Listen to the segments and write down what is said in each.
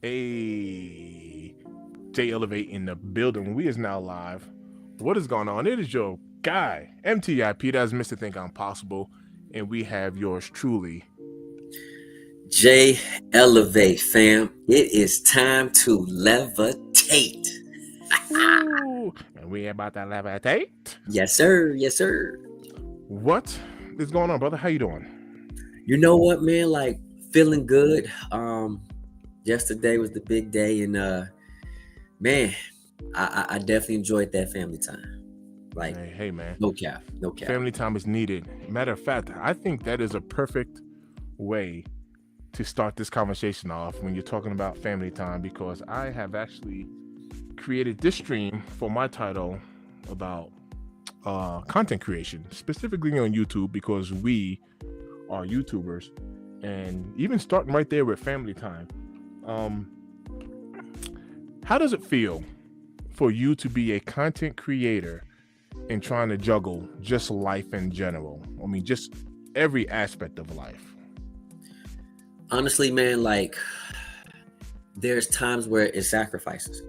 A J Elevate in the building. We is now live. What is going on? It is your guy, MTIP. That's Mr. Think I'm Possible. And we have yours truly. J Elevate, fam. It is time to levitate. Ooh, and we about to levitate. Yes, sir. Yes, sir. What is going on, brother? How you doing? You know what, man? Like, feeling good. Yesterday was the big day, and man, I definitely enjoyed that family time. Like, hey, man. No cap. Family time is needed. Matter of fact, I think that is a perfect way to start this conversation off when you're talking about family time, because I have actually created this stream for my title about content creation, specifically on YouTube, because we are YouTubers, and even starting right there with family time. How does it feel for you to be a content creator and trying to juggle just life in general? I mean, just every aspect of life. Honestly, man, like, there's times where it sacrifices.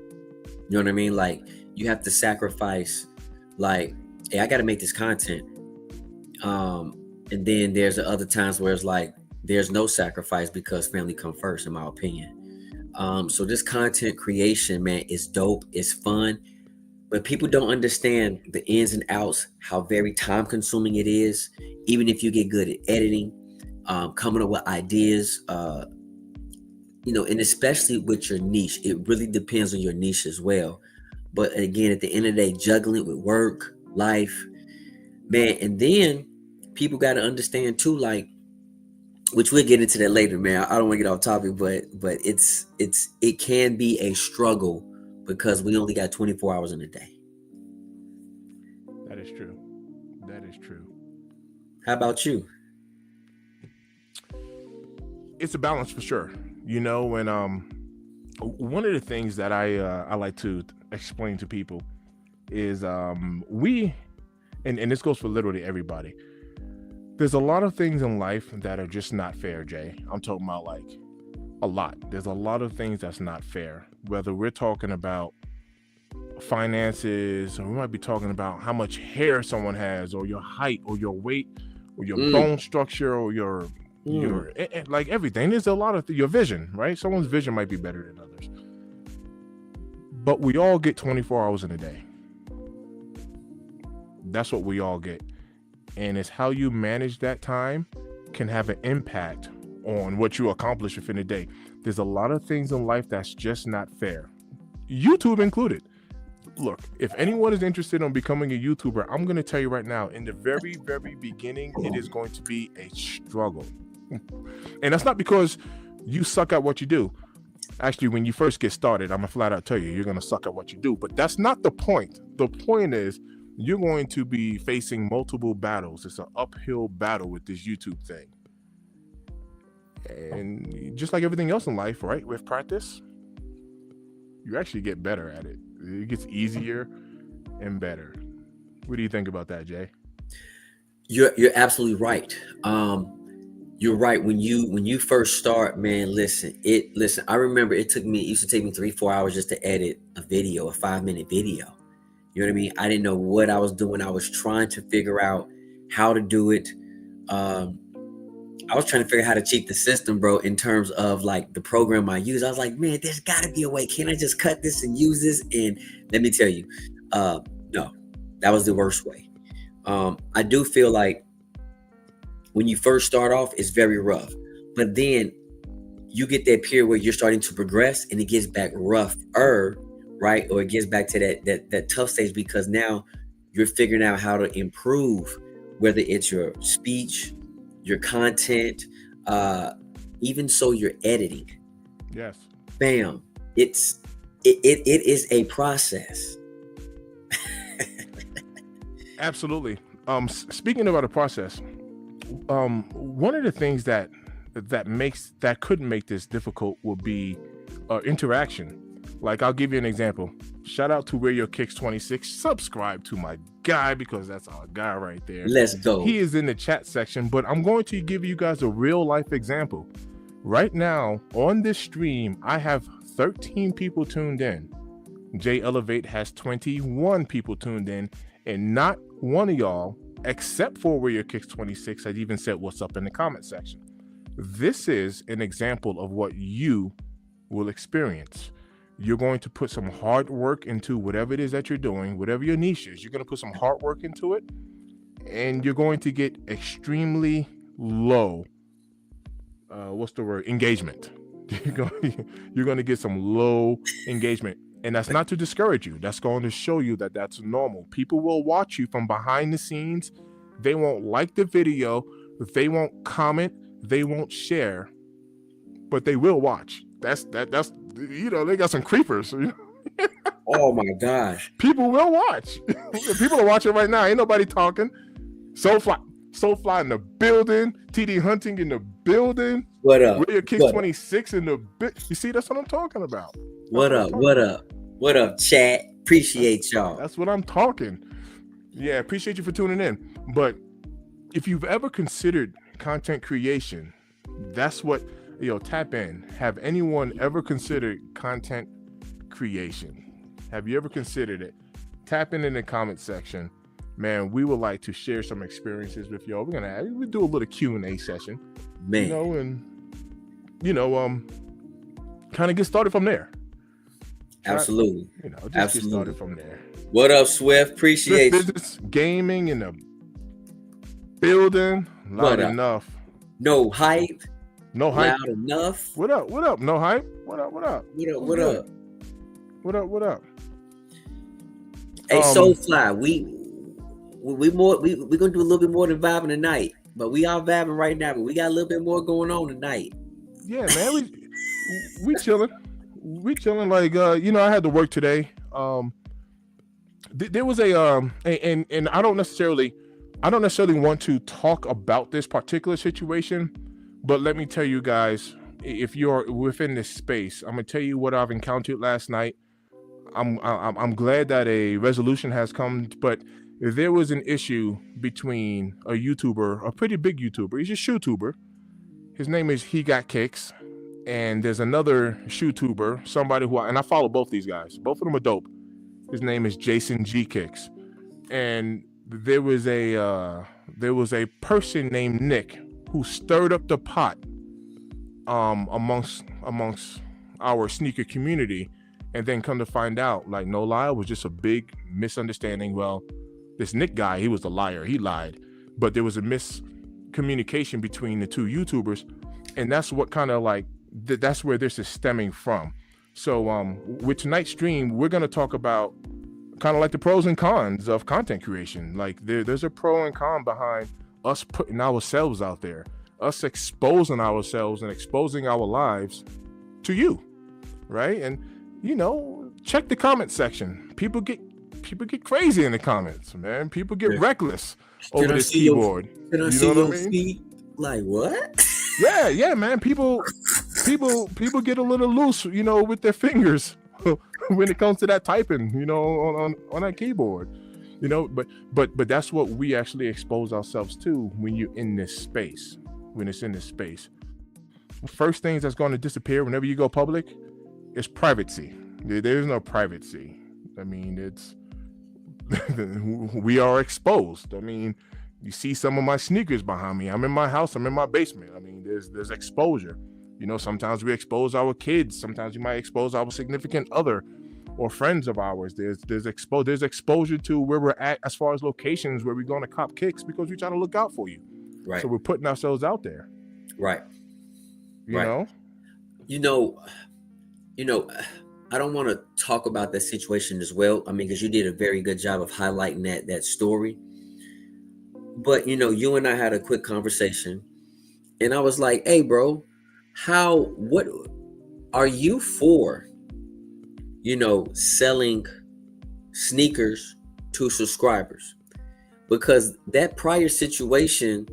You know what I mean? Like, you have to sacrifice, like, hey, I got to make this content. And then there's the other times where it's like, there's no sacrifice because family come first, in my opinion. So this content creation, man, is dope. It's fun. But people don't understand the ins and outs, how very time consuming it is. Even if you get good at editing, coming up with ideas, and especially with your niche, it really depends on your niche as well. But again, at the end of the day, juggling it with work, life, man. And then people got to understand too, like, which we'll get into that later, man. I don't want to get off topic, but it can be a struggle because we only got 24 hours in a day. That is true. How about you? It's a balance for sure. You know, and one of the things that I like to explain to people is we, and this goes for literally everybody. There's a lot of things in life that are just not fair, Jay. I'm talking about, like, a lot. There's a lot of things that's not fair. Whether we're talking about finances, or we might be talking about how much hair someone has, or your height, or your weight, or your bone structure, or your like everything. There's a lot of your vision, right? Someone's vision might be better than others. But we all get 24 hours in a day. That's what we all get. And it's how you manage that time can have an impact on what you accomplish within a day. There's a lot of things in life that's just not fair, YouTube included. Look, if anyone is interested in becoming a YouTuber, I'm going to tell you right now, in the very, very beginning, it is going to be a struggle. And that's not because you suck at what you do. Actually, when you first get started, I'm going to flat out tell you, you're going to suck at what you do. But that's not the point. The point is, you're going to be facing multiple battles. It's an uphill battle with this YouTube thing. And just like everything else in life, right? With practice, you actually get better at it. It gets easier and better. What do you think about that, Jay? You're absolutely right. You're right. When you first start, man, listen, I remember it used to take me 3-4 hours just to edit a video, a 5-minute video. You know what I mean? I didn't know what I was doing. I was trying to figure out how to do it. I was trying to figure out how to cheat the system, bro, in terms of, like, the program I use. I was like, man, there's got to be a way. Can't I just cut this and use this? And let me tell you, no, that was the worst way. I do feel like when you first start off, it's very rough. But then you get that period where you're starting to progress and it gets back rougher, right? Or it gets back to that tough stage, because now you're figuring out how to improve, whether it's your speech, your content, even so your editing. Yes. Bam. It is a process. Absolutely. Speaking about a process, one of the things that couldn't make this difficult would be interaction. Like, I'll give you an example. Shout out to Where Your Kicks 26. Subscribe to my guy, because that's our guy right there. Let's go. He is in the chat section, but I'm going to give you guys a real life example. Right now on this stream, I have 13 people tuned in. J Elevate has 21 people tuned in, and not one of y'all, except for Warrior Kicks 26, has even said what's up in the comment section. This is an example of what you will experience. You're going to put some hard work into whatever it is that you're doing, whatever your niche is. You're going to put some hard work into it, and you're going to get extremely low, engagement. You're going to get some low engagement. And that's not to discourage you. That's going to show you that that's normal. People will watch you from behind the scenes. They won't like the video. They won't comment. They won't share. But they will watch. That's they got some creepers. Oh my gosh. People will watch. People are watching right now. Ain't nobody talking. Soulfly in the building. TD Hunting in the building. What up? Warrior Kicks 26 in the bit. You see, that's what I'm talking about. What up, chat? Appreciate y'all. That's what I'm talking. Yeah, appreciate you for tuning in. But if you've ever considered content creation, that's what, tap in. Have anyone ever considered content creation? Have you ever considered it? Tap in the comment section. Man, we would like to share some experiences with y'all. We'll do a little Q&A session. Man. Kind of get started from there. Absolutely. Get started from there. What up, Swift? Appreciate you. Business gaming in the building. Loud enough. No hype. No hype. Loud enough. What up? No hype. What up? What up? Hey, Soulfly, we gonna do a little bit more than vibing tonight, but we are vibing right now. But we got a little bit more going on tonight. Yeah, man, we chilling. We chilling. Like I had to work today. There was and I don't necessarily want to talk about this particular situation, but let me tell you guys, if you're within this space, I'm gonna tell you what I've encountered last night. I'm glad that a resolution has come, but there was an issue between a YouTuber, a pretty big YouTuber. He's a shoe-tuber. His name is He Got Kicks. And there's another shoe-tuber, somebody and I follow both these guys. Both of them are dope. His name is Jason G Kicks. And there was a person named Nick who stirred up the pot amongst our sneaker community. And then come to find out, like, no lie, it was just a big misunderstanding. Well, this Nick guy, he was a liar. He lied. But there was a miscommunication between the two YouTubers. And that's what kind of like, that's where this is stemming from. So with tonight's stream, we're going to talk about kind of like the pros and cons of content creation. Like there's a pro and con behind us putting ourselves out there, us exposing ourselves and exposing our lives to you, right? And check the comment section. People get crazy in the comments, man. People get reckless over this keyboard. Can I see your feet? Like what? Yeah, man. People get a little loose, with their fingers when it comes to that typing, on that keyboard, But that's what we actually expose ourselves to when you're in this space. When it's in this space, first things that's going to disappear whenever you go public is privacy. There's no privacy. I mean, it's we are exposed. I mean, you see some of my sneakers behind me. I'm in my house. I'm in my basement. I mean, there's exposure. Sometimes we expose our kids. Sometimes you might expose our significant other or friends of ours. There's exposure to where we're at as far as locations where we're going to cop kicks because we try to look out for you. Right. So we're putting ourselves out there. Right. You know. I don't want to talk about that situation as well. I mean, because you did a very good job of highlighting that story. But, you and I had a quick conversation and I was like, hey, bro, what are you for, selling sneakers to subscribers? Because that prior situation,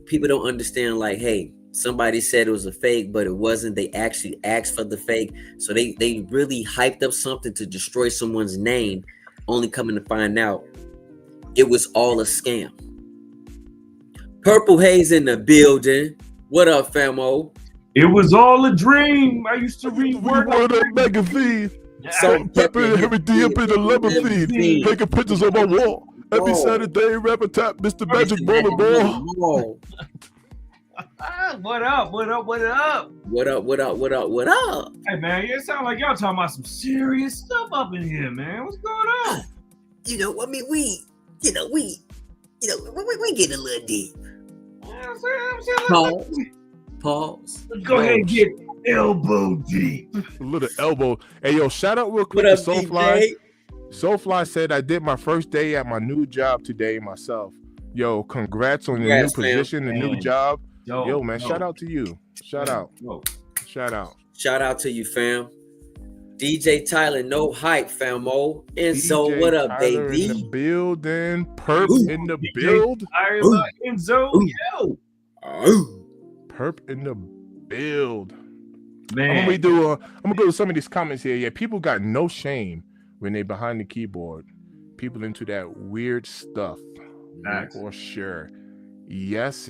people don't understand, like, hey, somebody said it was a fake, but it wasn't. They actually asked for the fake. So they really hyped up something to destroy someone's name, only coming to find out it was all a scam. Purple Haze in the building. What up, famo? It was all a dream. I used to read Word on magazine. Salt, Pepper, everything up in the lemon feed. feed. Taking pictures on my wall. Every Saturday, rapper tap, Mr. Magic Ball. What up? What up? What up? What up? What up? What up? What up? Hey man, it sounds like y'all talking about some serious stuff up in here, man. What's going on? You know, I mean, we get a little deep. Pause. Let's go ahead and get elbow deep. A little elbow. Hey, yo, shout out real quick What up, to Soulfly. DJ? Soulfly said, I did my first day at my new job today myself. Yo, congrats on your Congrats, new position, the new job. Yo, man, shout out to you. Shout out. Shout out. Shout out to you, fam. DJ Tyler, no hype, famo. And so, DJ what up, Tyler baby? in the building. Perp Ooh. in the build. Enzo, yo. Perp in the build. Man. I'm gonna go to some of these comments here. Yeah, people got no shame when they behind the keyboard. People into that weird stuff. Nice. For sure. Yes.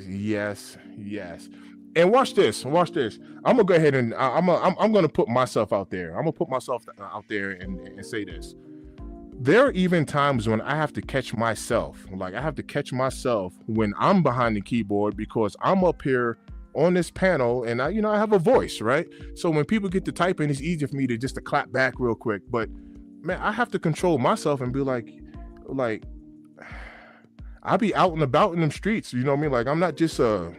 And watch this. I'm gonna go ahead and I'm gonna put myself out there. I'm gonna put myself out there and say this. There are even times when I have to catch myself. Like I have to catch myself when I'm behind the keyboard because I'm up here on this panel and I have a voice, right? So when people get to typing, it's easier for me to just to clap back real quick. But man, I have to control myself and be like I'll be out and about in them streets. You know what I mean? Like I'm not just a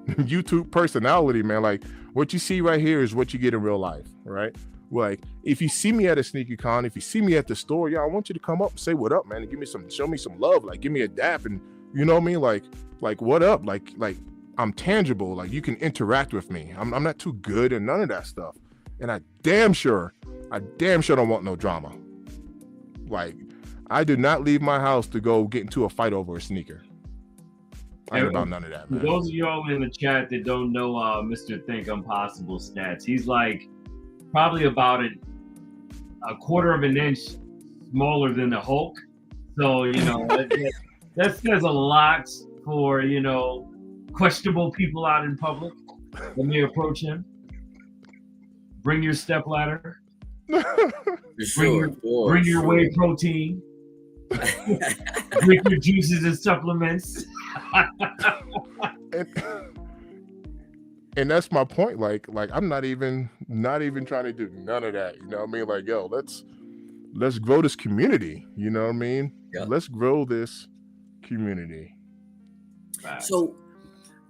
YouTube personality, man. Like what you see right here is what you get in real life, right? Like if you see me at a sneaker con, if you see me at the store, I want you to come up and say what up, man, and show me some love, like give me a dap, and you know what I mean, like what up, like I'm tangible, like you can interact with me. I'm not too good and none of that stuff, and I damn sure don't want no drama. Like I did not leave my house to go get into a fight over a sneaker. I ain't about none of that, man. For those of y'all in the chat that don't know Mr. Think Impossible stats, he's like probably about a quarter of an inch smaller than the Hulk. So, that says a lot for, questionable people out in public when they approach him. Bring your stepladder. Bring your whey protein. Drink your juices and supplements. And that's my point. Like I'm not even trying to do none of that. You know what I mean? Like, yo, let's grow this community. You know what I mean? Yeah. Let's grow this community. So,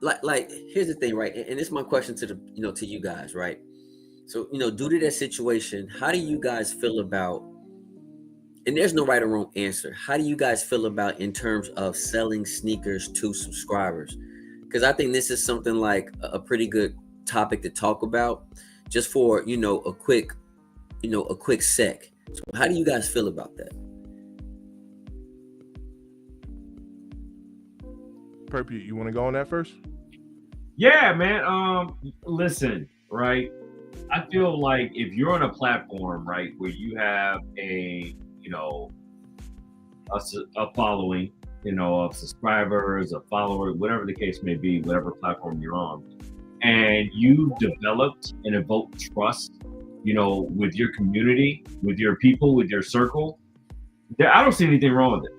like, here's the thing, right? And it's my question to to you guys, right? So, due to that situation, how do you guys feel about? And there's no right or wrong answer. How do you guys feel about in terms of selling sneakers to subscribers? Because I think this is something like a pretty good topic to talk about, just for a quick sec. So how do you guys feel about that? Perp, you want to go on that first? Yeah, man. Listen, right? I feel like if you're on a platform, right, where you have a following, of subscribers, a follower, whatever the case may be, whatever platform you're on, and you developed and evoked trust, with your community, with your people, with your circle, I don't see anything wrong with it.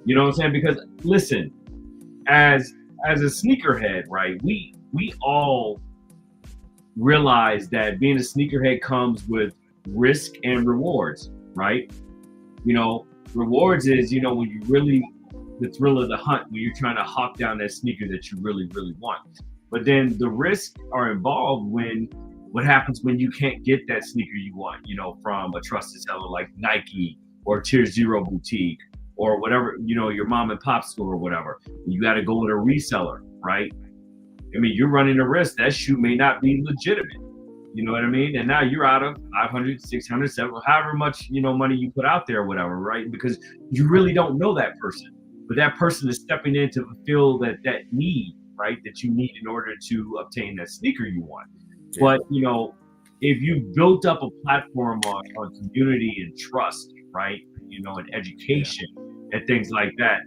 You know what I'm saying? Because listen, as a sneakerhead, right, we all realize that being a sneakerhead comes with risk and rewards, right? Rewards is, when you really, the thrill of the hunt, when you're trying to hawk down that sneaker that you really, really want. But then the risks are involved what happens when you can't get that sneaker you want, from a trusted seller like Nike or Tier Zero Boutique or whatever, your mom and pop store or whatever. You got to go with a reseller, right? I mean, you're running a risk. That shoe may not be legitimate. You know what I mean? And now you're out of 500, 600, 700, however much, money you put out there or whatever, right? Because you really don't know that person. But that person is stepping in to fulfill that need, right? That you need in order to obtain that sneaker you want. Yeah. But, if you built up a platform on community and trust, right? And education and things like that,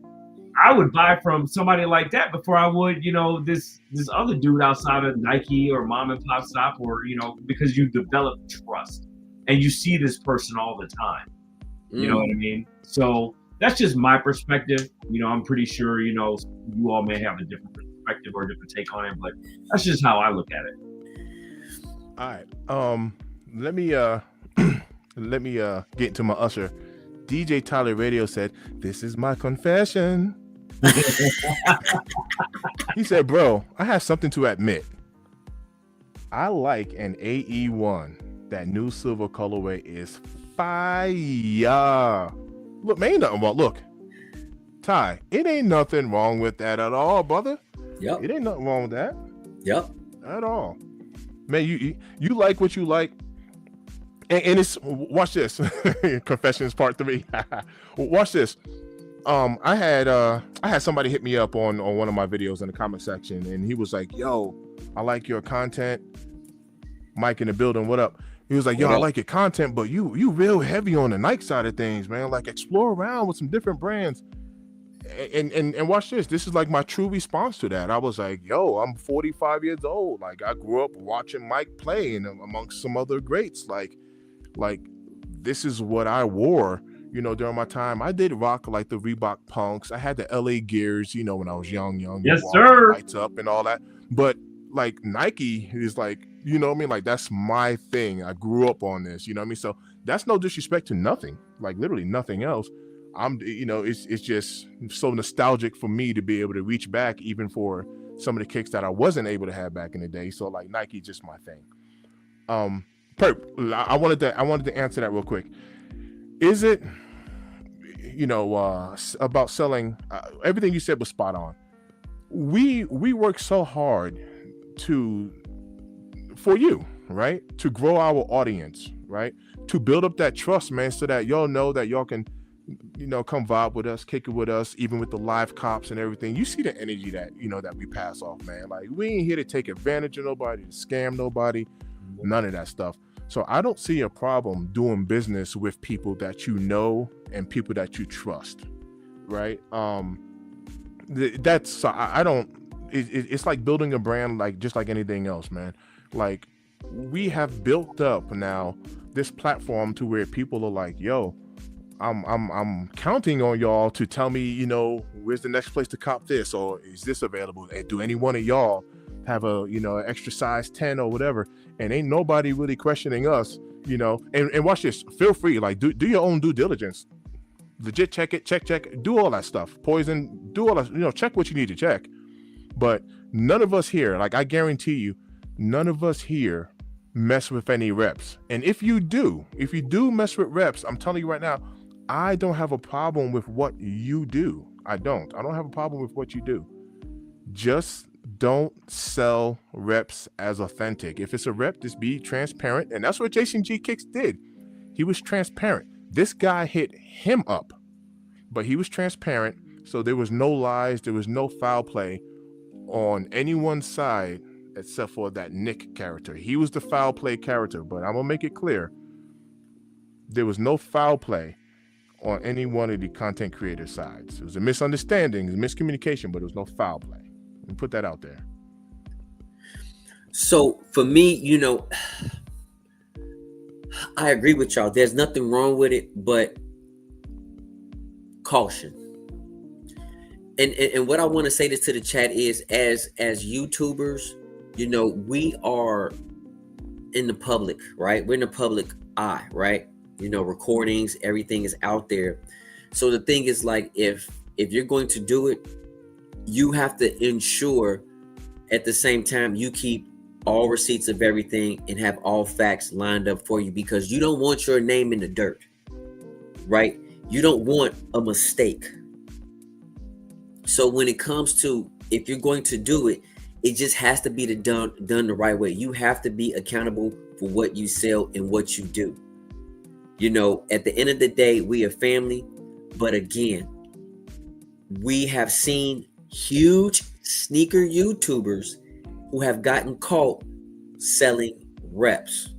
I would buy from somebody like that before I would, this other dude outside of Nike or mom and pop shop, or because you develop trust and you see this person all the time. You know what I mean? So that's just my perspective. I'm pretty sure you all may have a different perspective or a different take on it, but that's just how I look at it. All right. Let me let me get into my usher. DJ Tyler Radio said, "This is my confession." He said, "Bro, I have something to admit. I like an AE1. That new silver colorway is fire. Look, man, ain't nothing wrong. Look, Ty, it ain't nothing wrong with that at all, brother. Yep. It ain't nothing wrong with that. Yep. At all. Man, you like what you like. And it's, watch this. Confessions part 3. Watch this. I had somebody hit me up on one of my videos in the comment section, and he was like, "Yo, I like your content. Mike in the building, what up?" He was like, "Yo, I like your content, but you real heavy on the Nike side of things, man. Like, explore around with some different brands." And watch this. This is like my true response to that. I was like, "Yo, I'm 45 years old. Like, I grew up watching Mike play, and amongst some other greats. Like this is what I wore, during my time. I did rock like the Reebok Punks. I had the LA Gears, when I was young. Yes, sir. Lights up and all that. But like Nike is like, you know what I mean? Like, that's my thing. I grew up on this, you know what I mean? So that's no disrespect to nothing, like literally nothing else. It's just so nostalgic for me to be able to reach back even for some of the kicks that I wasn't able to have back in the day. So like Nike is just my thing. Perp, I wanted to answer that real quick. Is it, about selling? Everything you said was spot on. We work so hard for you, right? To grow our audience, right? To build up that trust, man, so that y'all know that y'all can, come vibe with us, kick it with us, even with the live cops and everything. You see the energy that, that we pass off, man. Like, we ain't here to take advantage of nobody, to scam nobody, none of that stuff. So I don't see a problem doing business with people that you know and people that you trust, right? It's like building a brand, like just like anything else, man. Like, we have built up now this platform to where people are like, "Yo, I'm counting on y'all to tell me, where's the next place to cop this, or is this available? And do any one of y'all have a, extra size 10 or whatever?" And ain't nobody really questioning us, and watch this. Feel free, like, do your own due diligence. Legit check it, check, do all that stuff. Poison, do all that, check what you need to check. But none of us here, like, I guarantee you, none of us here mess with any reps. And if you do mess with reps, I'm telling you right now, I don't have a problem with what you do. I don't have a problem with what you do. Just don't sell reps as authentic. If it's a rep, just be transparent. And that's what Jason G Kicks did. He was transparent. This guy hit him up, but he was transparent. So there was no lies. There was no foul play on anyone's side except for that Nick character. He was the foul play character, but I'm going to make it clear. There was no foul play on any one of the content creator sides. It was a misunderstanding, a miscommunication, but there was no foul play. Let me put that out there. So for me, I agree with y'all. There's nothing wrong with it, but caution. And what I want to say this to the chat is, as YouTubers, we are in the public, right? We're in the public eye, right? Recordings, everything is out there. So the thing is, like, if you're going to do it, you have to ensure at the same time you keep all receipts of everything and have all facts lined up for you, because you don't want your name in the dirt, right? You don't want a mistake. So when it comes to, if you're going to do it, it just has to be done the right way. You have to be accountable for what you sell and what you do. At the end of the day, we are family. But again, we have seen huge sneaker YouTubers who have gotten caught selling reps,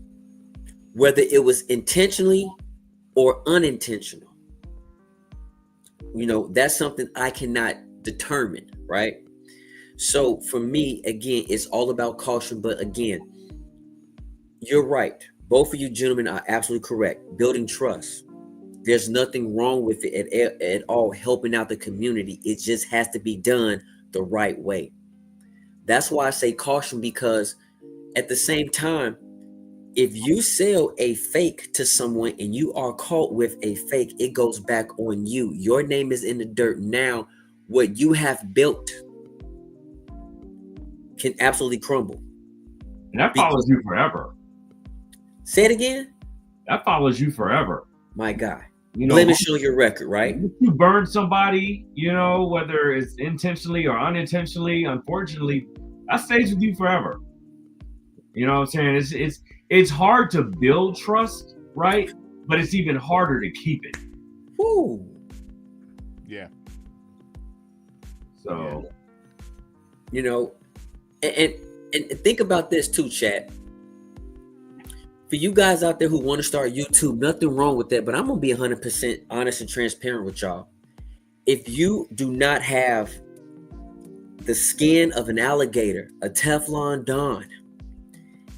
whether it was intentionally or unintentional. that's something I cannot determine, right? So for me, again, it's all about caution. But again, you're right. Both of you gentlemen are absolutely correct. Building trust. There's nothing wrong with it at all, helping out the community. It just has to be done the right way. That's why I say caution, because at the same time, if you sell a fake to someone and you are caught with a fake, it goes back on you. Your name is in the dirt. Now, what you have built can absolutely crumble. And that follows you forever. Say it again. That follows you forever. My God. Blemish on your record, right? If you burn somebody, whether it's intentionally or unintentionally, unfortunately, that stays with you forever. You know what I'm saying? It's hard to build trust, right? But it's even harder to keep it. Woo. Yeah. So, and think about this too, chat. For you guys out there who want to start YouTube, nothing wrong with that, but I'm going to be 100% honest and transparent with y'all. If you do not have the skin of an alligator, a Teflon Don,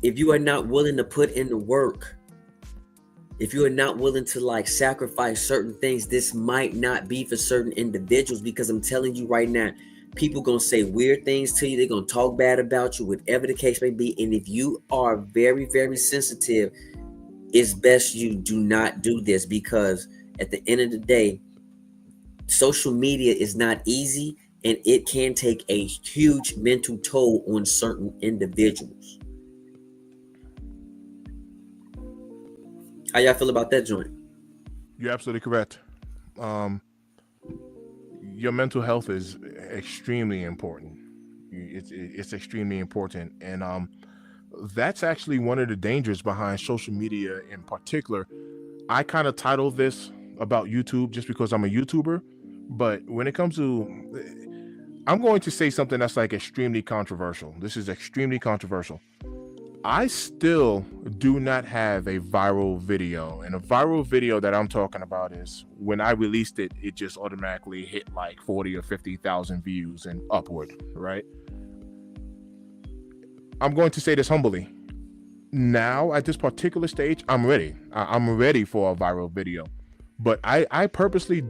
if you are not willing to put in the work, if you are not willing to sacrifice certain things, this might not be for certain individuals, because I'm telling you right now, people going to say weird things to you. They're going to talk bad about you, whatever the case may be. And if you are very, very sensitive, it's best you do not do this, because at the end of the day, social media is not easy, and it can take a huge mental toll on certain individuals. How y'all feel about that joint? You're absolutely correct. Your mental health is extremely important. It's extremely important, and that's actually one of the dangers behind social media in particular. I kind of title this about YouTube just because I'm a YouTuber, but when it comes to, I'm going to say something that's extremely controversial. This is extremely controversial. I still do not have a viral video, and a viral video that I'm talking about is when I released it, it just automatically hit 40 or 50,000 views and upward, right? I'm going to say this humbly. Now, at this particular stage, I'm ready. I'm ready for a viral video. But I purposely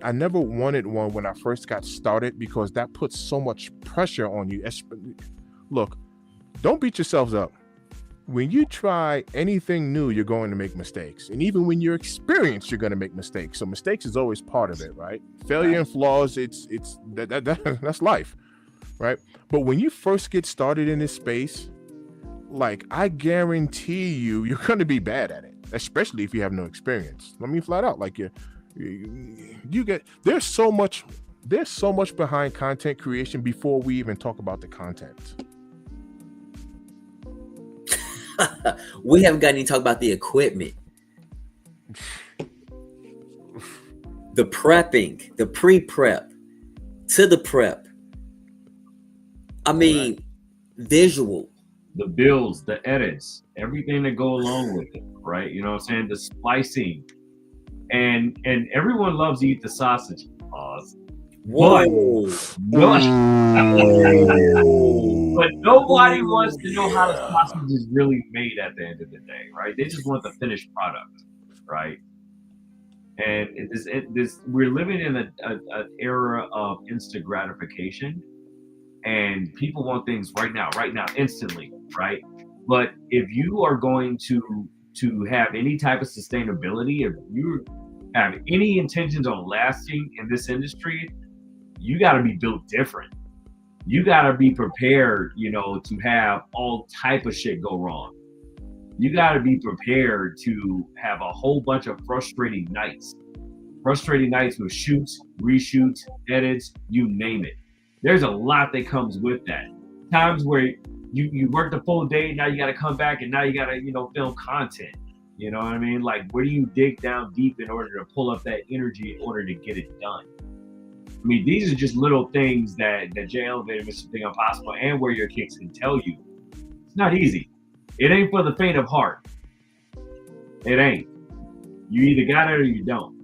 I never wanted one when I first got started, because that puts so much pressure on you. Look, don't beat yourselves up. When you try anything new, you're going to make mistakes. And even when you're experienced, you're going to make mistakes. So mistakes is always part of it, right? Failure and flaws, that's life, right? But when you first get started in this space, I guarantee you're going to be bad at it, especially if you have no experience. Let me flat out, there's so much behind content creation before we even talk about the content. We haven't got any talk about the equipment, the prepping, the pre-prep to the prep. I mean, right. Visual, the builds, the edits, everything that go along with it, right? You know what I'm saying? The splicing, and everyone loves to eat the sausage. Pause. Whoa. But nobody wants to know how the sausage is really made at the end of the day, right? They just want the finished product, right? And we're living in an era of instant gratification, and people want things right now, instantly, right? But if you are going to have any type of sustainability, if you have any intentions on lasting in this industry, you got to be built different. You got to be prepared, to have all type of shit go wrong. You got to be prepared to have a whole bunch of frustrating nights with shoots, reshoots, edits, you name it. There's a lot that comes with that. Times where you work the full day, now you got to come back and now you got to, film content. You know what I mean? Where do you dig down deep in order to pull up that energy in order to get it done? I mean, these are just little things that Jay Elevator, Mr. Thing Impossible, and Where Your Kicks can tell you. It's not easy. It ain't for the faint of heart. It ain't. You either got it or you don't.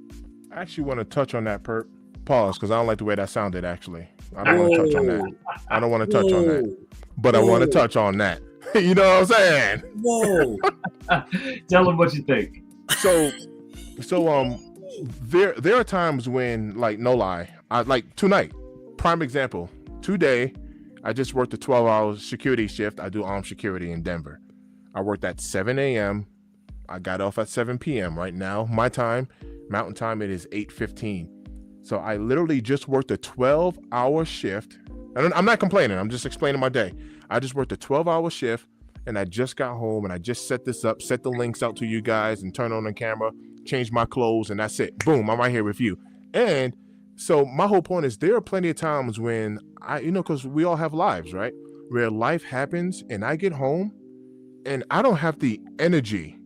I actually want to touch on that, Perp. Pause, because I don't like the way that sounded. Actually, I don't want to touch on that. I don't want to touch on that, Whoa. but I want to touch on that. You know what I'm saying? Whoa. Tell them what you think. So there are times when, like, no lie, I like tonight, prime example. Today, I just worked a 12-hour security shift. I do armed security in Denver. I worked at 7 a.m. I got off at 7 p.m. Right now, my time, Mountain Time, it is 8:15. So I literally just worked a 12-hour shift. And I'm not complaining. I'm just explaining my day. I just worked a 12-hour shift, and I just got home, and I just set this up, set the links out to you guys, and turn on the camera, change my clothes, and that's it. Boom, I'm right here with you. And so my whole point is, there are plenty of times when because we all have lives, right? Where life happens, and I get home, and I don't have the energy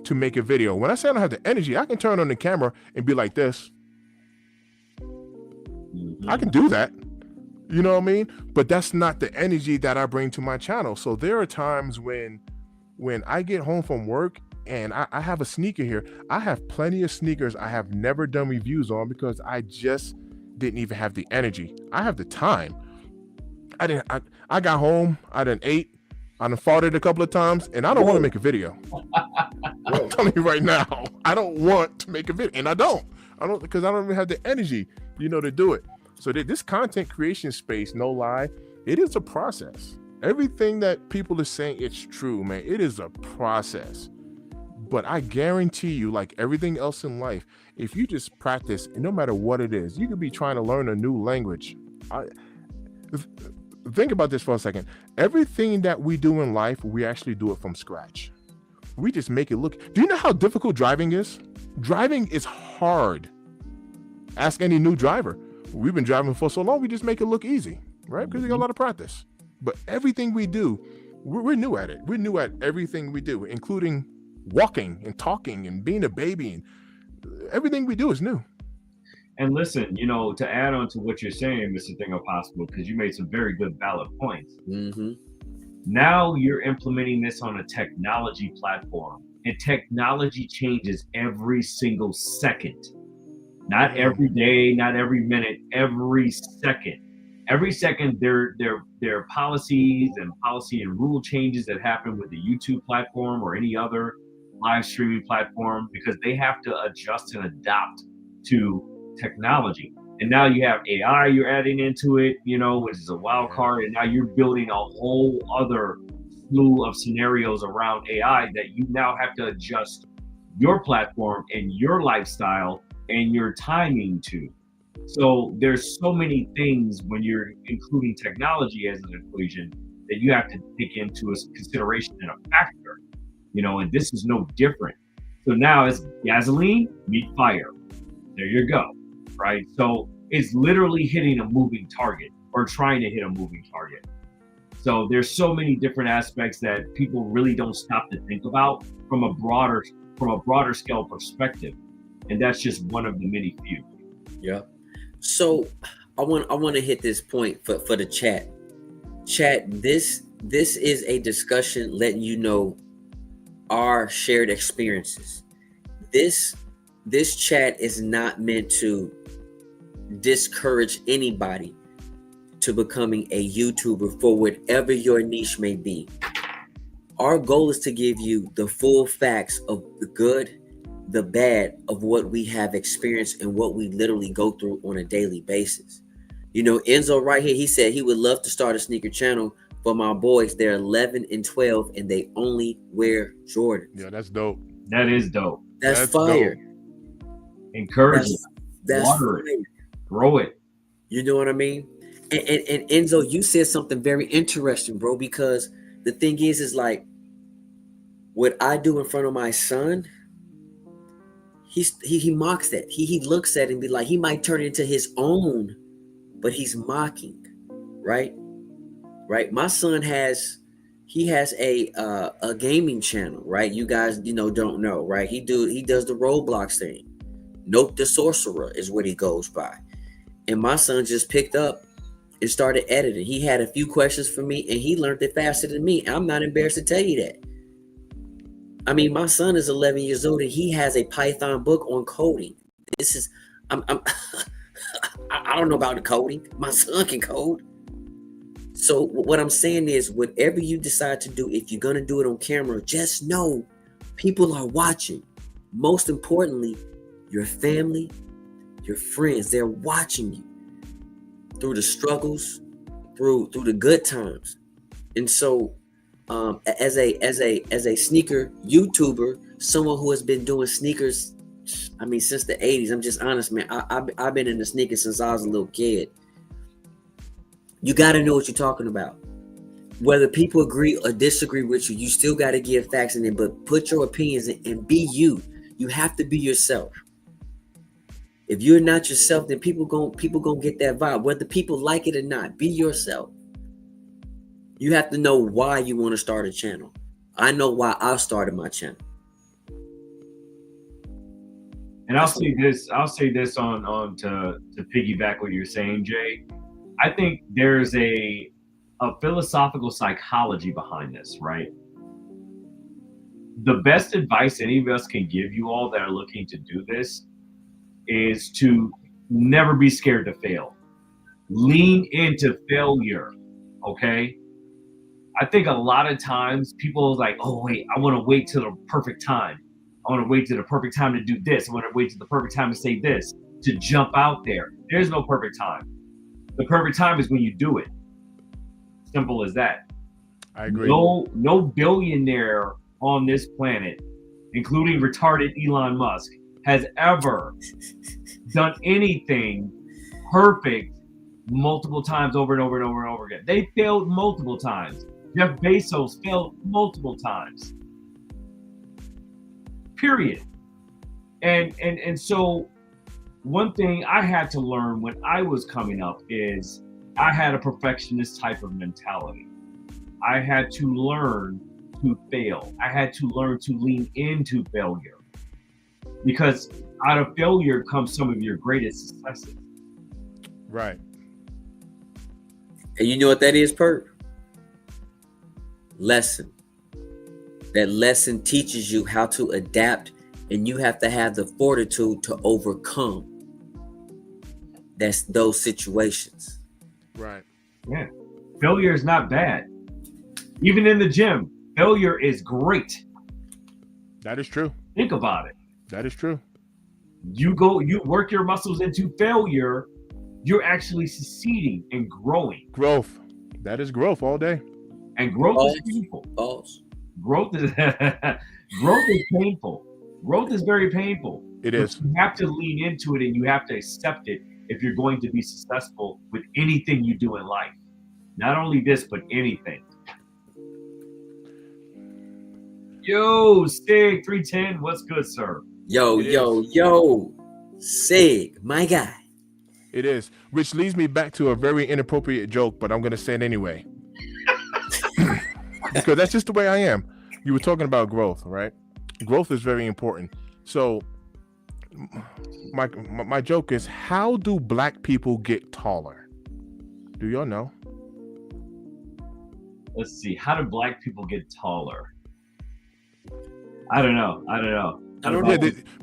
to make a video. When I say I don't have the energy, I can turn on the camera and be like this. I can do that. You know what I mean? But that's not the energy that I bring to my channel. So there are times when I get home from work and I have a sneaker here. I have plenty of sneakers I have never done reviews on because I just didn't even have the energy. I have the time. I got home, I done ate, I done farted a couple of times, and I don't want to make a video. I'm telling you right now, I don't want to make a video, and I don't because I don't even have the energy, to do it. So this content creation space, no lie, it is a process. Everything that people are saying, it's true, man. It is a process. But I guarantee you, like everything else in life, if you just practice, and no matter what it is, you could be trying to learn a new language. Think about this for a second. Everything that we do in life, we actually do it from scratch. We just make it look. Do you know how difficult driving is? Driving is hard. Ask any new driver. We've been driving for so long, we just make it look easy, right? Because we got a lot of practice. But everything we do, we're new at it. We're new at everything we do, including walking and talking and being a baby. And everything we do is new. And listen, to add on to what you're saying, Mr. Thing Impossible, because you made some very good valid points. Mm-hmm. Now you're implementing this on a technology platform, and technology changes every single second. Not every day, not every minute, every second. Every second there are policies and policy and rule changes that happen with the YouTube platform or any other live streaming platform because they have to adjust and adapt to technology. And now you have AI you're adding into it, which is a wild card. And now you're building a whole other slew of scenarios around AI that you now have to adjust your platform and your lifestyle and your timing to. So there's so many things when you're including technology as an equation that you have to take into consideration and a factor, and this is no different. So now it's gasoline, meet fire. There you go, right? So it's literally hitting a moving target or trying to hit a moving target. So there's so many different aspects that people really don't stop to think about from a broader scale perspective. And that's just one of the many few. Yeah. So I want to hit this point for the chat. Chat, this is a discussion letting you know our shared experiences. This chat is not meant to discourage anybody to becoming a YouTuber for whatever your niche may be. Our goal is to give you the full facts of the good, the bad of what we have experienced and what we literally go through on a daily basis. Enzo right here, he said he would love to start a sneaker channel for my boys. They're 11 and 12 and they only wear Jordans. Yeah, that's dope. That is dope. That's fire. Dope. Encourage it. That's water it. Grow it. You know what I mean? And Enzo, you said something very interesting, bro, because the thing is like what I do in front of my son, he mocks that. He looks at it and be like, he might turn it into his own, but he's mocking, right? Right. My son has a gaming channel, right? You guys, don't know, right? He does the Roblox thing. Nope, the Sorcerer is what he goes by. And my son just picked up and started editing. He had a few questions for me and he learned it faster than me. I'm not embarrassed to tell you that. I mean, my son is 11 years old and he has a Python book on coding. I'm I don't know about the coding. My son can code. So what I'm saying is, whatever you decide to do, if you're gonna do it on camera, just know people are watching. Most importantly, your family, your friends, they're watching you through the struggles, through the good times. And so as a sneaker YouTuber, someone who has been doing sneakers, I mean, since the 80s, I'm just honest, man. I've been in the sneakers since I was a little kid. You got to know what you're talking about. Whether people agree or disagree with you, you still got to give facts in it, but put your opinions in and be you. You have to be yourself. If you're not yourself, then people gonna get that vibe, whether people like it or not. Be yourself. You have to know why you want to start a channel. I know why I started my channel. And I'll say this on to piggyback what you're saying, Jay. I think there's a philosophical psychology behind this, right? The best advice any of us can give you all that are looking to do this is to never be scared to fail. Lean into failure, okay? I think a lot of times people are like, oh, wait, I want to wait till the perfect time. I want to wait till the perfect time to do this. I want to wait till the perfect time to say this, to jump out there. There's no perfect time. The perfect time is when you do it. Simple as that. I agree. No billionaire on this planet, including retarded Elon Musk, has ever done anything perfect multiple times over and over and over and over again. They failed multiple times. Jeff Bezos failed multiple times. Period. And so one thing I had to learn when I was coming up is I had a perfectionist type of mentality. I had to learn to fail. I had to learn to lean into failure. Because out of failure comes some of your greatest successes. Right. And you know what that is, Perk? Lesson. That lesson teaches you how to adapt, and you have to have the fortitude to overcome those situations. Right. Yeah. Failure is not bad. Even in the gym, failure is great. That is true. Think about it. That is true. You work your muscles into failure, you're actually succeeding and growing. Growth. That is growth all day. And growth is painful. Growth is painful. Growth is very painful. It is. You have to lean into it and you have to accept it if you're going to be successful with anything you do in life. Not only this, but anything. Yo, Sig 310, what's good, sir? Yo, Sig, my guy. It is. Which leads me back to a very inappropriate joke, but I'm going to say it anyway. Because that's just the way I am. You were talking about growth, right? Growth is very important. So my joke is, how do black people get taller? Do y'all know? Let's see. How do black people get taller? I don't know.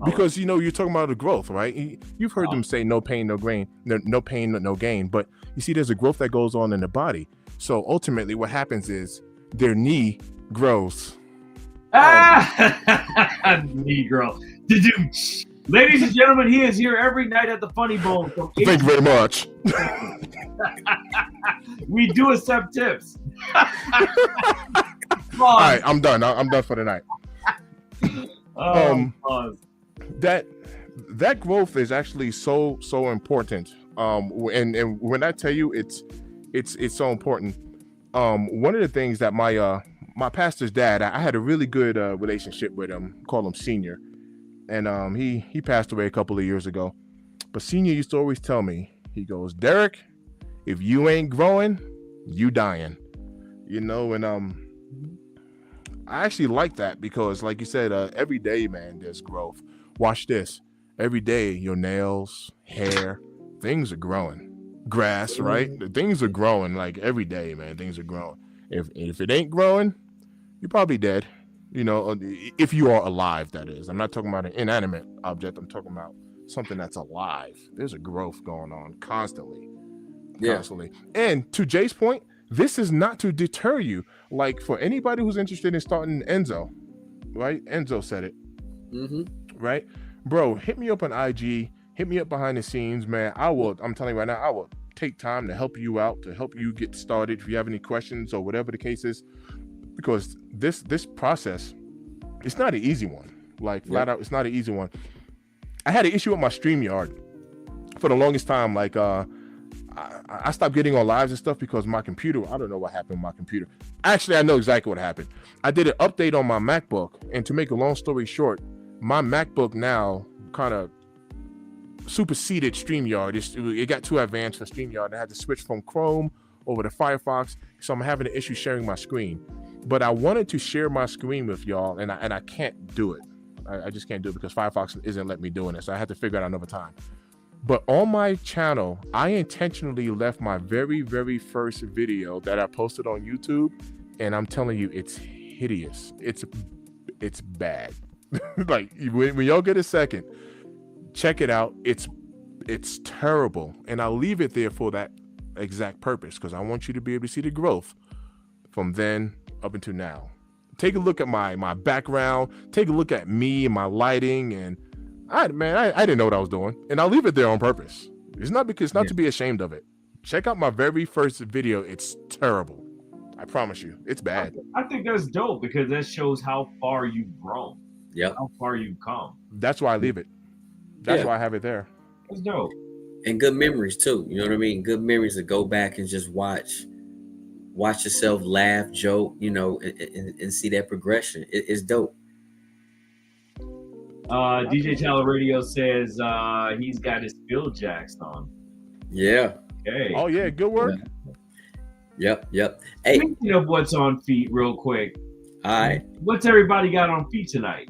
Because you're talking about the growth, right? You've heard them say no pain, no gain, no pain, no gain. But you see, there's a growth that goes on in the body. So ultimately, what happens is their knee grows. Knee grow. Ladies and gentlemen, he is here every night at the Funny Bone. Thank you very much. We do accept tips. All right, I'm done. I'm done for the night. That growth is actually so important. And when I tell you it's so important. One of the things that my pastor's dad, I had a really good relationship with him. Call him Senior, and he passed away a couple of years ago. But Senior used to always tell me, he goes, Derek, if you ain't growing, you dying. And I actually like that because, like you said, every day, man, there's growth. Watch this. Every day, your nails, hair, things are growing. Grass, right? Things are growing like every day, man. Things are growing. If it ain't growing, you're probably dead. If you are alive, that is. I'm not talking about an inanimate object. I'm talking about something that's alive. There's a growth going on constantly. Yeah. And to Jay's point, this is not to deter you. Like for anybody who's interested in starting Enzo, right? Enzo said it, right? Bro, hit me up on IG, hit me up behind the scenes, man. I'm telling you right now, I will take time to help you out, to help you get started if you have any questions or whatever the case is, because this process, it's not an easy one. Like flat out, it's not an easy one. I had an issue with my StreamYard for the longest time. Like I stopped getting on lives and stuff because my computer, I don't know what happened with my computer. Actually, I know exactly what happened. I did an update on my MacBook, and to make a long story short, my MacBook now kind of superseded StreamYard. It got too advanced for StreamYard. I had to switch from Chrome over to Firefox, so I'm having an issue sharing my screen. But I wanted to share my screen with y'all, and I can't do it. I just can't do it because Firefox isn't letting me doing it, so I had to figure it out another time. But on my channel, I intentionally left my very, very first video that I posted on YouTube, and I'm telling you, it's hideous. It's bad. Like when y'all get a second, check it out. It's terrible, and I'll leave it there for that exact purpose because I want you to be able to see the growth from then up until now. Take a look at my background. Take a look at me and my lighting, and I didn't know what I was doing, and I'll leave it there on purpose. It's not to be ashamed of it. Check out my very first video. It's terrible. I promise you, it's bad. I think that's dope because that shows how far you've grown. Yeah. How far you've come. That's why I leave it. That's why I have it there. That's dope. And good memories too. You know what I mean? Good memories to go back and just watch yourself laugh, joke, and see that progression. It's dope. DJ Tyler Radio says he's got his Bill Jacks on. Yeah. Okay. Oh yeah, good work. Yep. Hey, speaking of what's on feet, real quick. All right. What's everybody got on feet tonight?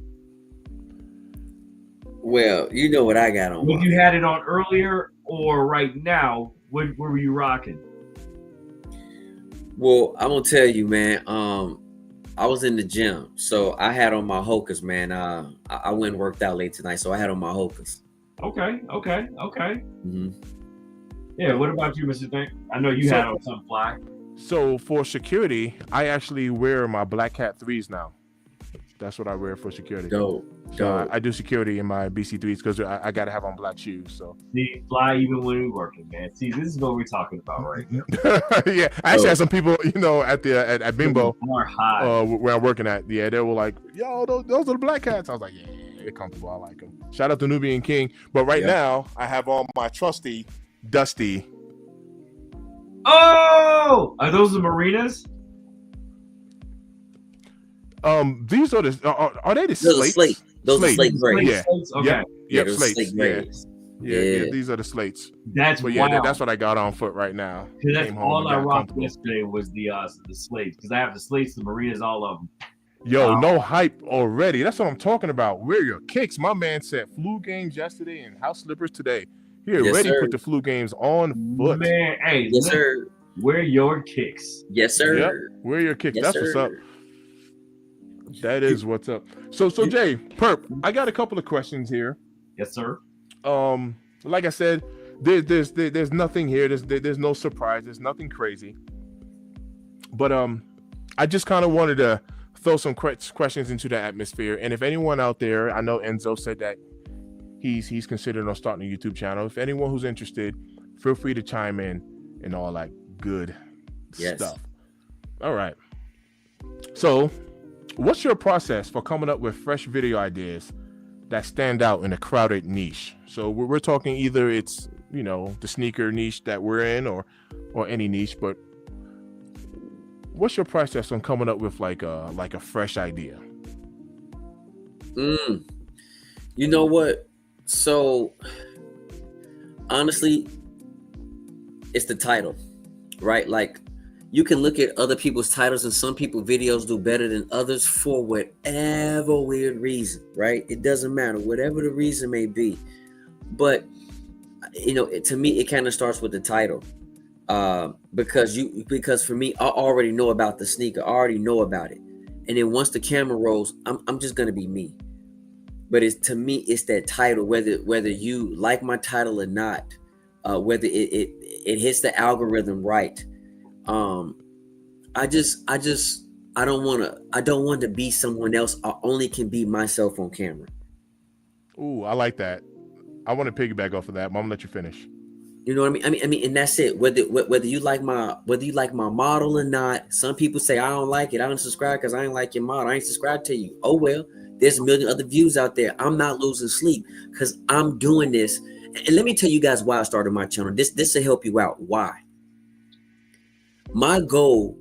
Well, you know what I got on. If you had it on earlier or right now, what were you rocking? Well, I'm gonna tell you, man. I was in the gym, so I had on my Hokas, man. I went and worked out late tonight, so I had on my Hokas. Okay. Mm-hmm. Yeah. What about you, Mr. Think? I know you had on some fly. So for security, I actually wear my Black Cat 3s now. That's what I wear for security. Dope. I do security in my BC3s because I got to have on black shoes. So See, fly even when we're working, man. See, this is what we're talking about right now. Yeah, I actually had some people, at Bimbo, high. where I'm working at. Yeah, they were like, "Yo, those are the Black Cats." I was like, "Yeah, they're comfortable. I like them." Shout out to Nubian King. But right now, I have on my trusty Dusty. Oh, are those the Marinas? These are are they the slates? Those are slate grades. Yeah. Okay. Yep, those slates. slate grades. Yeah, these are the slates. That's wild. That's what I got on foot right now. That's all I rocked yesterday was the slates because I have the slates, the Marinas, all of them. Yo, no hype already. That's what I'm talking about. Wear your kicks. My man said flu games yesterday and house slippers today. He already put the flu games on foot. Man, hey, yes, sir. Wear your kicks. Yes, sir. Yep. Wear your kicks. Yes, That's sir. what's up. That is what's up. So Jay, Perp, I got a couple of questions here. Yes, sir. Like I said, there's nothing here. There's no surprise. There's nothing crazy. But I just kind of wanted to throw some questions into the atmosphere. And if anyone out there, I know Enzo said that he's considering on starting a YouTube channel. If anyone who's interested, feel free to chime in and all that good stuff. All right. So, what's your process for coming up with fresh video ideas that stand out in a crowded niche? So we're talking either it's, the sneaker niche that we're in or any niche, but what's your process on coming up with like a fresh idea? You know what? So honestly, it's the title, right? Like you can look at other people's titles and some people's videos do better than others for whatever weird reason, right? It doesn't matter, whatever the reason may be. But, to me, it kind of starts with the title. Because for me, I already know about the sneaker. I already know about it. And then once the camera rolls, I'm just going to be me. But it's, to me, it's that title, whether you like my title or not, whether it hits the algorithm right. Um, I don't want to be someone else. I only can be myself on camera. Ooh, I like that. I want to piggyback off of that, but I'm gonna let you finish. You know what I mean? And that's it. Whether you like my model or not. Some people say I don't like it. I don't subscribe because I ain't like your model. I ain't subscribed to you. Oh well. There's a million other views out there. I'm not losing sleep because I'm doing this. And let me tell you guys why I started my channel. This will help you out. Why? My goal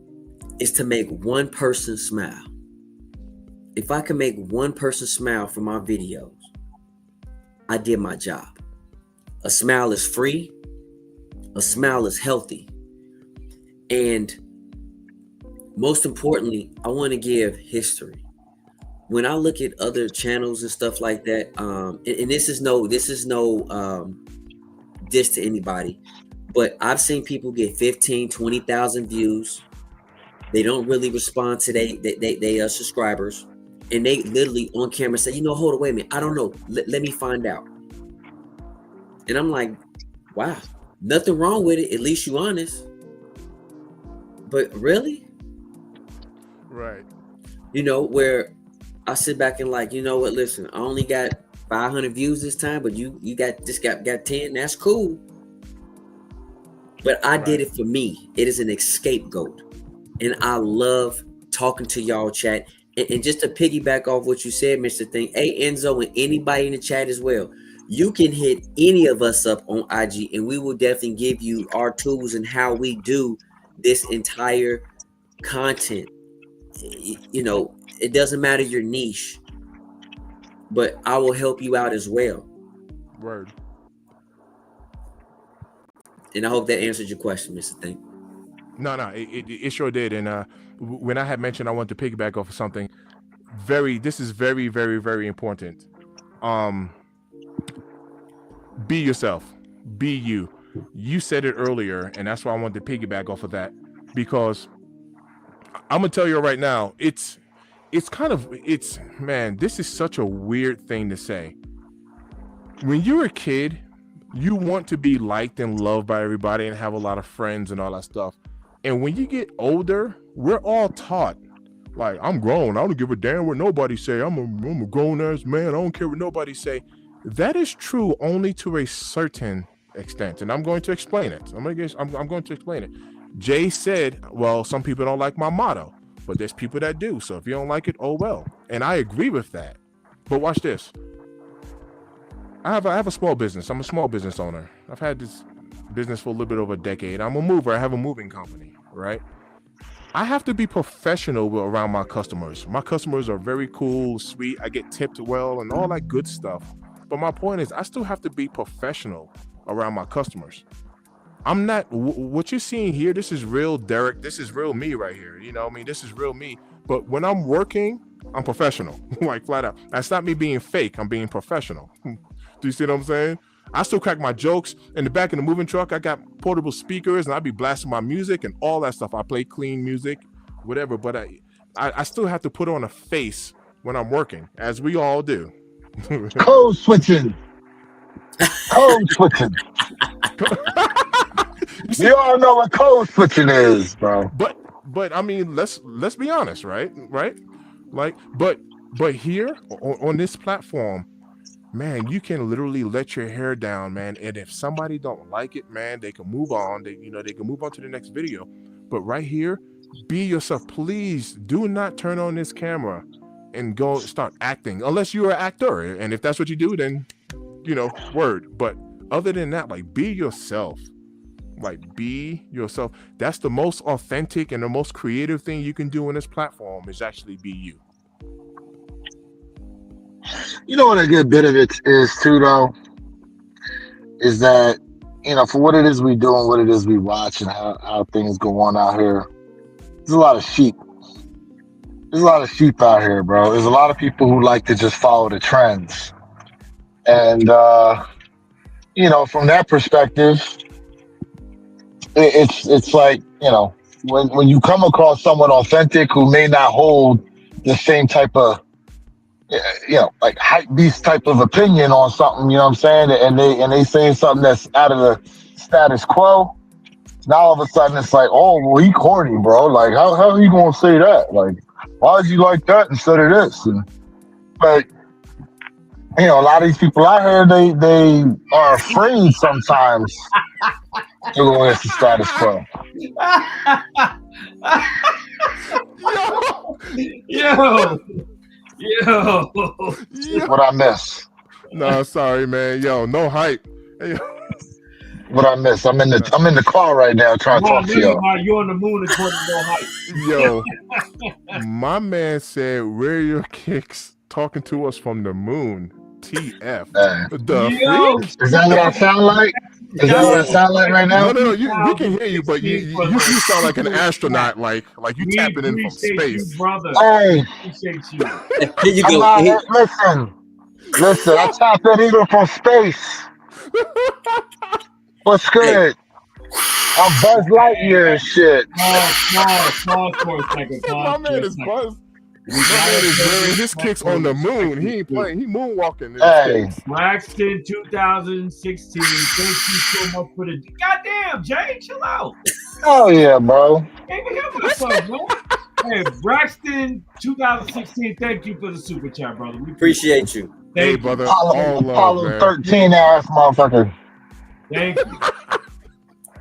is to make one person smile. If I can make one person smile from my videos, I did my job. A smile is free. A smile is healthy. And most importantly, I want to give history. When I look at other channels and stuff like that, and this is no diss to anybody, but I've seen people get 15, 20,000 views. They don't really respond to they subscribers, and they literally on camera say, hold on, wait a minute, I don't know, let me find out. And I'm like, wow, nothing wrong with it. At least you honest. But really, Right. where I sit back and like, you know what? Listen, I only got 500 views this time, but you got 10. That's cool. But I did it for me. It is an scapegoat, and I love talking to y'all, chat. And just to piggyback off what you said, Mr. Thing, hey Enzo, and anybody in the chat as well, you can hit any of us up on IG, and we will definitely give you our tools and how we do this entire content. It doesn't matter your niche, but I will help you out as well. Word. And I hope that answered your question, Mr. Thing. No, it sure did. And when I had mentioned I wanted to piggyback off of something, this is very, very, very important. Be yourself. Be you. You said it earlier, and that's why I wanted to piggyback off of that, because I'm gonna tell you right now, man, this is such a weird thing to say. When you're a kid, you want to be liked and loved by everybody and have a lot of friends and all that stuff. And when you get older, we're all taught, like, I'm grown, I don't give a damn what nobody say. I'm a grown ass man, I don't care what nobody say. That is true only to a certain extent, and I'm going to explain it. I'm going to explain it. Jay said, well, some people don't like my motto, but there's people that do. So if you don't like it, oh well. And I agree with that. But watch this. I have a small business. I'm a small business owner. I've had this business for a little bit over a decade. I'm a mover. I have a moving company, right? I have to be professional around my customers. My customers are very cool, sweet. I get tipped well and all that good stuff. But my point is, I still have to be professional around my customers. I'm not, what you're seeing here, this is real Derek. This is real me right here. This is real me. But when I'm working, I'm professional, like flat out. That's not me being fake. I'm being professional. Do you see what I'm saying? I still crack my jokes. In the back of the moving truck, I got portable speakers and I be blasting my music and all that stuff. I play clean music, whatever. But I still have to put on a face when I'm working, as we all do. Code switching. Code switching. You all know what code switching is, bro. But I mean, let's be honest, right? Like, but here on this platform, man, you can literally let your hair down, man. And if somebody don't like it, man, they can move on. They can move on to the next video. But right here, be yourself. Please do not turn on this camera and go start acting unless you're an actor. And if that's what you do, then word. But other than that, like, be yourself. Like, be yourself. That's the most authentic and the most creative thing you can do on this platform, is actually be you. You know what a good bit of it is too, though, is that, for what it is we do and what it is we watch and how things go on out here, there's a lot of sheep. There's a lot of sheep out here, bro. There's a lot of people who like to just follow the trends. And, from that perspective, it's like, when you come across someone authentic who may not hold the same type of, like hype beast type of opinion on something, you know what I'm saying? And they saying something that's out of the status quo. Now all of a sudden it's like, oh well, he corny, bro. Like how are you gonna say that? Like, why did you like that instead of this? But a lot of these people out here, they are afraid sometimes to go against the status quo. Yo. What I miss? No, sorry, man. Yo, no hype. Hey, What I miss? I'm in the car right now trying to talk to y'all. You're on the moon according to no hype. yo, my man said, "Where are your kicks talking to us from the moon?" TF. The Yo, freak? Is that what I sound like? Is that what I sound like right now? No. We can hear you, but you sound like an astronaut, like you tapping in from space. You, brother. Hey, Appreciate you. Here you I'm go. out here, listen, I tap in even from space. What's good? I'm Buzz Lightyear and shit. Pause for a second. My man is Buzz. My man is wearing his kicks on the moon. He ain't playing. He moonwalking. Hey, Braxton 2016. Thank you so much for the. Goddamn, Jay, chill out. oh yeah, bro. Can't even hear myself, man. Hey, Braxton 2016. Thank you for the super chat, brother. We Appreciate you. Hey, Thank brother. you. All love, Apollo man. 13 ass motherfucker. Thank you.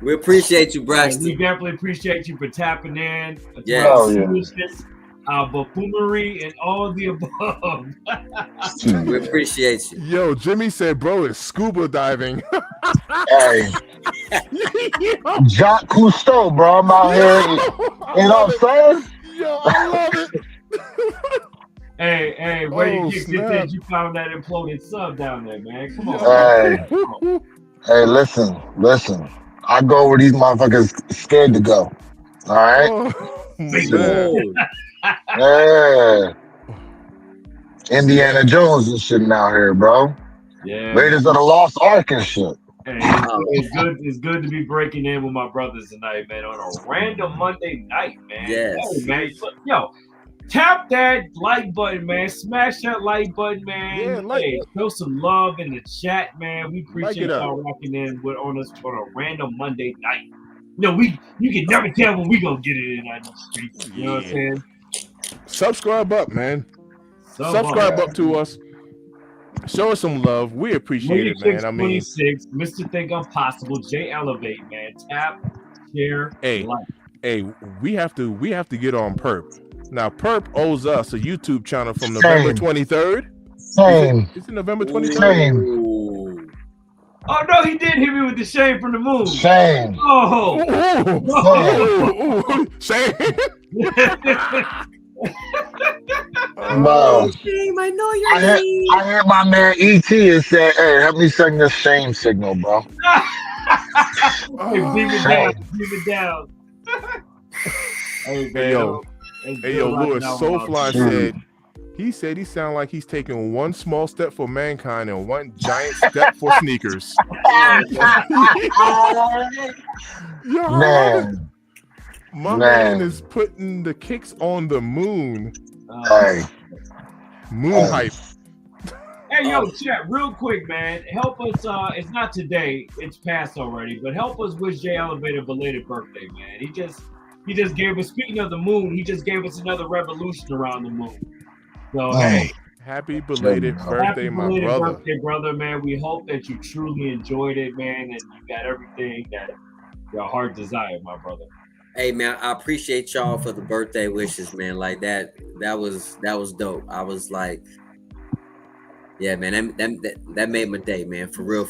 We appreciate you, We Braxton. definitely appreciate you for tapping in. Yes. Oh, yeah. Foolishness, buffoonery, and all the above. We appreciate you. Yo, Jimmy said, "Bro, it's scuba diving." Hey, Jacques Cousteau, bro. I'm out here. You know what I'm saying? Yo, I love it. Hey, wait, Oh, you snap. said you found that imploded sub down there, man. Come on. Hey, listen. I go where these motherfuckers scared to go. All right? Oh, Big man. Oh, Yeah. Indiana Jones and shit out here, bro. Yeah. Raiders of the Lost Ark and shit. Hey, it's good to be breaking in with my brothers tonight, man, on a random Monday night, man. Yes. Hey, man. Look, yo, tap that like button, man. Smash that like button, man. Yeah, like hey, show some love in the chat, man. We appreciate it up. y'all rocking in with on us on a random Monday night. You can never tell when we gonna get it in on the streets. You know what I'm saying? Subscribe up, man. Subscribe up to us. Show us some love. We appreciate it, man. I mean, 26, Mr. Think Impossible, J Elevate, man. Tap, share, like. Hey, we have to get on Perp. Now, Perp owes us a YouTube channel from November 23rd. Same. Is it November 23rd? Same. Ooh. Oh no, he did hit me with the shade from the moon. Same. Oh, Shame. Bro, Shame, I know your I name. heard my man E.T. and said, hey, help me sing this shame signal, bro. Hey, beam it down. Hey, man. Hey, yo, Louis Soulfly said, he sound like he's taking one small step for mankind and one giant step for sneakers. Man. My man is putting the kicks on the moon. Hey. Moon hype. Hey, yo, chat, real quick, man. Help us. It's not today. It's past already. But help us wish Jay Elevator a belated birthday, man. He just gave us. Speaking of the moon, he just gave us another revolution around the moon. So hey, happy belated birthday, my brother. Birthday, brother, man. We hope that you truly enjoyed it, man, and you got everything that your heart desired, my brother. Hey man, I appreciate y'all for the birthday wishes, man. Like that was dope. I was like, yeah, man, that made my day, man. For real.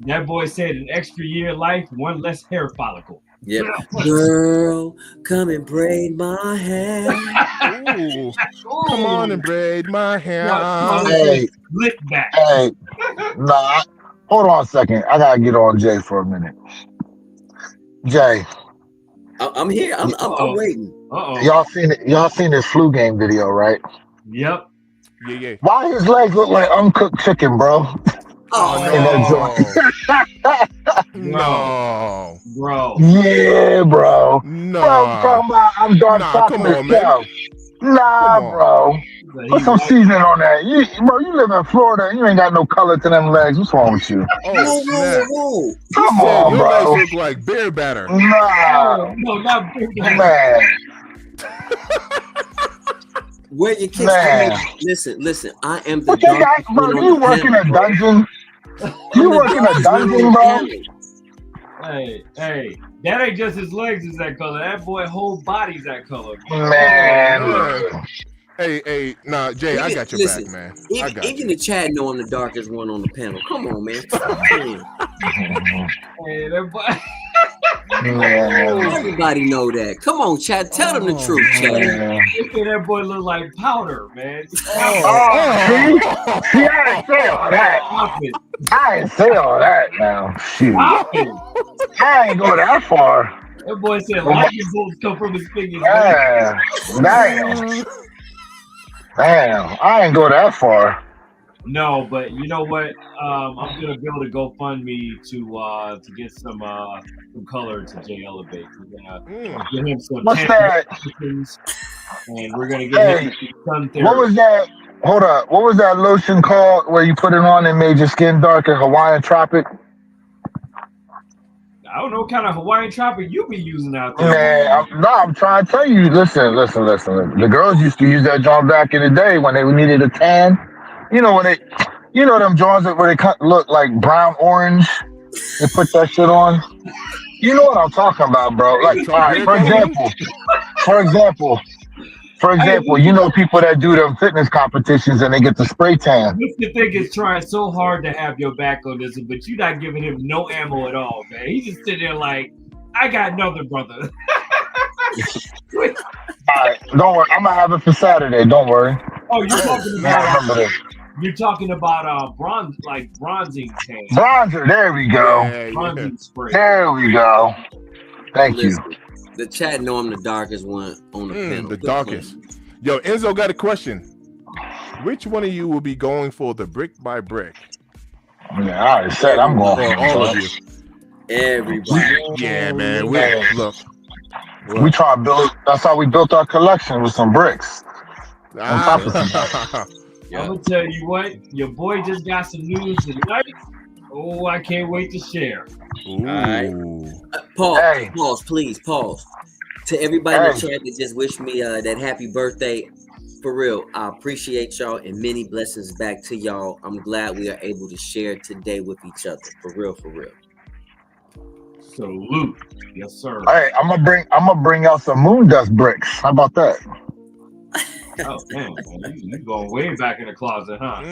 That boy said an extra year of life, one less hair follicle. Yep. Girl, come and braid my hair. Ooh. Come on and braid my hair. Hey, lick back. Hey, nah, hold on a second. I gotta get on Jay for a minute. Jay, I'm here. I'm waiting. Y'all seen this flu game video, right? Yep. Yeah. Why his legs look like uncooked chicken, bro? No. Bro. Yeah, bro. No. Bro, I'm Dark Come on, man. Nah, bro. Put some seasoning on that. Bro, you live in Florida. You ain't got no color to them legs. What's wrong with you? Oh Whoa, whoa, snap! whoa. He Come said on, your legs bro. look like bear batter. Nah, No, not man, Where your kicks? man. Listen. I am the What you got, darkest bro? one on You the work in panel, a bro. dungeon? I'm You the work in a darkest one on dungeon, the bro? panel. Hey, that ain't just his legs is that color. That boy whole body's that color. Man, Man. look. Hey, nah, Jay, I got your Listen, back, man. I got even you. the Chad know I'm the darkest one on the panel. Come on, man. Stop playing. Hey, that boy. Man, Everybody know that. Come on, Chad. Tell them the Oh, truth, Chad. man. They say that boy look like powder, man. Oh, see, I ain't say all that. Stop it. I ain't say all that now. Shoot, Stop it. I ain't go that far. That boy said lightning bolts come from his fingers, man. Damn, I ain't go that far. No, but you know what? I'm gonna build a GoFundMe to get some color to Jay Elevate. We're gonna get him some What's tan that? lotions, and we're gonna get him Hey, sun therapy. what was that? Hold up. What was that lotion called where you put it on and made your skin darker? Hawaiian Tropic? I don't know what kind of Hawaiian tropic you be using out there. Man, I'm trying to tell you. Listen. The girls used to use that joint back in the day when they needed a tan. You know them joints where they look like brown orange. They put that shit on. You know what I'm talking about, bro. Like, all Chalk right, hair for coloring? example, you know people that do them fitness competitions and they get the spray tan. Mr. Think is trying so hard to have your back on this, but you're not giving him no ammo at all, man. He's just sitting there like, I got nothing, brother. All right, don't worry. I'm gonna have it for Saturday. Don't worry. Oh, you're talking snap. about Remember this. you're talking about bronzing tan, Bronzer. There we go. Yeah. bronzing spray. There we go. Thank you. Listen, the Chad know I'm the darkest one on the panel. The Quit darkest. playing. Yo, Enzo got a question. Which one of you will be going for the brick by brick? Yeah, I already said I'm going. Or all of you? Everybody. Yeah, man. Look. We try to build. That's how we built our collection with some bricks. On top of some. Yeah. I'm gonna tell you what, your boy just got some news tonight. Oh, I can't wait to share. Ooh. Pause. Hey. Pause. Please pause. To everybody in Hey. the chat that just wished me that happy birthday, for real, I appreciate y'all and many blessings back to y'all. I'm glad we are able to share today with each other. For real, for real. Salute. Yes, sir. Hey, I'm gonna bring out some moon dust bricks. How about that? Oh man, you going way back in the closet, huh?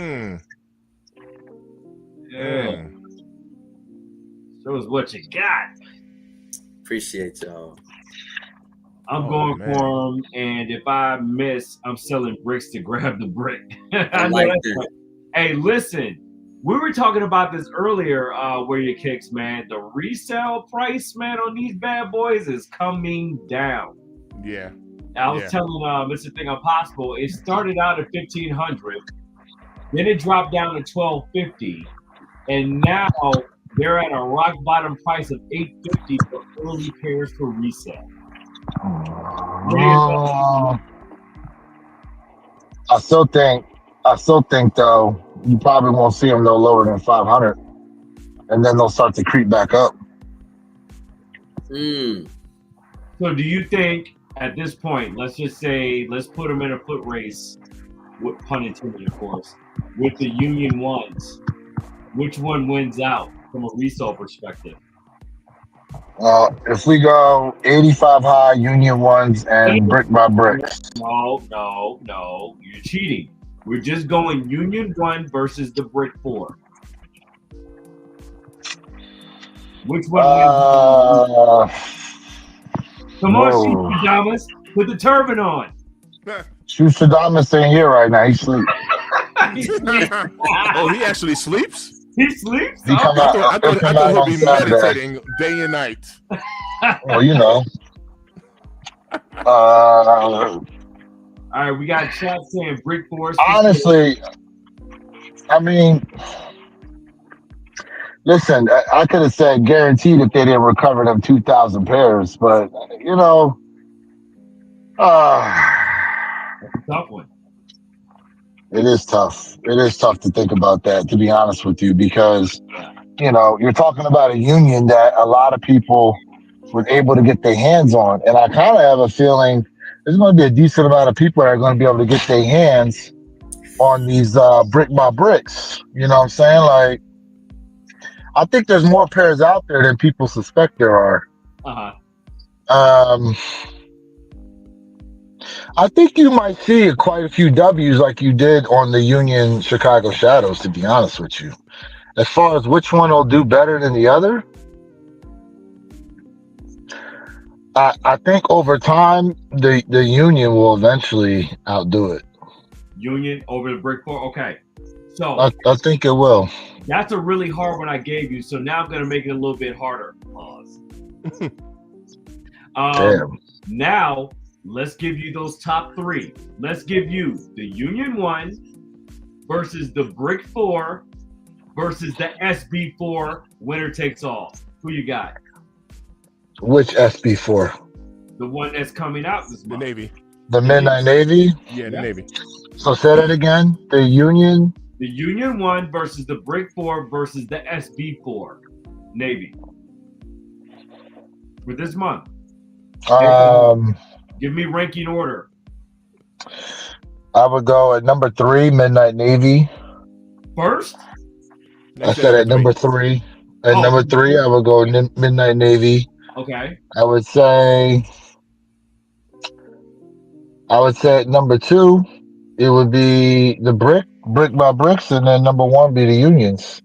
Yeah. Show us what you got. Appreciate y'all. I'm Oh, going man. for them, and if I miss, I'm selling bricks to grab the brick. I know like that's that. right. Hey, listen, we were talking about this earlier. Where your kicks, man? The resale price, man, on these bad boys is coming down. Yeah. I was telling Mr. Thing Impossible, it started out at $1,500, then it dropped down to $1,250, and now they're at a rock bottom price of $850 for early pairs for resale. I still think though you probably won't see them no lower than 500, and then they'll start to creep back up. So do you think at this point, let's just say, let's put them in a foot race, with pun intended, of course, with the Union ones, which one wins out from a resale perspective? If we go 85 high Union ones and brick by brick. No, you're cheating. We're just going Union 1 versus the Brick 4. Which one wins? Come on, Shadamas, put the turban on. Shadamas ain't here right now. He's asleep. Oh, he actually sleeps? He sleeps? He come out, I thought he'll be Saturday. meditating day and night. Well, you know. All right, we got chat saying Brick Force. Honestly, I mean, listen, I could have said guaranteed if they didn't recover them 2,000 pairs, but you know, tough one. It is tough. It is tough to think about that, to be honest with you, because you're talking about a union that a lot of people were able to get their hands on, and I kind of have a feeling there's going to be a decent amount of people that are going to be able to get their hands on these brick by bricks. You know what I'm saying? Like, I think there's more pairs out there than people suspect there are. Uh-huh. I think you might see quite a few W's like you did on the Union Chicago Shadows, to be honest with you. As far as which one will do better than the other, I think over time the Union will eventually outdo it. Union over the Brick 4? Okay. So I think it will. that's a really hard one I gave you. So now I'm going to make it a little bit harder. Pause. Damn. Now, let's give you those top three. Let's give you the Union 1 versus the Brick 4 versus the SB4. Winner takes all. Who you got? Which SB4? The one that's coming out this The month. Navy. The Midnight Navy? Yeah, the Navy. So say that again. The Union? The Union 1 versus the Brick 4 versus the SB4 Navy. For this month. Give me ranking order. I would go at number 3, Midnight Navy. First? I said at number 3. At number 3, I would go Midnight Navy. Okay. I would say at number 2, it would be the brick by bricks, and then number 1 be the Unions.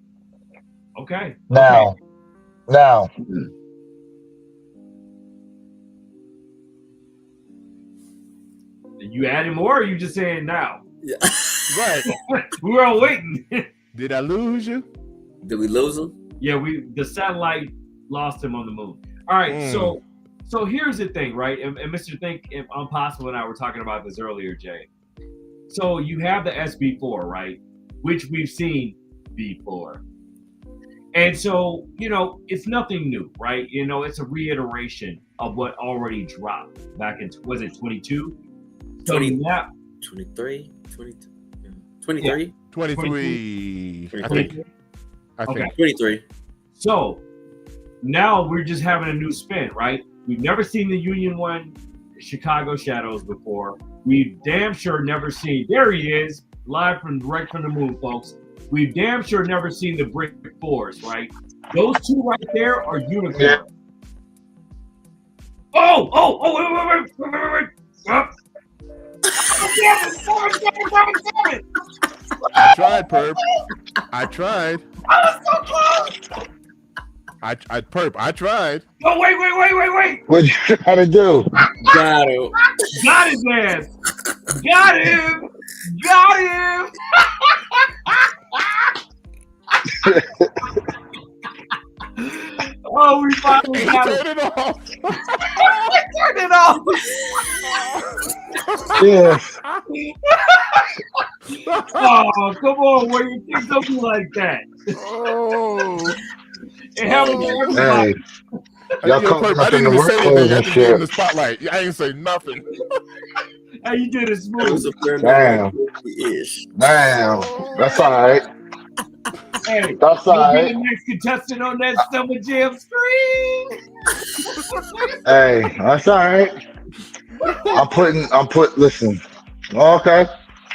Okay. Now, you adding more, or are you just saying now? Yeah. Right. We were all waiting. Did I lose you? Did we lose him? Yeah, the satellite lost him on the moon. All right, so here's the thing, right? And Mr. Think Impossible and I were talking about this earlier, Jay. So you have the SB4, right? Which we've seen before. And so, it's nothing new, right? It's a reiteration of what already dropped back in, was it 22? 20, now, 23? 22? 23? Yeah. 23. I Okay. think. 23. So now we're just having a new spin, right? We've never seen the Union 1 Chicago Shadows before. We've damn sure never seen, there he is, live direct from the moon, folks. We've damn sure never seen the Brick 4s, right? Those two right there are unicorns. Yeah. Wait. Damn it. I tried, Perp. I tried. I was so close. Perp, I tried. Oh, wait. what you trying to do? Got him. Got his ass. Got him. Oh, we finally got Turn it. it off. Turn it off. Yes. Oh, come on, where you think don't be like that? Oh. It happened to everybody. Hey, y'all Yo, caught Perp, I up in didn't the even say workload anything. I and just gave him shit. the spotlight. I ain't say nothing. How you did it It was smooth? a fair Damn. ish. Damn. That's all right. Hey, That's all you'll be right. the next contestant on that Summer Jam screen. Hey, that's all right. Listen. Okay.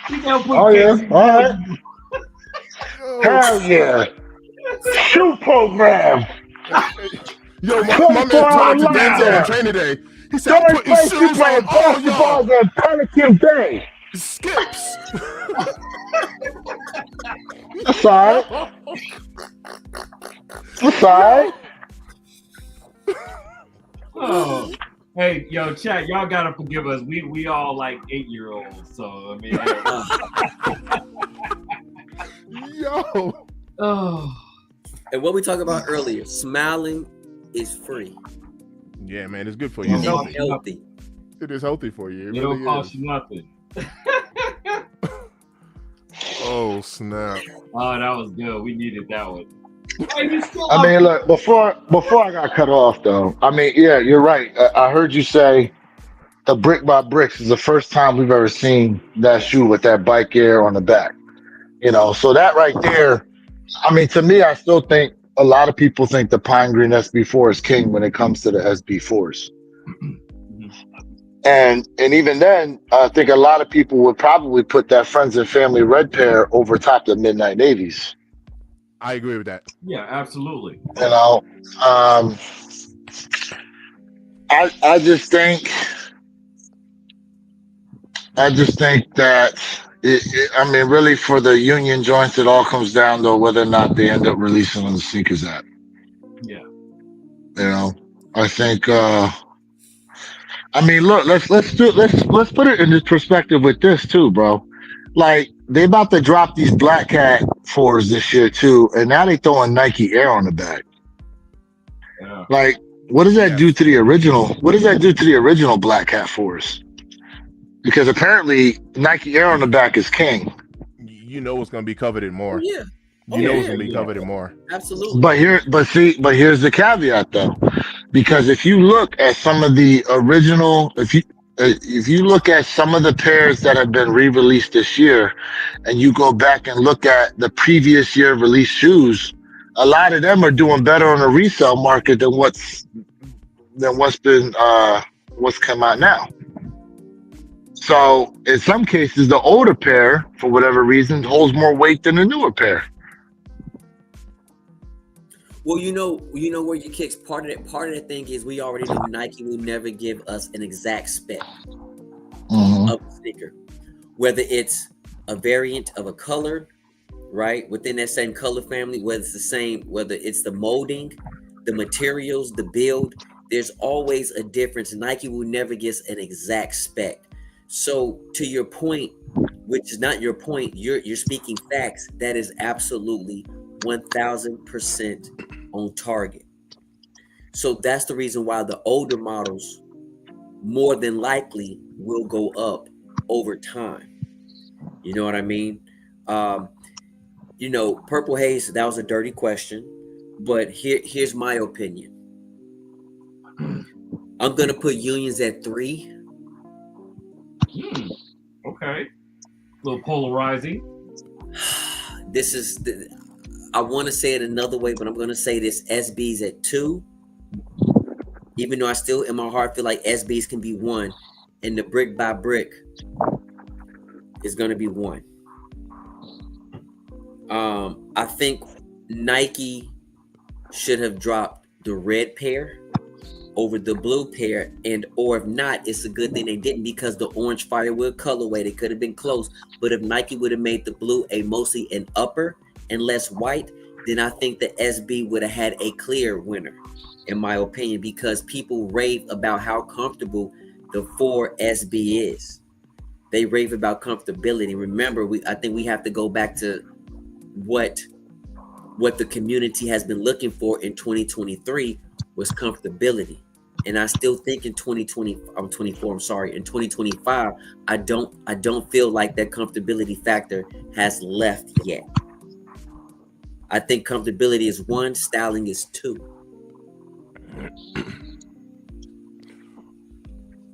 You gotta put Oh, yeah. Casey All right. Oh, Hell yeah. Shoot program. yo, my man 24 talked to hour Denzel lockdown. on training day. He said, Don't I'm putting place you shoes playing on all basketball y'all. on Pelican Bay. Skips. That's all right. That's all right. Oh, hey, yo, chat, y'all gotta forgive us. We all like 8-year-olds, so I mean. Yo. Oh, And what we talked about earlier, smiling is free. Yeah, man, it's good for you. It's Yeah. healthy. Healthy. It is healthy for you. It it don't really cost is. you nothing. Oh, snap. Oh, that was good. We needed that one. Hey, you still I mean, look, before I got cut off, though, I mean, yeah, you're right. I heard you say the brick by bricks is the first time we've ever seen that shoe with that bike air on the back. So that right there, I mean, to me, I still think a lot of people think the Pine Green SB4 is king when it comes to the SB4s. And even then, I think a lot of people would probably put that Friends and Family red pair over top the Midnight Navies. I agree with that. Yeah, absolutely. Um, I just think that I mean, really, for the union joints, it all comes down to whether or not they end up releasing on the sneakers app. Yeah. I think. I mean, look, let's put it in this perspective with this too, bro. Like they about to drop these Black Cat 4s this year too, and now they throwing Nike Air on the back. Yeah. Like, what does that do to the original? What does that do to the original Black Cat 4s? Because apparently Nike Air on the back is king. You know it's going to be coveted more. Yeah. You know it's going to be coveted more. Absolutely. But here's the caveat though, because if you look at some of the original, if you look at some of the pairs that have been re-released this year, and you go back and look at the previous year released shoes, a lot of them are doing better on the resale market than what's come out now. So in some cases, the older pair, for whatever reason, holds more weight than the newer pair. Well, you know where you kicks. Part of that thing is we already know Nike will never give us an exact spec of a sneaker, whether it's a variant of a color, right, within that same color family, whether it's the same, whether it's the molding, the materials, the build. There's always a difference. Nike will never give us an exact spec. So to your point, which is not your point, you're speaking facts. That is absolutely 1000% on target. So that's the reason why the older models more than likely will go up over time. You know what I mean? Purple Haze, that was a dirty question, but here's my opinion. I'm gonna put Unions at 3. Okay. A little polarizing. I want to say it another way, but I'm going to say this. SB's at 2. Even though I still, in my heart, feel like SB's can be 1. And the brick by brick is going to be 1. I think Nike should have dropped the red pair over the blue pair, or if not, it's a good thing they didn't, because the orange firewood colorway, they could have been close. But if Nike would have made the blue mostly an upper and less white, then I think the SB would have had a clear winner, in my opinion, because people rave about how comfortable the 4 SB is. They rave about comfortability. Remember, I think we have to go back to what the community has been looking for in 2023 was comfortability. And I still think in 2025, I don't feel like that comfortability factor has left yet. I think comfortability is 1, styling is 2.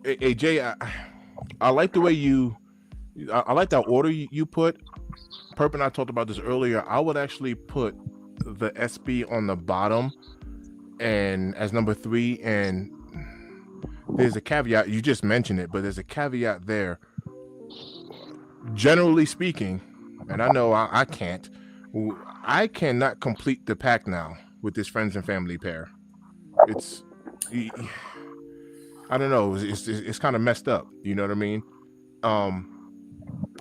Hey Jay, I like the way I like that order you put. Perp and I talked about this earlier. I would actually put the SB on the bottom and as number 3, and there's a caveat. You just mentioned it, but there's a caveat there. Generally speaking, and I know I cannot complete the pack now with this Friends and Family pair. I don't know. It's kind of messed up. You know what I mean?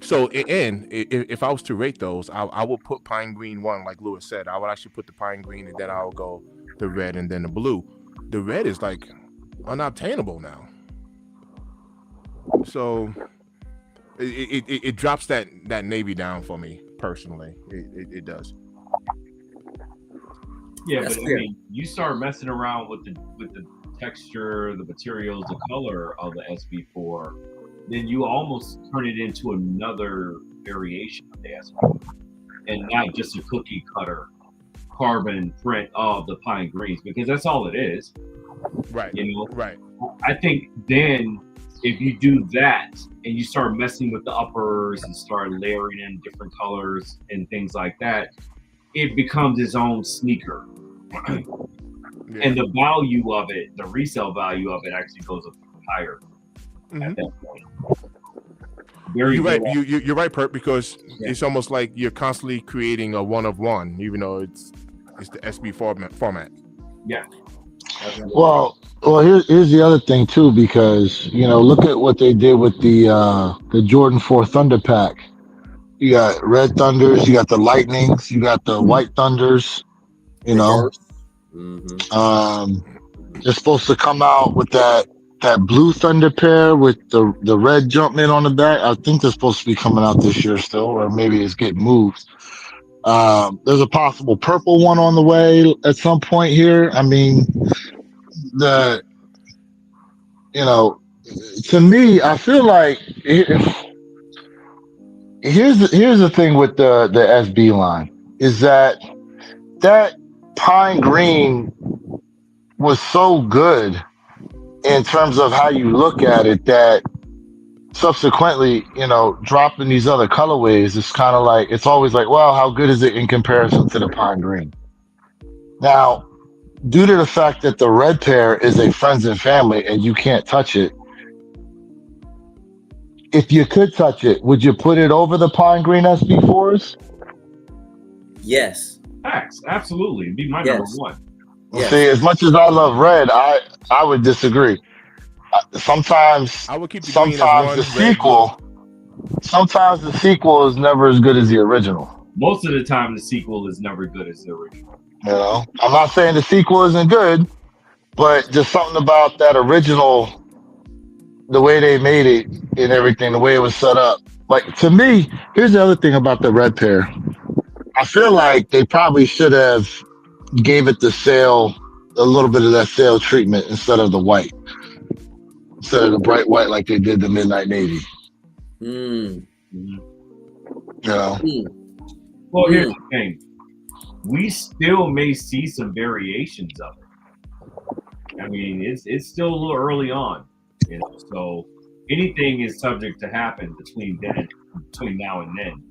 So if I was to rate those, I would put Pine Green 1, like Lewis said. I would actually put the Pine Green, and then I'll go the red and then the blue. The red is like unobtainable now. So it drops that navy down for me personally. It does. Yeah, but I mean, you start messing around with the texture, the materials, the color of the SB4, then you almost turn it into another variation of the SB, and not just a cookie cutter carbon print of the Pine Greens, because that's all it is. Right. You know? Right. I think then if you do that and you start messing with the uppers and start layering in different colors and things like that, it becomes its own sneaker. Yeah. And the value of it, the resale value of it, actually goes up higher Mhm. at that point. Very You're right. good. You're right, Perk, because Yeah. it's almost like you're constantly creating a one of one, even though it's the SB format. Yeah. Definitely. Well, here's the other thing too, because look at what they did with the Jordan 4 Thunder pack. You got Red Thunders, you got the Lightnings, you got the White Thunders. You know, Reverse. Mm-hmm. um, they're supposed to come out with that blue Thunder pair with the red Jumpman on the back. I think they're supposed to be coming out this year still, or maybe it's getting moved. There's a possible purple one on the way at some point here. I mean, the to me, I feel like here's the thing with the SB line is that pine green was so good in terms of how you look at it that subsequently, dropping these other colorways is kind of like it's always like, well, how good is it in comparison to the pine green? Now, due to the fact that the red pair is a friends and family and you can't touch it, if you could touch it, would you put it over the pine green SB4s? Yes. Facts. Absolutely. It'd be my Yes. number one. Yes. See, as much as I love red, I would disagree. Sometimes I would keep the green as one. the red, blue. sequel, sometimes the sequel is never as good as the original. Most of the time, the sequel is never good as the original. I'm not saying the sequel isn't good, but just something about that original, the way they made it and everything, the way it was set up. Like, to me, here's the other thing about the red pair. I feel like they probably should have gave it a little bit of that sale treatment instead of the white, instead of the bright white like they did the midnight navy. Mm. Mm. Well, here's the thing. We still may see some variations of it. I mean, it's still a little early on, so anything is subject to happen between now and then.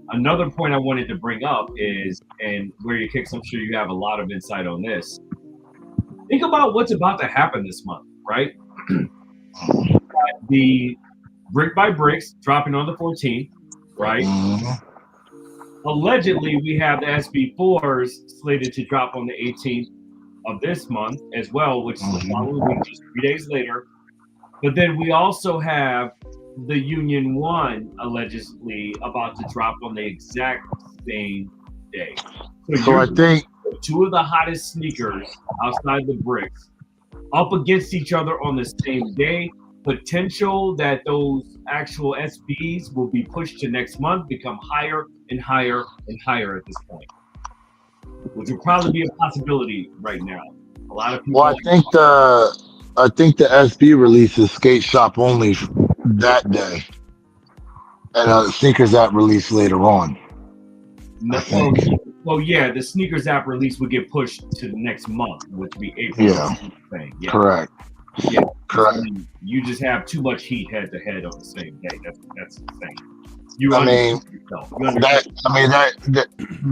Another point I wanted to bring up is, and where you kicks, I'm sure you have a lot of insight on this. Think about what's about to happen this month, right? The Brick by Bricks dropping on the 14th, right? Mm-hmm. Allegedly, we have the SB4s slated to drop on the 18th of this month as well, which is the following week, just 3 days later. But then we also have the Union 1 allegedly about to drop on the exact same day. So I think two of the hottest sneakers outside the bricks up against each other on the same day. Potential that those actual SBs will be pushed to next month become higher and higher and higher at this point, which would probably be a possibility right now. A lot of people. Well, I think the SB release is skate shop only that day, and sneakers app release later on. Well, yeah, the sneakers app release would get pushed to the next month, which would be April. Yeah, correct. Yeah, correct. I mean, you just have too much heat head to head on the same day. That's insane.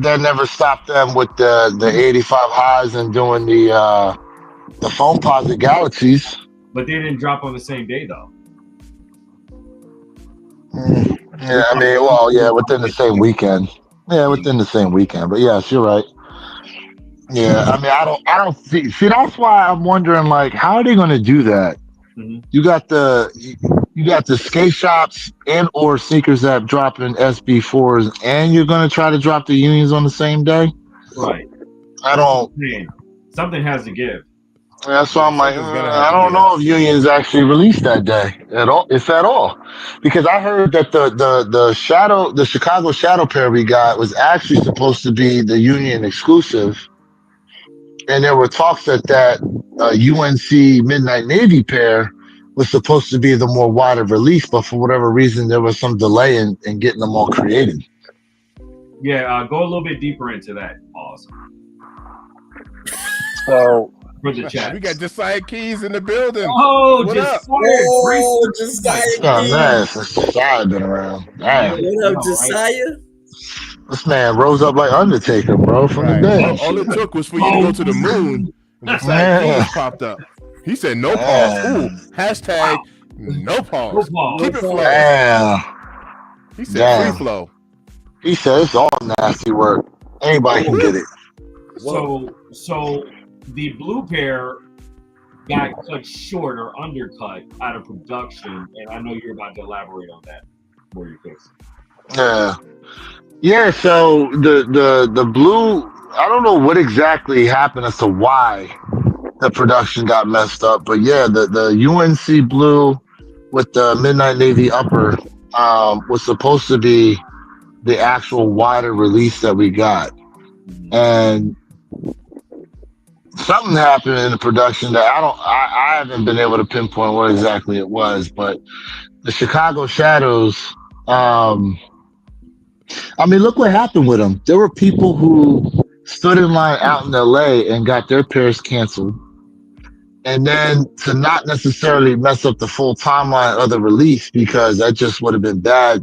That never stopped them with the 85 highs and doing the foam posit galaxies. But they didn't drop on the same day though. Yeah, I mean, within the same weekend. Yeah, within the same weekend. But yes, you're right. Yeah, I mean, I don't see. That's why I'm wondering, like, how are they going to do that? Mm-hmm. You got the skate shops and or sneakers app dropping SB4s, and you're going to try to drop the unions on the same day. Right. I don't. Something has to give. That's why I'm like, I don't know if unions actually released that day at all, if at all, because I heard that the Chicago Shadow pair we got was actually supposed to be the union exclusive, and there were talks that UNC Midnight Navy pair was supposed to be the more wider release, but for whatever reason there was some delay in getting them all created. Yeah, go a little bit deeper into that. Pause. So for the chat. We got Josiah Keys in the building. Oh, What up? Josiah Oh, Keys. man, since Josiah been around. Damn. What up, Josiah? This man rose up like Undertaker, bro, from the Right. dead. All it took was for you to go to the moon, and Josiah Keys popped up. He said no pause. Ooh, hashtag no pause. No pause. Keep it flowing. Damn. He said Damn. free flow. He said it's all nasty work. Anybody can get it. So the blue pair got cut short or undercut out of production, and I know you're about to elaborate on that for your case. Yeah, so the blue, I don't know what exactly happened as to why the production got messed up, but yeah, the UNC blue with the Midnight Navy upper was supposed to be the actual wider release that we got. And something happened in the production that I haven't been able to pinpoint what exactly it was, but the Chicago Shadows, I mean, look what happened with them. There were people who stood in line out in LA and got their pairs canceled. And then to not necessarily mess up the full timeline of the release, because that just would have been bad.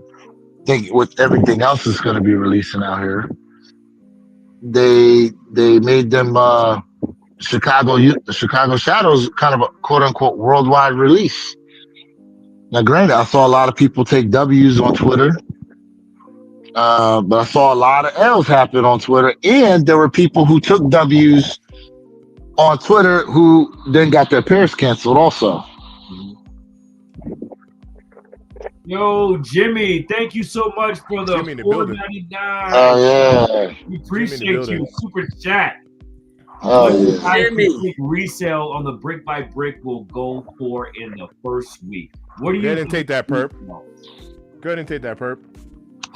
Think with everything else that's going to be releasing out here, they made them the Chicago Shadows kind of a quote unquote worldwide release. Now, granted, I saw a lot of people take W's on Twitter. But I saw a lot of L's happen on Twitter, and there were people who took W's on Twitter who then got their pairs canceled also. Yo, Jimmy, thank you so much for the $4.99. Oh yeah, We appreciate you. Super chat. Oh yeah. Jimmy. Resale on the brick by brick will go for in the first week. What do you? Go ahead and take that perp. Go ahead and take that perp.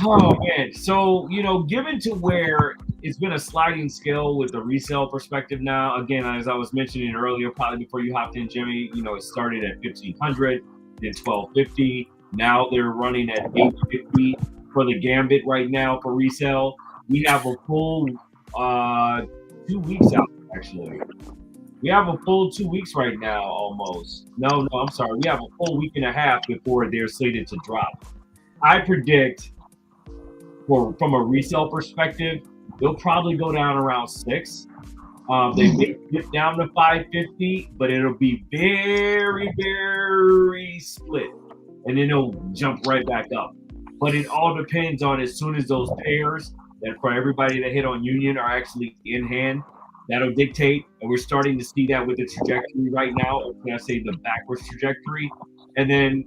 Oh man, so given to where it's been a sliding scale with the resale perspective now. Again, as I was mentioning earlier, probably before you hopped in, Jimmy, it started at 1,500, then 1,250. Now they're running at 850 for the Gambit right now for resale. We have a full 2 weeks out, actually. We have a full 2 weeks right now, almost. No, I'm sorry. We have a full week and a half before they're slated to drop. I predict, from a resale perspective, they'll probably go down around 6. They may dip down to 550, but it'll be very, very split. And then it'll jump right back up. But it all depends on as soon as those pairs that for everybody that hit on Union are actually in hand, that'll dictate. And we're starting to see that with the trajectory right now. Or can I say the backwards trajectory? And then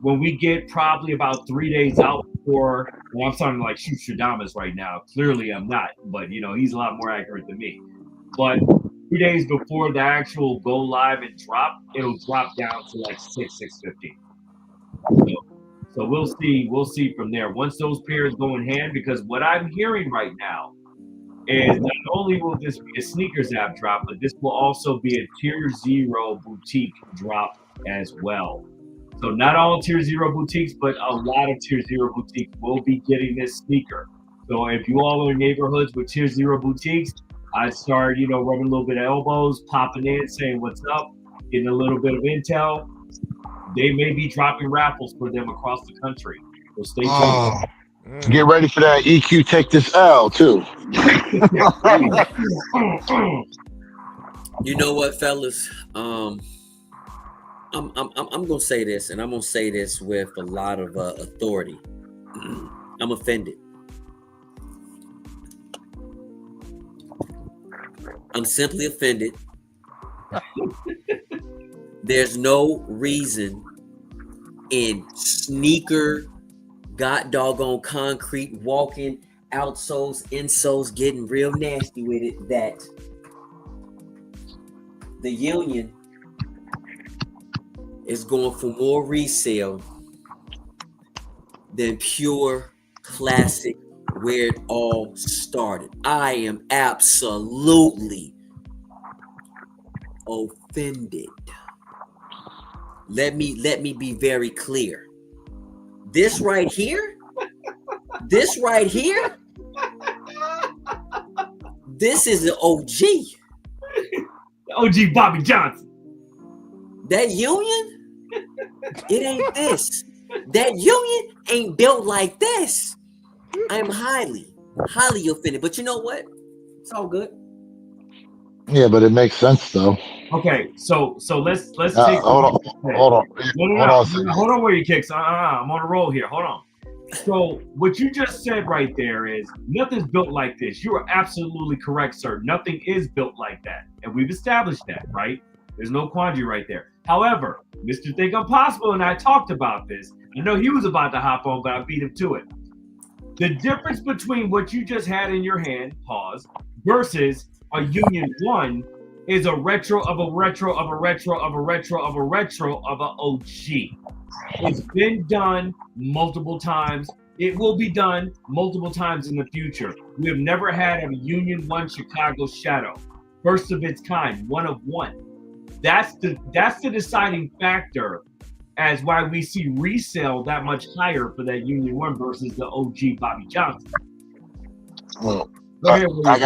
when we get probably about 3 days out before, and I'm sounding like Stradamus right now. Clearly I'm not, but he's a lot more accurate than me. But 3 days before the actual go live and drop, it'll drop down to like 650. So we'll see from there. Once those pairs go in hand, because what I'm hearing right now is not only will this be a sneakers app drop, but this will also be a Tier 0 boutique drop as well. So not all Tier 0 boutiques, but a lot of Tier 0 boutiques will be getting this sneaker. So if you all are in neighborhoods with Tier 0 boutiques, I'd start, rubbing a little bit of elbows, popping in, saying what's up, getting a little bit of intel. They may be dropping raffles for them across the country. So stay tuned. Get ready for that EQ Take This L too. You know what, fellas? I'm gonna say this, and I'm gonna say this with a lot of authority. I'm offended. I'm simply offended. There's no reason in sneaker, god doggone concrete, walking, outsoles, insoles, getting real nasty with it, that the Union is going for more resale than pure classic where it all started. I am absolutely offended. Let me be very clear. This right here, this is an OG. OG Bobby Johnson. That union, it ain't this. That union ain't built like this. I am highly, highly offended. But you know what? It's all good. Yeah, but it makes sense though. Okay, so let's take Hold on, hold on, hold on a second. Hold on where you kicks. I'm on a roll here. Hold on. So what you just said right there is nothing's built like this. You are absolutely correct, sir. Nothing is built like that, and we've established that, right? There's no quandary right there. However, Mr. Think Impossible and I talked about this. I know he was about to hop on, but I beat him to it. The difference between what you just had in your hand, pause, versus a Union 1 is a retro of a retro of a retro of a retro of a retro of a OG. It's been done multiple times. It will be done multiple times in the future. We have never had a Union 1 Chicago Shadow. First of its kind, one of one. That's the deciding factor as why we see resale that much higher for that Union 1 versus the OG Bobby Johnson. Well, Go ahead, I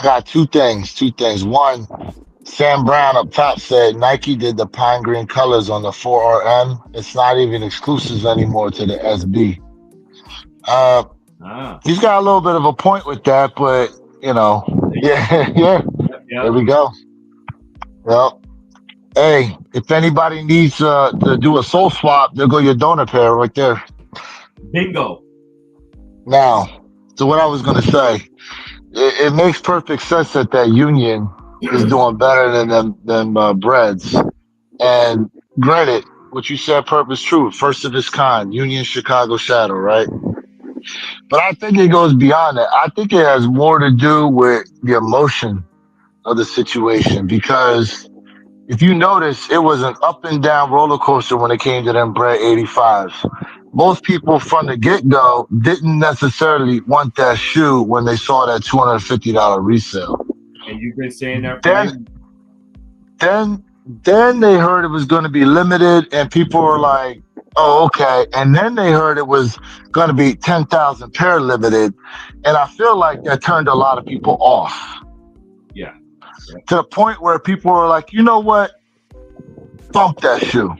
got two things. One, Sam Brown up top said Nike did the pine green colors on the 4RM. It's not even exclusive anymore to the SB. He's got a little bit of a point with that, but you know, yeah. There we go. Well, hey, if anybody needs to do a soul swap, there go your donor pair right there. Bingo. Now, so what I was going to say, it makes perfect sense that Union is doing better than them breads. And granted, what you said, purpose true, first of its kind, Union Chicago Shadow, right? But I think it goes beyond that. I think it has more to do with the emotion of the situation, because if you notice, it was an up and down roller coaster when it came to them bread 85s. Most people from the get-go didn't necessarily want that shoe when they saw that $250 resale. And you've been saying that for then they heard it was going to be limited, and people were like, oh, okay. And then they heard it was going to be 10,000 pair limited, and I feel like that turned a lot of people off. Yeah. To the point where people were like, you know what? Bump that shoe.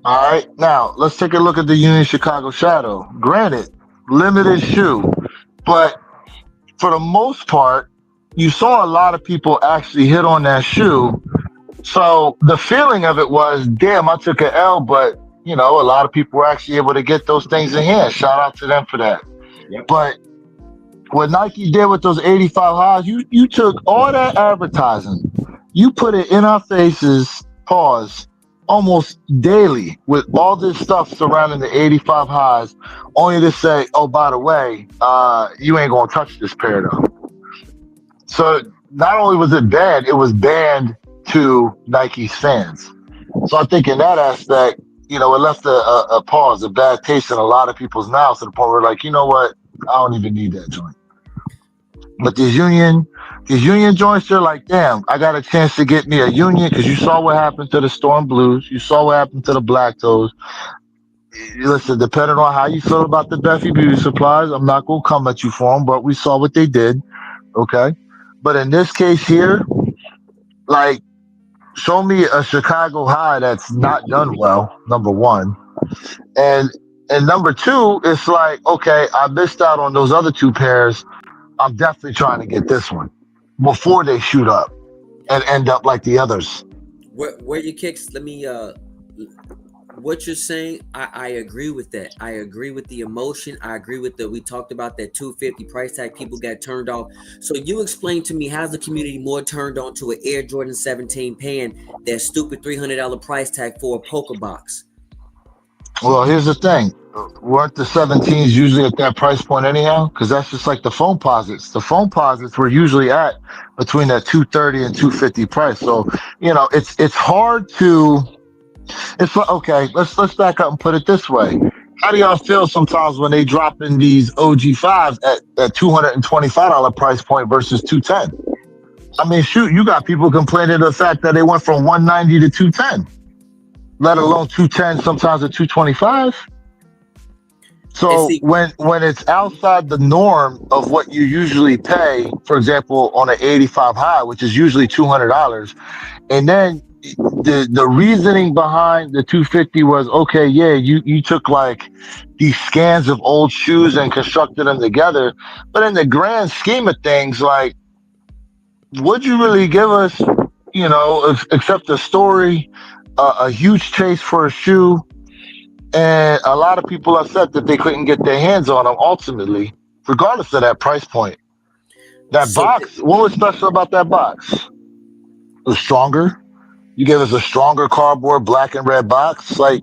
All right. Now, let's take a look at the Union Chicago Shadow. Granted, limited shoe, but for the most part, you saw a lot of people actually hit on that shoe. So the feeling of it was, damn, I took an L, but, you know, a lot of people were actually able to get those things in hand. Shout out to them for that. Yep. But what Nike did with those 85 highs, you took all that advertising, you put it in our faces, pause, almost daily with all this stuff surrounding the 85 highs, only to say, oh, by the way, you ain't gonna touch this pair though. So not only was it banned, it was banned to Nike's fans. So I think in that aspect, you know, it left a pause, a bad taste in a lot of people's mouths, to the point where like, you know what, I don't even need that joint. But these union joints, they're like, damn, I got a chance to get me a Union, because you saw what happened to the Storm Blues. You saw what happened to the Black Toes. Listen, depending on how you feel about the Beffy Beauty Supplies, I'm not going to come at you for them, but we saw what they did, okay? But in this case here, like, show me a Chicago high that's not done well, number one. And number two, it's like, okay, I missed out on those other two pairs. I'm definitely trying to get this one before they shoot up and end up like the others. Where your kicks? Let me. What you're saying, I agree with that. I agree with the emotion. I agree with we talked about that $250 price tag. People got turned off. So you explain to me, how's the community more turned on to an Air Jordan 17 paying that stupid $300 price tag for a poker box? Well, here's the thing. Weren't the 17s usually at that price point anyhow? Because that's just like the phone posits. The phone posits were usually at between that $230 and $250 price. So, you know, it's hard to. It's like, okay, let's back up and put it this way. How do y'all feel sometimes when they drop in these OG5s at $225 price point versus $210? I mean, shoot, you got people complaining the fact that they went from $190 to $210, let alone $210, sometimes at $225. And So see, when it's outside the norm of what you usually pay, for example, on an 85 high, which is usually $200, and then the reasoning behind the 250 was okay, yeah, you took like these scans of old shoes and constructed them together, but in the grand scheme of things, like, would you really give us, except a story, a huge chase for a shoe, and a lot of people upset that they couldn't get their hands on them ultimately, regardless of that price point. That so box, what was special about that box? It was stronger. You gave us a stronger cardboard black and red box. Like,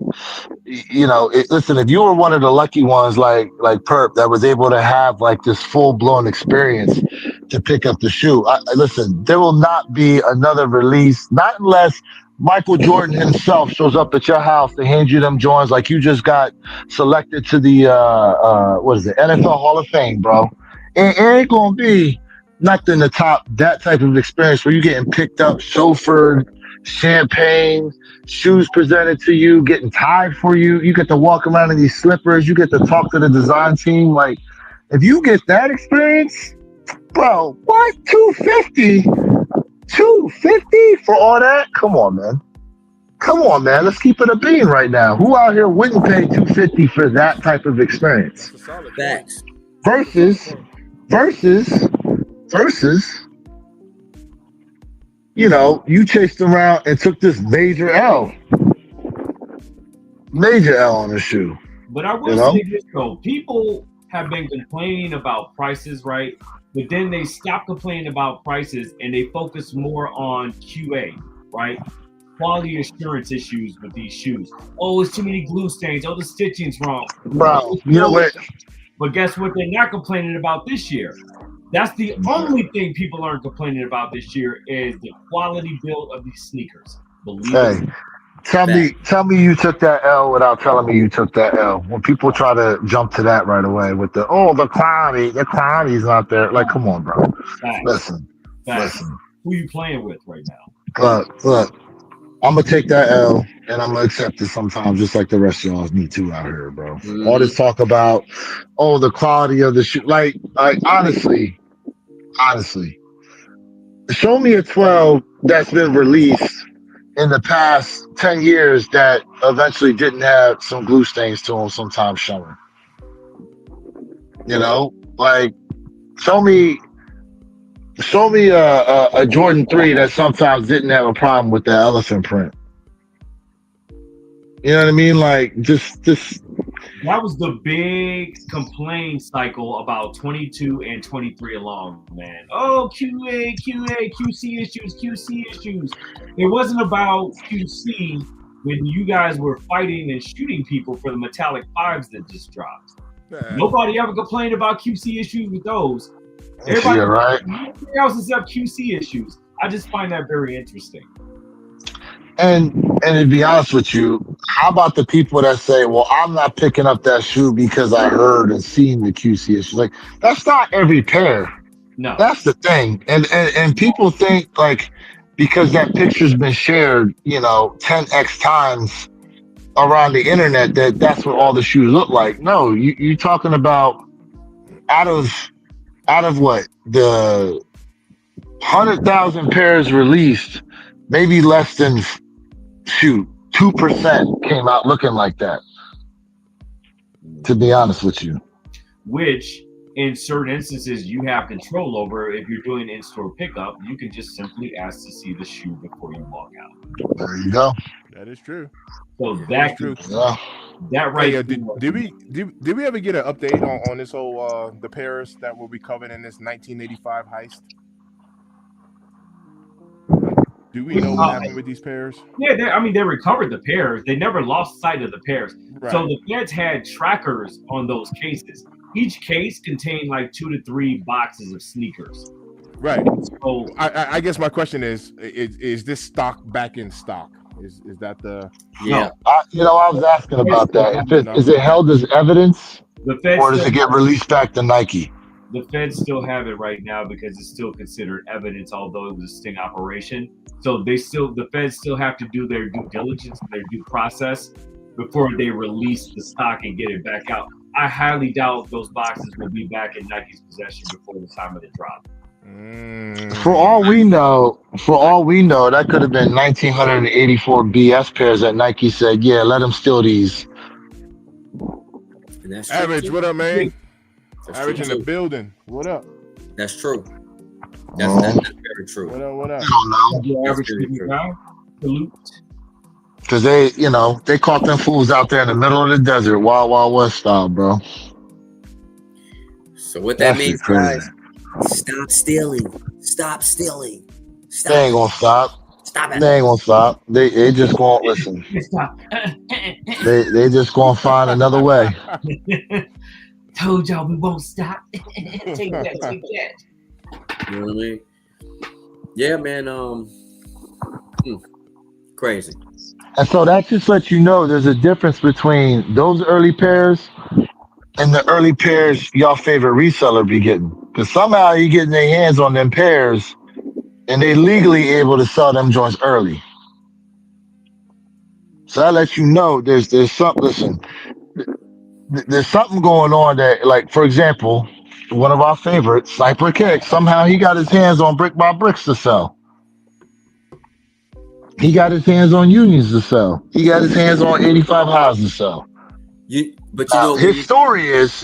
listen, if you were one of the lucky ones like Perp that was able to have like this full-blown experience to pick up the shoe, listen, there will not be another release, not unless Michael Jordan himself shows up at your house to hand you them joints, like you just got selected to the what is it, NFL Hall of Fame, bro. It ain't gonna be nothing to top that type of experience where you getting picked up, chauffeured, champagne, shoes presented to you, getting tied for you. You get to walk around in these slippers. You get to talk to the design team. Like, if you get that experience, bro, what? 250? 250 for all that? Come on, man. Come on, man. Let's keep it a bean right now. Who out here wouldn't pay 250 for that type of experience? That's a solid point. facts. Versus, versus, versus, you chased around and took this major L. Major L on the shoe. But I will say this though, people have been complaining about prices, right? But then they stop complaining about prices and they focus more on QA, right? Quality assurance issues with these shoes. Oh, it's too many glue stains. Oh, the stitching's wrong. Bro, you know what? But guess what? They're not complaining about this year. That's the only thing people aren't complaining about this year is the quality build of these sneakers. Believe Hey, it. tell me you took that L without telling me you took that L. When people try to jump to that right away with the quality's not there. Like, come on, bro. Facts. Listen. Who you playing with right now? Look. I'm gonna take that L and I'm gonna accept it sometimes, just like the rest of y'all need to out here, bro. Mhm. All this talk about, the quality of the shoe. Like honestly, show me a 12 that's been released in the past 10 years that eventually didn't have some glue stains to them sometimes showing. Like, show me a Jordan 3 that sometimes didn't have a problem with the elephant print. You know what I mean? Like, just That was the big complaint cycle about 22 and 23 along, man. Oh, QA, QC issues. It wasn't about QC when you guys were fighting and shooting people for the metallic 5s that just dropped. Nobody ever complained about QC issues with those. Everybody, right? Everything else except QC issues. I just find that very interesting. And to be honest with you, how about the people that say, well, I'm not picking up that shoe because I heard and seen the QC issues? Like, that's not every pair. No. That's the thing. And people think, like, because that picture's been shared, 10x times around the internet, that's what all the shoes look like. No, you're talking about out of what? The 100,000 pairs released, maybe less than 2% came out looking like that, to be honest with you. Which, in certain instances, you have control over. If you're doing in-store pickup, you can just simply ask to see the shoe before you walk out. There you go. That is true. So that's true. That right. Hey, did we ever get an update on this whole the pairs that will be covered in this 1985 heist? Do we know what happened with these pairs? Yeah, they recovered the pairs. They never lost sight of the pairs. Right. So the feds had trackers on those cases. Each case contained like 2 to 3 boxes of sneakers. Right. So I guess my question is this stock back in stock? Is that the? Yeah. I was asking about that. Is it held as evidence, or does it get released back to Nike? The feds still have it right now because it's still considered evidence, although it was a sting operation. So the feds still have to do their due diligence, their due process before they release the stock and get it back out. I highly doubt those boxes will be back in Nike's possession before the time of the drop. For all we know, that could have been 1984 BS pairs that Nike said, "Yeah, let them steal these." And that's true. Average, too. what up, man? That's Average true in the too. building. What up? That's true. That's very true. What up? What up? I don't know, Your That's average very student true. guy, salute. because they caught them fools out there in the middle of the desert, Wild Wild West style, bro. So what that That shit means, crazy. guys, stop stealing. Stop stealing. They Stop ain't it. gonna stop. Stop it. They ain't gonna stop. They just gonna listen. Stop. They just gonna find another way. Told y'all we won't stop. Take that. You know what I mean? Yeah, man. Crazy. And so that just lets you know there's a difference between those early pairs and the early pairs y'all favorite reseller be getting. Because somehow you getting their hands on them pairs and they legally able to sell them joints early. So that lets you know there's something. Listen, there's something going on that, like, for example, one of our favorites, Sniper Kick, somehow he got his hands on Brick by Bricks to sell. He got his hands on Unions to sell. He got his hands on 85 Highs to sell. But you know His story is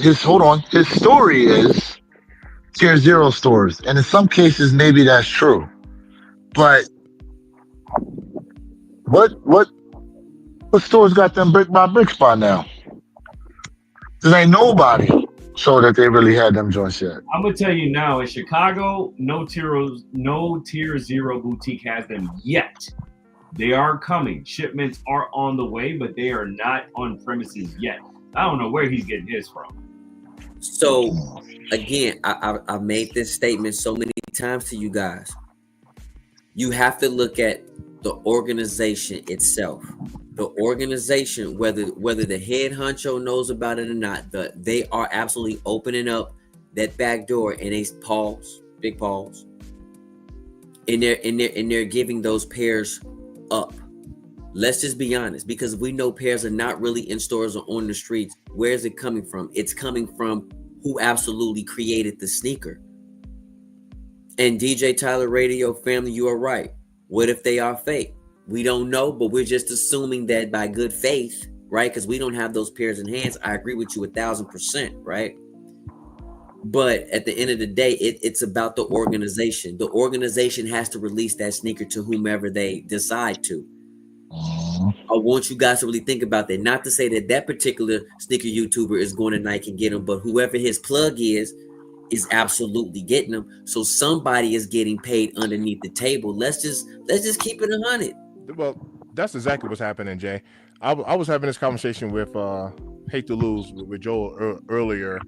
tier zero stores. And in some cases, maybe that's true. But what stores got them Brick by Bricks by now? There ain't nobody showed that they really had them joints yet. I'm gonna tell you now, in Chicago, no tier zero boutique has them yet. They are coming. Shipments are on the way, but they are not on premises yet. I don't know where he's getting his from. So again, I've made this statement so many times to you guys. You have to look at the organization itself. The organization, whether the head honcho knows about it or not, they are absolutely opening up that back door, and they big pause, and they're giving those pairs up. Let's just be honest, because we know pairs are not really in stores or on the streets. Where is it coming from? It's coming from who absolutely created the sneaker. And DJ Tyler Radio family, you are right. What if they are fake? We don't know, but we're just assuming that by good faith, right? Because we don't have those pairs in hands. I agree with you 1,000%, right? But at the end of the day, it's about the organization. The organization has to release that sneaker to whomever they decide to. I want you guys to really think about that. Not to say that that particular sneaker YouTuber is going to Nike and get them, but whoever his plug is absolutely getting them. So somebody is getting paid underneath the table. Let's just keep it 100. Well, that's exactly what's happening, Jay. I was having this conversation with Hate to Lose with Joel earlier.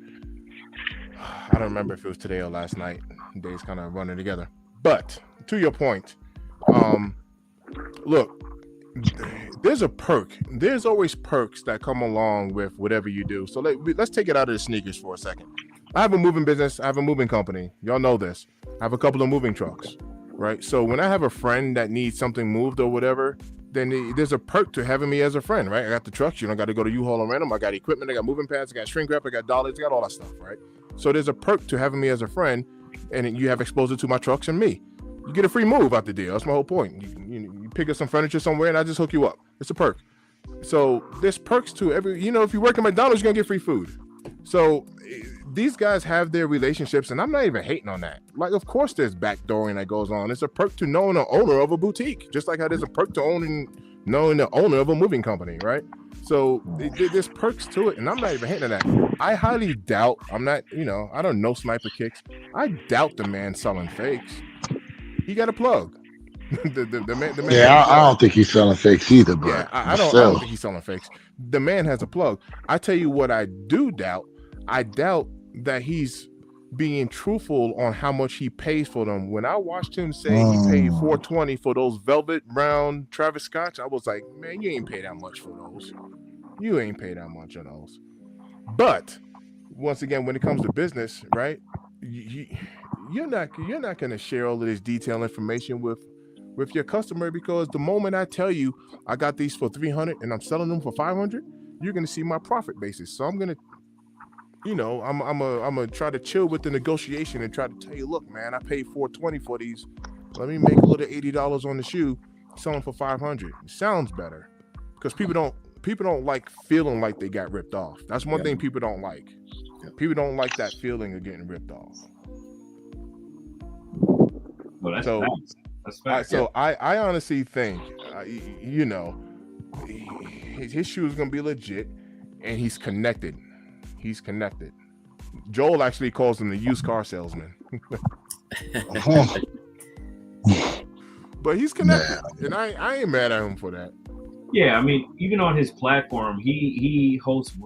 I don't remember if it was today or last night. Days kind of running together. But to your point, look, there's a perk. There's always perks that come along with whatever you do. So let's take it out of the sneakers for a second. I have a moving business. I have a moving company. Y'all know this. I have a couple of moving trucks, right? So when I have a friend that needs something moved or whatever, then there's a perk to having me as a friend, right? I got the trucks. You don't got to go to U-Haul and rent them. I got equipment. I got moving pads. I got shrink wrap. I got dollars. I got all that stuff, right? So there's a perk to having me as a friend, and you have exposure to my trucks and me. You get a free move out the deal. That's my whole point. You pick up some furniture somewhere, and I just hook you up. It's a perk. So there's perks to every. If you work at McDonald's, you're gonna get free food. So these guys have their relationships, and I'm not even hating on that. Like, of course, there's backdooring that goes on. It's a perk to knowing the owner of a boutique, just like how there's a perk to knowing the owner of a moving company, right? So there's perks to it, and I'm not even hating on that. I highly doubt. I'm not. I don't know Sniper Kicks. I doubt the man selling fakes. He got a plug. the man. Yeah, I don't think he's selling fakes either, but yeah, I don't think he's selling fakes. The man has a plug. I tell you what, I do doubt. I doubt that he's being truthful on how much he pays for them. When I watched him say he paid $420 for those velvet brown Travis Scotts, I was like, man, you ain't pay that much for those. You ain't pay that much on those. But once again, when it comes to business, right? You're not going to share all of this detailed information with your customer, because the moment I tell you I got these for $300 and I'm selling them for $500, you're going to see my profit basis. So I'm going to you know, I'm gonna try to chill with the negotiation and try to tell you, look, man, I paid $420 for these. Let me make a little $80 on the shoe, selling for $500. It sounds better because people don't like feeling like they got ripped off. That's one thing people don't like. People don't like that feeling of getting ripped off. Well, that's So, facts. That's facts. I honestly think, you know, his shoe is gonna be legit, and he's connected. He's connected. Joel actually calls him the used car salesman. But he's connected, and I ain't mad at him for that. Yeah, I mean, even on his platform, he hosts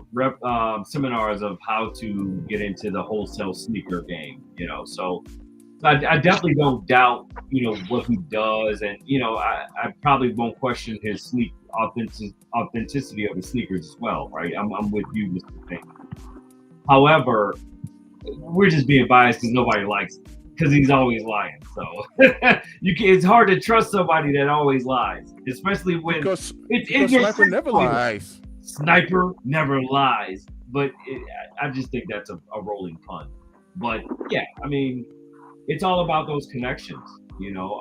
seminars of how to get into the wholesale sneaker game. You know, so I definitely don't doubt, you know, what he does, and you know, I probably won't question his authenticity of the sneakers as well, right? I'm with you, Mr. Thing. However, we're just being biased because nobody likes him because he's always lying. So it's hard to trust somebody that always lies, especially when Because it's your Sniper never lies. Sniper never lies, but I just think that's a rolling pun. But yeah, I mean, it's all about those connections, you know,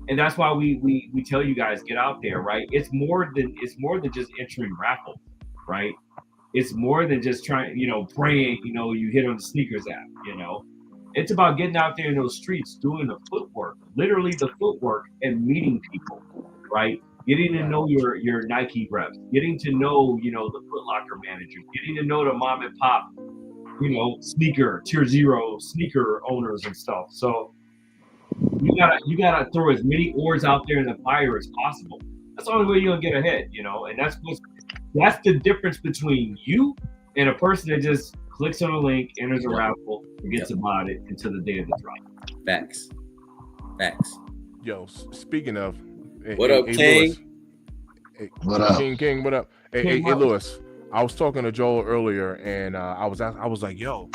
and that's why we tell you guys, get out there, right? It's more than just entering raffles, right? It's more than just trying, you know, praying, you know, you hit on the sneakers app, you know. It's about getting out there in those streets, doing the footwork, literally the footwork, and meeting people, right? Getting to know your Nike reps, getting to know, you know, the Foot Locker managers, getting to know the mom and pop, you know, tier zero sneaker owners and stuff. So you gotta throw as many oars out there in the fire as possible. That's the only way you're gonna get ahead, you know, and that's the difference between you and a person that just clicks on a link, enters a raffle, forgets about it until the day of the drop. Facts. Yo, speaking of, What up, King? Lewis, What up? King, what up? Hey, Lewis. I was talking to Joel earlier, and I was like, yo,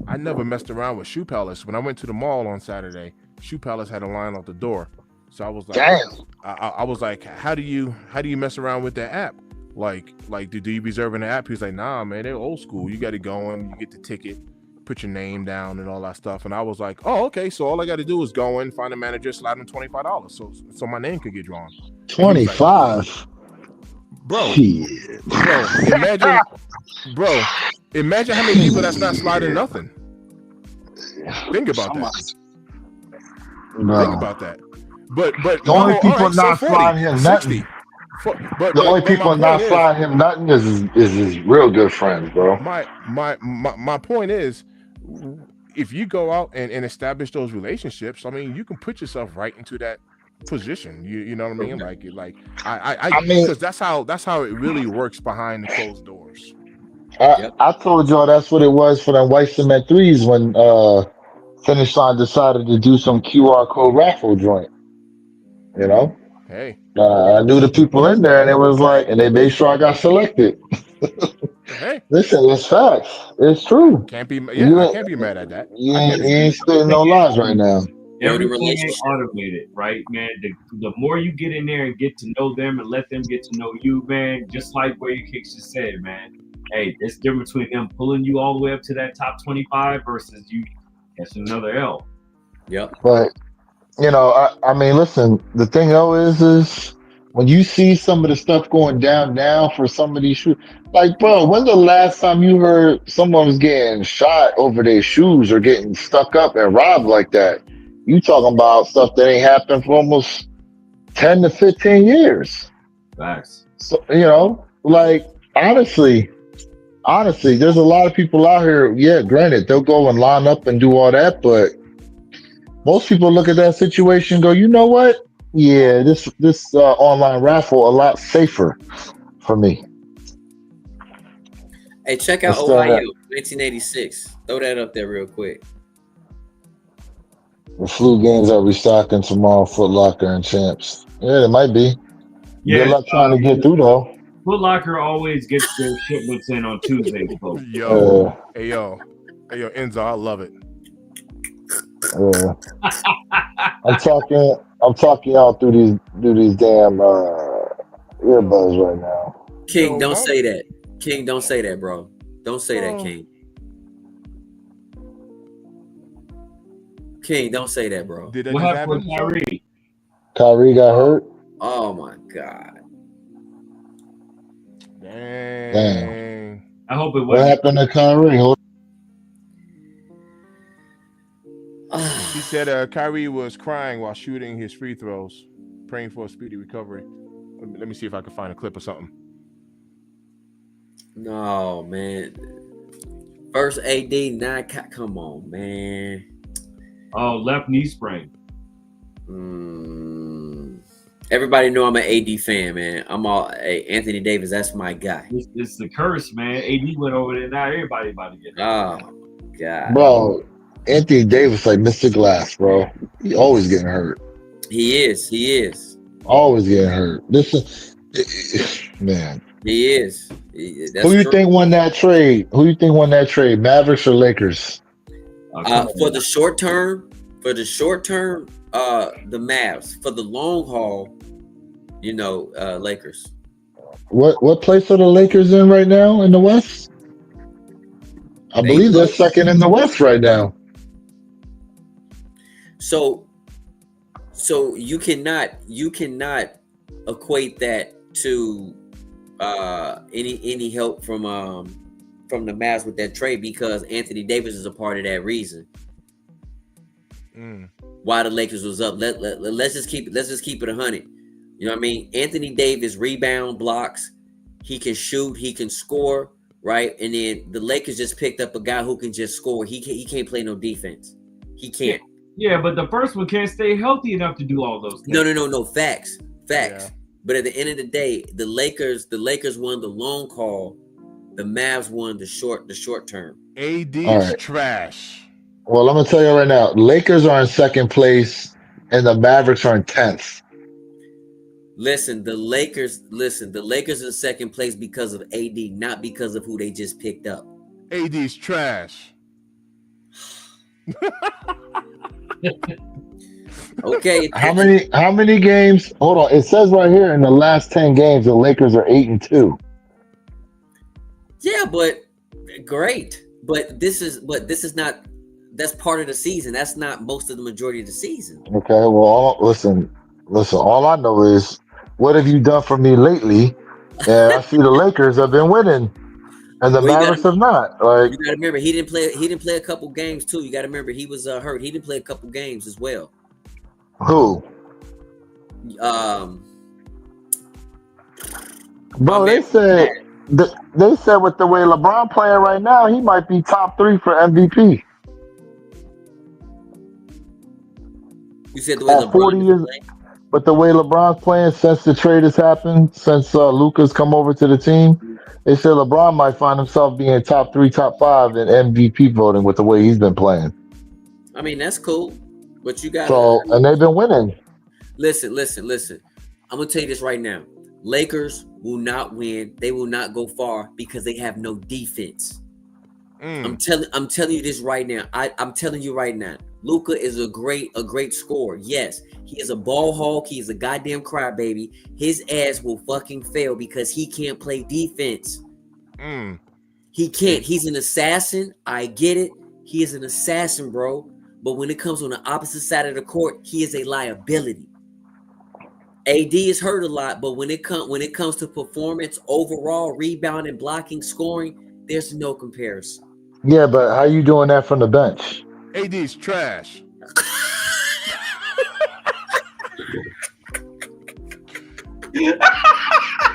I never messed around with Shoe Palace. When I went to the mall on Saturday, Shoe Palace had a line out the door. So I was like, Damn. I was like, how do you mess around with that app? Like, do you reserve an app? He's like, nah, man, they're old school. You got to go in, you get the ticket, put your name down, and all that stuff. And I was like, oh, okay. So all I got to do is go in, find a manager, slide them $25, so my name could get drawn. 25. Bro, Shit. imagine how many people that's not sliding nothing. Think about that. Bro. Think about that. But The only people not sliding him nothing. The only people not sliding him nothing is his real good friends, bro. My point is, if you go out and establish those relationships, I mean, you can put yourself right into that position. You know what I mean? Like I mean, because that's how it really works behind the closed doors. I told y'all that's what it was for them white cement threes when Finish Line decided to do some QR code raffle joint. You know? Hey. I knew the people in there, and it was like, and they made sure I got selected. Hey. Listen, it's facts. It's true. I can't be mad at that. You ain't spitting no lies right now. Everything is automated, right, man? The more you get in there and get to know them and let them get to know you, man, just like Where Kicks just said, man. Hey, there's a difference between them pulling you all the way up to that top 25 versus you catching another L. Yep. But you know, I mean, listen. The thing though is when you see some of the stuff going down now for some of these shoes, like, bro, when's the last time you heard someone was getting shot over their shoes or getting stuck up and robbed like that? You talking about stuff that ain't happened for almost 10 to 15 years. Facts. So, you know, like, honestly, there's a lot of people out here. Yeah, granted, they'll go and line up and do all that, but most people look at that situation and go, you know what? Yeah, this online raffle a lot safer for me. Hey, check out Ohio, 1986. Throw that up there real quick. The flu games are restocking tomorrow, Foot Locker and Champs. Yeah, it might be. Yeah, good luck trying to get through though. Foot Locker always gets their shipments in on Tuesday, folks. Hey yo, Enzo, I love it. I'm talking y'all through these damn earbuds right now. King, don't say that. King, don't say that, bro. Don't say that, King. King, don't say that, bro. Did that What just happened with happen? Kyrie? Kyrie got hurt. Oh my God. Dang. I hope it What wasn't. happened to Kyrie? He said Kyrie was crying while shooting his free throws, praying for a speedy recovery. Let me see if I can find a clip or something. No, man. First AD, come on, man. Oh, left knee sprain. Everybody know I'm an AD fan, man. I'm all Anthony Davis. That's my guy. It's the curse, man. AD went over there. Now everybody about to get it. Oh God, Bro, Anthony Davis like Mr. Glass, bro. He always getting hurt. he is. Always getting hurt. This is man. He is. That's Who you true. think won that trade? Mavericks or Lakers? For the short term, the Mavs. For the long haul, Lakers. What place are the Lakers in right now in the West? I believe they're second in the West right now. So you cannot equate that to any help from the Mavs with that trade, because Anthony Davis is a part of that reason why the Lakers was up. Let's just keep it 100. You know what I mean? Anthony Davis rebound, blocks, he can shoot, he can score, right? And then the Lakers just picked up a guy who can just score. He can't play no defense. He can't. Yeah, but the first one can't stay healthy enough to do all those things. No. Facts. Yeah. But at the end of the day, the Lakers won the long haul. The Mavs won the short term. AD is trash. Well, I'm gonna tell you right now, Lakers are in second place and the Mavericks are in 10th. Listen, the Lakers in second place because of AD, not because of who they just picked up. AD is trash. Okay. How many games? Hold on. It says right here in the last 10 games, the Lakers are 8-2. Yeah, but great. But this is not. That's part of the season. That's not most of the majority of the season. Okay. Well, listen. All I know is, what have you done for me lately? And I see the Lakers have been winning, and the Mavericks have not. Like, you got to remember, he didn't play a couple games too. You got to remember, he was hurt. He didn't play a couple games as well. who? Bro, they said with the way LeBron playing right now, he might be top 3 for MVP. You said the way At 40 LeBron years, but the way LeBron's playing since the trade has happened, since Luka's come over to the team, they said LeBron might find himself being top 3, top 5 in MVP voting with the way he's been playing. I mean, that's cool, but you got and they've been winning. Listen. I'm gonna tell you this right now. Lakers will not win. They will not go far because they have no defense. I'm telling you this right now. I'm telling you right now. Luka is a great scorer. Yes, he is a ball hawk. He's a goddamn crybaby. His ass will fucking fail because he can't play defense. He can't. He's an assassin. I get it. He is an assassin, bro. But when it comes on the opposite side of the court, he is a liability. AD is hurt a lot, but when it comes to performance, overall, rebounding, blocking, scoring, there's no comparison. Yeah, but how you doing that from the bench? AD is trash.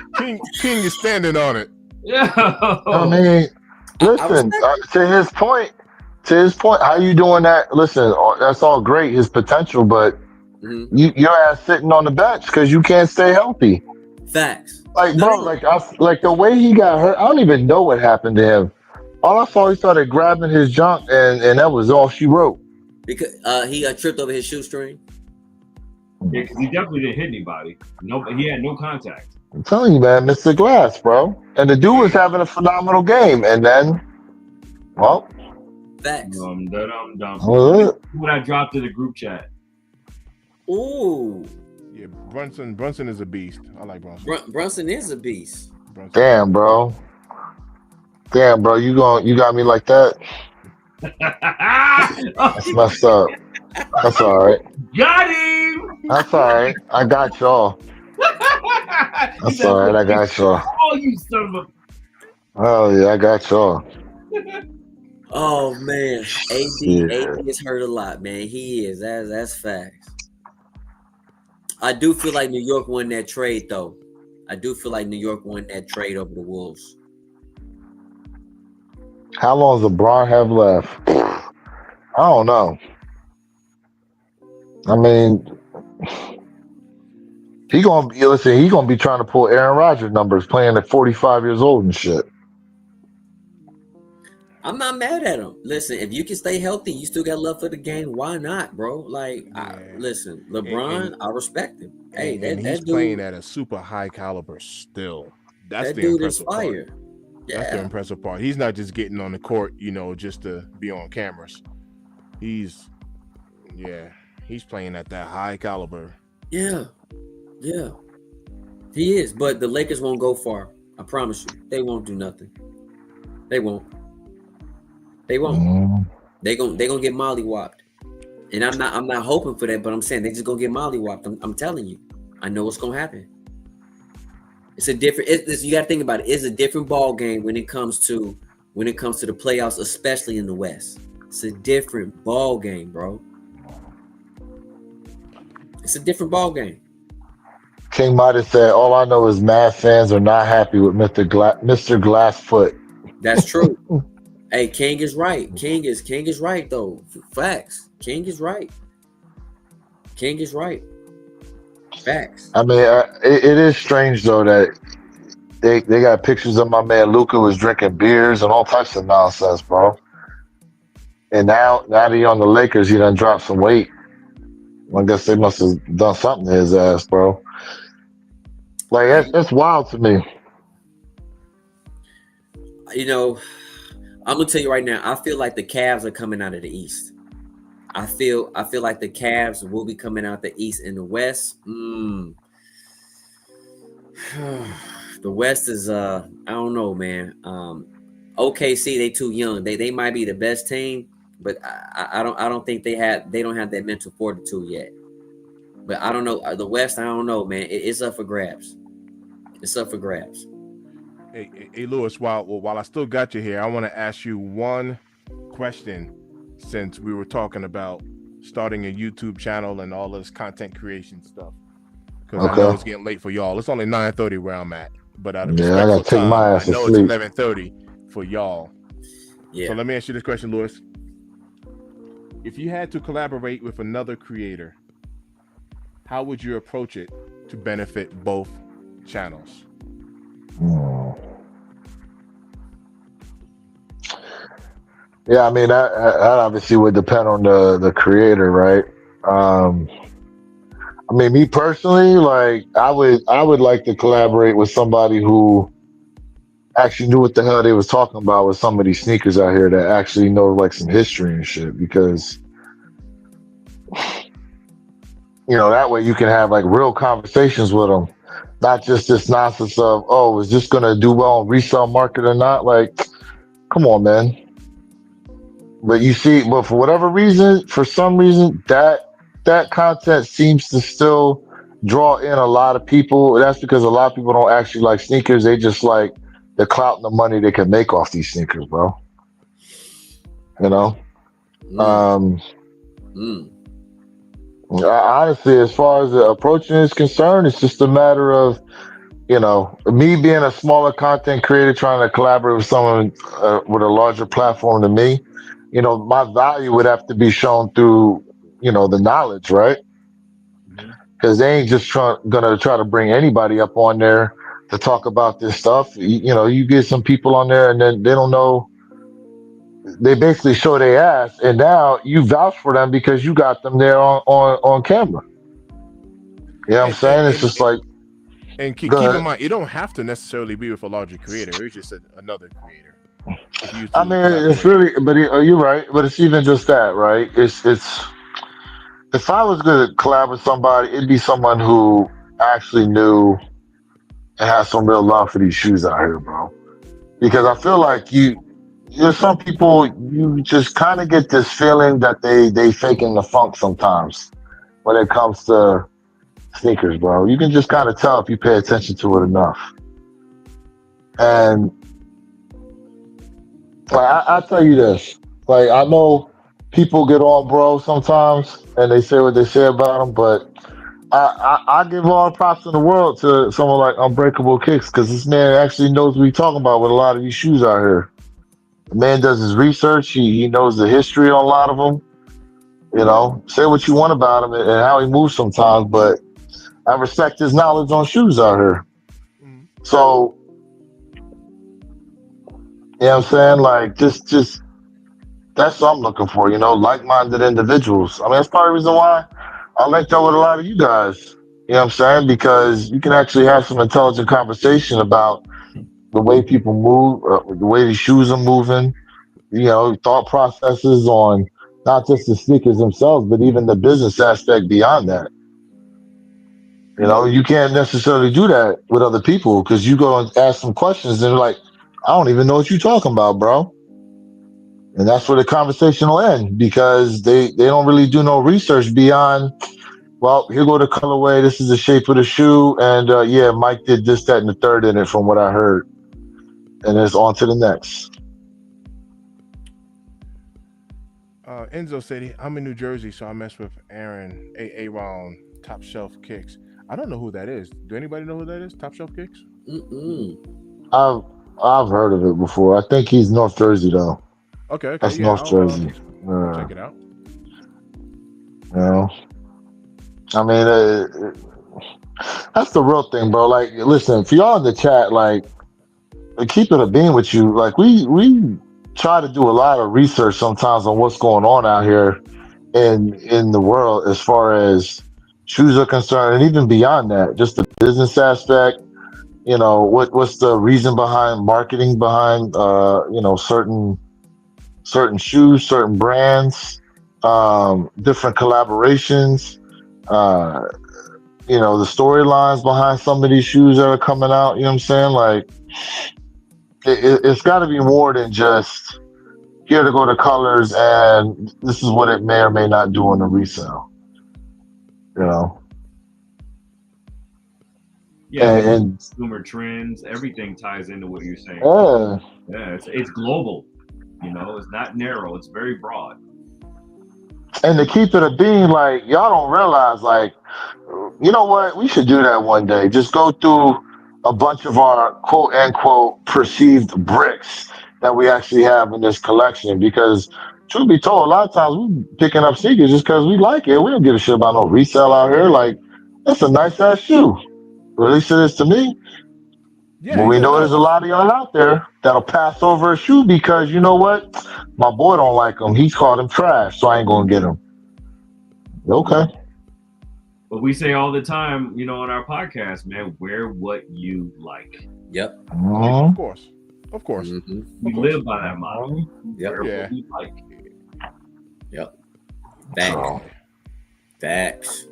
King is standing on it. Yeah. I mean, listen, to his point, how you doing that? Listen, that's all great, his potential, but your ass sitting on the bench because you can't stay healthy. Facts. Like, bro, like the way he got hurt, I don't even know what happened to him. All I saw, he started grabbing his junk, and that was all she wrote. Because he tripped over his shoestring. Yeah, because he definitely didn't hit anybody. No, he had no contact. I'm telling you, man, Mr. Glass, bro. And the dude was having a phenomenal game, and then, well, facts. What I dropped in the group chat. Ooh. Yeah, Brunson is a beast. I like Brunson. Brunson is a beast. Damn, bro, you got me like that. That's messed up. That's all right. Got him. That's all right. I got y'all. He That's said, "I'm all right. gonna I fix got y'all. all you son of Oh yeah, I got y'all. Oh man, AD Yeah. is hurt a lot, man. He is. That's facts. I do feel like New York won that trade, though. I do feel like New York won that trade over the Wolves. How long does LeBron have left? I don't know. I mean, he gonna be listen. He gonna be trying to pull Aaron Rodgers numbers, playing at 45 years old and shit. I'm not mad at him. Listen, if you can stay healthy, you still got love for the game. Why not, bro? Like, Yeah, listen, and LeBron, and I respect him. Hey, and he's that playing dude, at a super high caliber still. That's that the dude is impressive part. fire. That's the Yeah, impressive part. He's not just getting on the court, just to be on cameras. He's yeah, he's playing at that high caliber. yeah, yeah. He is, but the Lakers won't go far. I promise you, they won't do nothing. They won't. They won't. Mm. They gonna get mollywopped. And I'm not hoping for that, but I'm saying they just gonna get mollywopped. I'm telling you, I know what's gonna happen. It's a different. You got to think about it. It's a different ball game when it comes to the playoffs, especially in the West. It's a different ball game, bro. It's a different ball game. King might have said, "All I know is Mad fans are not happy with Mr. Glassfoot." That's true. Hey, King is right. King is right though. Facts. King is right. King is right. Facts. I mean, it is strange though that they got pictures of my man Luca was drinking beers and all types of nonsense, bro. And now that he on the Lakers, he done dropped some weight. I guess they must have done something to his ass, bro. Like I, that's wild to me. you know, I'm gonna tell you right now. I feel like the Cavs are coming out of the East. I feel like the Cavs will be coming out the East and the West. The West is I don't know, man. OKC, they too young. They might be the best team, but I don't think they don't have that mental fortitude yet. But I don't know the West. I don't know, man. It's up for grabs. It's up for grabs. Hey, Lewis, while I still got you here, I want to ask you one question since we were talking about starting a YouTube channel and all this content creation stuff. Because I know Okay. it's getting late for y'all. It's only 9:30 where I'm at, but out of Yeah, I respect for gotta take time, my I ass to know it's sleep. 11:30 for y'all. Yeah. So let me ask you this question, Lewis. If you had to collaborate with another creator, how would you approach it to benefit both channels? Hmm. Yeah, I mean that obviously would depend on the creator, right? Um, I mean, me personally, like I would like to collaborate with somebody who actually knew what the hell they was talking about with some of these sneakers out here that actually know like some history and shit. Because that way you can have like real conversations with them, not just this nonsense of, oh, is this gonna do well on resale market or not? Like, come on, man. But you see, but for whatever reason, for some reason, that content seems to still draw in a lot of people. That's because a lot of people don't actually like sneakers. They just like the clout and the money they can make off these sneakers, bro. You know. Mm, Um, mm. Honestly, as far as the approaching is concerned, it's just a matter of me being a smaller content creator trying to collaborate with someone with a larger platform than me. My value would have to be shown through the knowledge, right? Mhm. Because they ain't just gonna try to bring anybody up on there to talk about this stuff. You get some people on there and then they don't know. They basically show their ass, and now you vouch for them because you got them there on camera. You know what I'm And and saying? It's and, just like, go keep in ahead. mind, it don't have to necessarily be with a larger creator. It's just another creator. If you I to mean, it's collaborate. really, but you're right. But it's even just that, right? It's if I was going to collab with somebody, it'd be someone who actually knew and has some real love for these shoes out here, bro. Because I You're feel right. like there's some people you just kind of get this feeling that they faking the funk sometimes when it comes to sneakers, bro. You can just kind of tell if you pay attention to it enough. And like I tell you this, like I know people get on bro sometimes and they say what they say about them, but I give all the props in the world to someone like Unbreakable Kicks because this man actually knows what he's talking about with a lot of these shoes out here. The man does his research. He knows the history on a lot of them. You know, say what you want about him and how he moves sometimes, but I respect his knowledge on shoes out here. Mhm. So, you know what I'm saying? Like, just that's what I'm looking for, like-minded individuals. I mean, that's part of the reason why I linked up with a lot of you guys. You know what I'm saying? Because you can actually have some intelligent conversation about the way people move, the way these shoes are moving, thought processes on not just the sneakers themselves, but even the business aspect beyond that. You can't necessarily do that with other people because you go and ask some questions and they're like, I don't even know what you're talking about, bro. And that's where the conversation will end because they don't really do no research beyond, well, here go the colorway. This is the shape of the shoe. And yeah, Mike did this, that, and the third in it from what I heard. And it's on to the next. Enzo said I'm in New Jersey, so I mess with Aaron Aaron Top Shelf Kicks. I don't know who that is. Do anybody know who that is? Top Shelf Kicks? Mm-mm. I've I've heard of it before. I think he's North Jersey though. Okay, okay, That's yeah. North Jersey. I'll check it out. You know, I mean, that's the real thing, bro. Like, listen, for y'all in the chat, like, keep it a being with you. Like, we try to do a lot of research sometimes on what's going on out here in the world as far as shoes are concerned, and even beyond that, just the business aspect. What's the reason behind marketing behind certain shoes, certain brands, different collaborations, uh, the storylines behind some of these shoes that are coming out. You know what I'm saying? Like, it's got to be more than just here to go to colors and this is what it may or may not do on the resale. You know, Yeah, the and consumer trends, everything ties into what you're saying. yeah, Yeah, it's global. It's not narrow. It's very broad. and to keep it a being, like y'all don't realize, like, you know what? We should do that one day. Just go through a bunch of our quote unquote perceived bricks that we actually have in this collection. Because truth be told, a lot of times we picking up sneakers just because we like it. We don't give a shit about no resale out here. Like, that's a nice ass shoe. Or at least it is to me. Yeah, But we yeah, know no, there's a that's lot of y'all out there that'll pass over a shoe because you know what? My boy don't like him. He's called him trash, so I ain't gonna get him. Okay. But we say all the time, on our podcast, man, wear what you like. Yep. Mhm. of course. Of course. Mm-hmm. We Of course. live by that motto. Yep. Wear Yeah. what we like. Yep. Facts. So, Facts.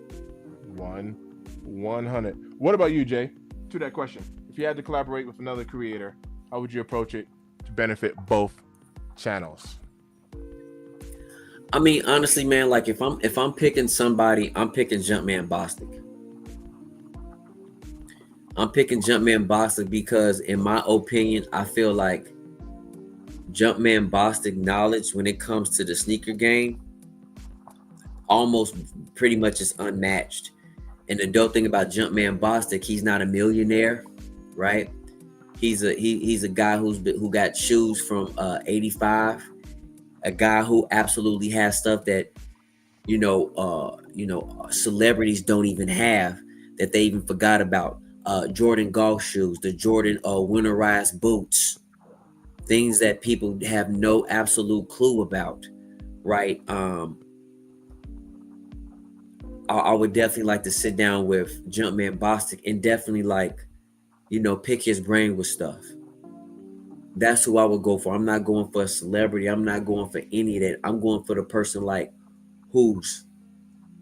100. What about you, Jay? To that question, if you had to collaborate with another creator, how would you approach it to benefit both channels? I mean, honestly, man, like if I'm picking somebody, I'm picking Jumpman Bostic. I'm picking Jumpman Bostic because, in my opinion, I feel like Jumpman Bostic knowledge when it comes to the sneaker game almost pretty much is unmatched. And the dope thing about Jumpman Bostic, he's not a millionaire, right? He's a guy who got shoes from 85, a guy who absolutely has stuff that celebrities don't even have, that they even forgot about. Jordan golf shoes, the Jordan winterized boots, things that people have no absolute clue about, right? I would definitely like to sit down with Jumpman Bostic and definitely pick his brain with stuff. That's who I would go for. I'm not going for a celebrity. I'm not going for any of that. I'm going for the person who's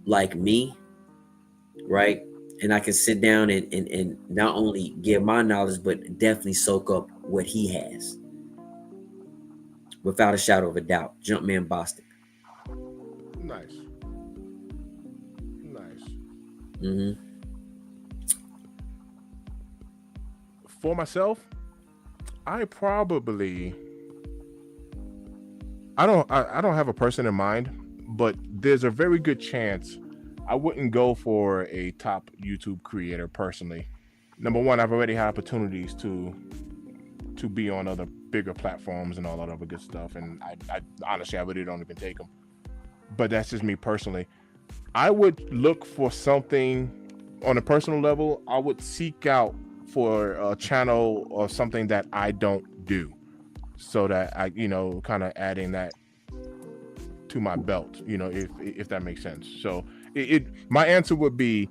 like me, right? And I can sit down and not only give my knowledge, but definitely soak up what he has. without a shadow of a doubt. Jumpman Bostic. Nice. Nice. Mm-hmm. For myself, I probably I don't have a person in mind, but there's a very good chance I wouldn't go for a top YouTube creator personally. Number one, I've already had opportunities to be on other bigger platforms and all that other good stuff, and I honestly I really don't even take them. But that's just me personally. I would look for something on a personal level. I would seek out for a channel or something that I don't do, so that I, kind of adding that to my belt, if that makes sense. So my answer would be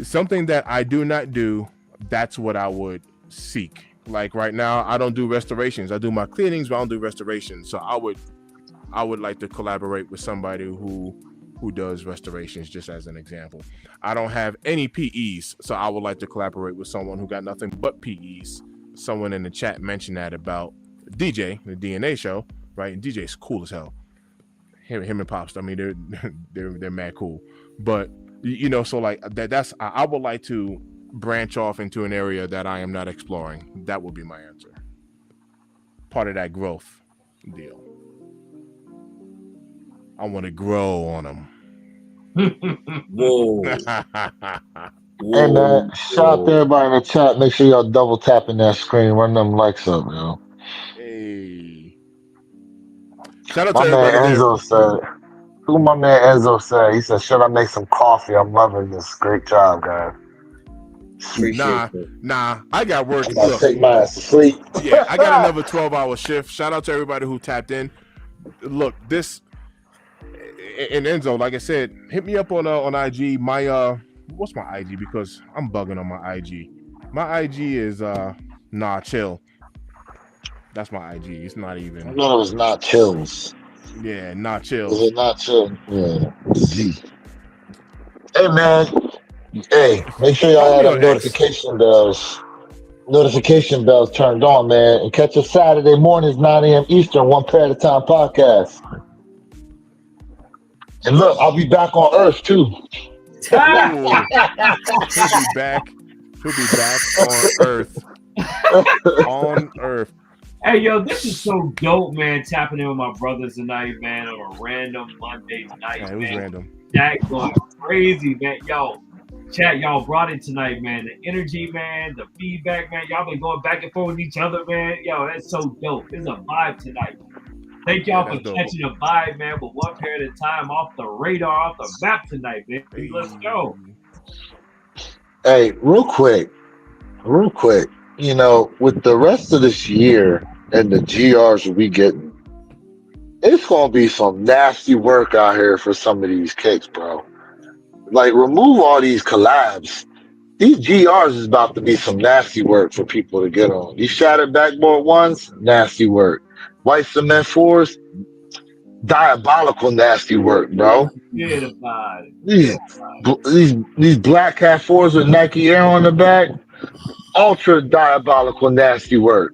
something that I do not do. That's what I would seek. Like right now, I don't do restorations. I do my cleanings, but I don't do restorations. So I would like to collaborate with somebody who does restorations, just as an example. I don't have any PEs, so I would like to collaborate with someone who got nothing but PEs. Someone in the chat mentioned that about DJ, the DNA show, right? And DJ's cool as hell. Him and Pops, I mean, they're mad cool. But so like that's I would like to branch off into an area that I am not exploring. That would be my answer. Part of that growth deal. I want to grow on them. Whoa. Hey man, shout out to everybody in the chat. Make sure y'all double tapping that screen, run them likes up, yo. Hey. Shout out My to man everybody there. Enzo said, who my man Enzo said, he said, should I make some coffee? I'm loving this. Great job, guys. Appreciate it. Nah, I got work. I'm gonna Look, take my ass to sleep. yeah, I got another 12-hour shift. Shout out to everybody who tapped in. Look, this and Enzo, like I said, hit me up on IG. My what's my IG? Because I'm bugging on my IG. My IG is nah chill. That's my IG. It's not even. I know it was not chills. Yeah, not chill. Was it not chill? Yeah. Z. Hey man. Hey, make sure y'all have them notification bells turned on, man. And catch us Saturday mornings, 9 a.m. Eastern, One Pair at a Time podcast. And look, I'll be back on Earth too. He'll be back. He'll be back on Earth. On Earth. Hey, yo, this is so dope, man. Tapping in with my brothers tonight, man, on a random Monday night. Yeah, it was random. That going crazy, man. Yo, chat, y'all brought it tonight, man. The energy, man, the feedback, man. Y'all been going back and forth with each other, man. Yo, that's so dope. There's a vibe tonight. Thank y'all for catching a vibe, man, with One Pair at a Time off the radar, off the map tonight, man. Let's go. Hey, real quick, with the rest of this year and the GRs we getting, it's gonna be some nasty work out here for some of these kicks, bro. Like, remove all these collabs. These GRs is about to be some nasty work for people to get on. These shattered backboard ones, nasty work. White cement fours, diabolical nasty work, bro. Forget about it. These black cat fours with Nike Air on the back, ultra diabolical nasty work.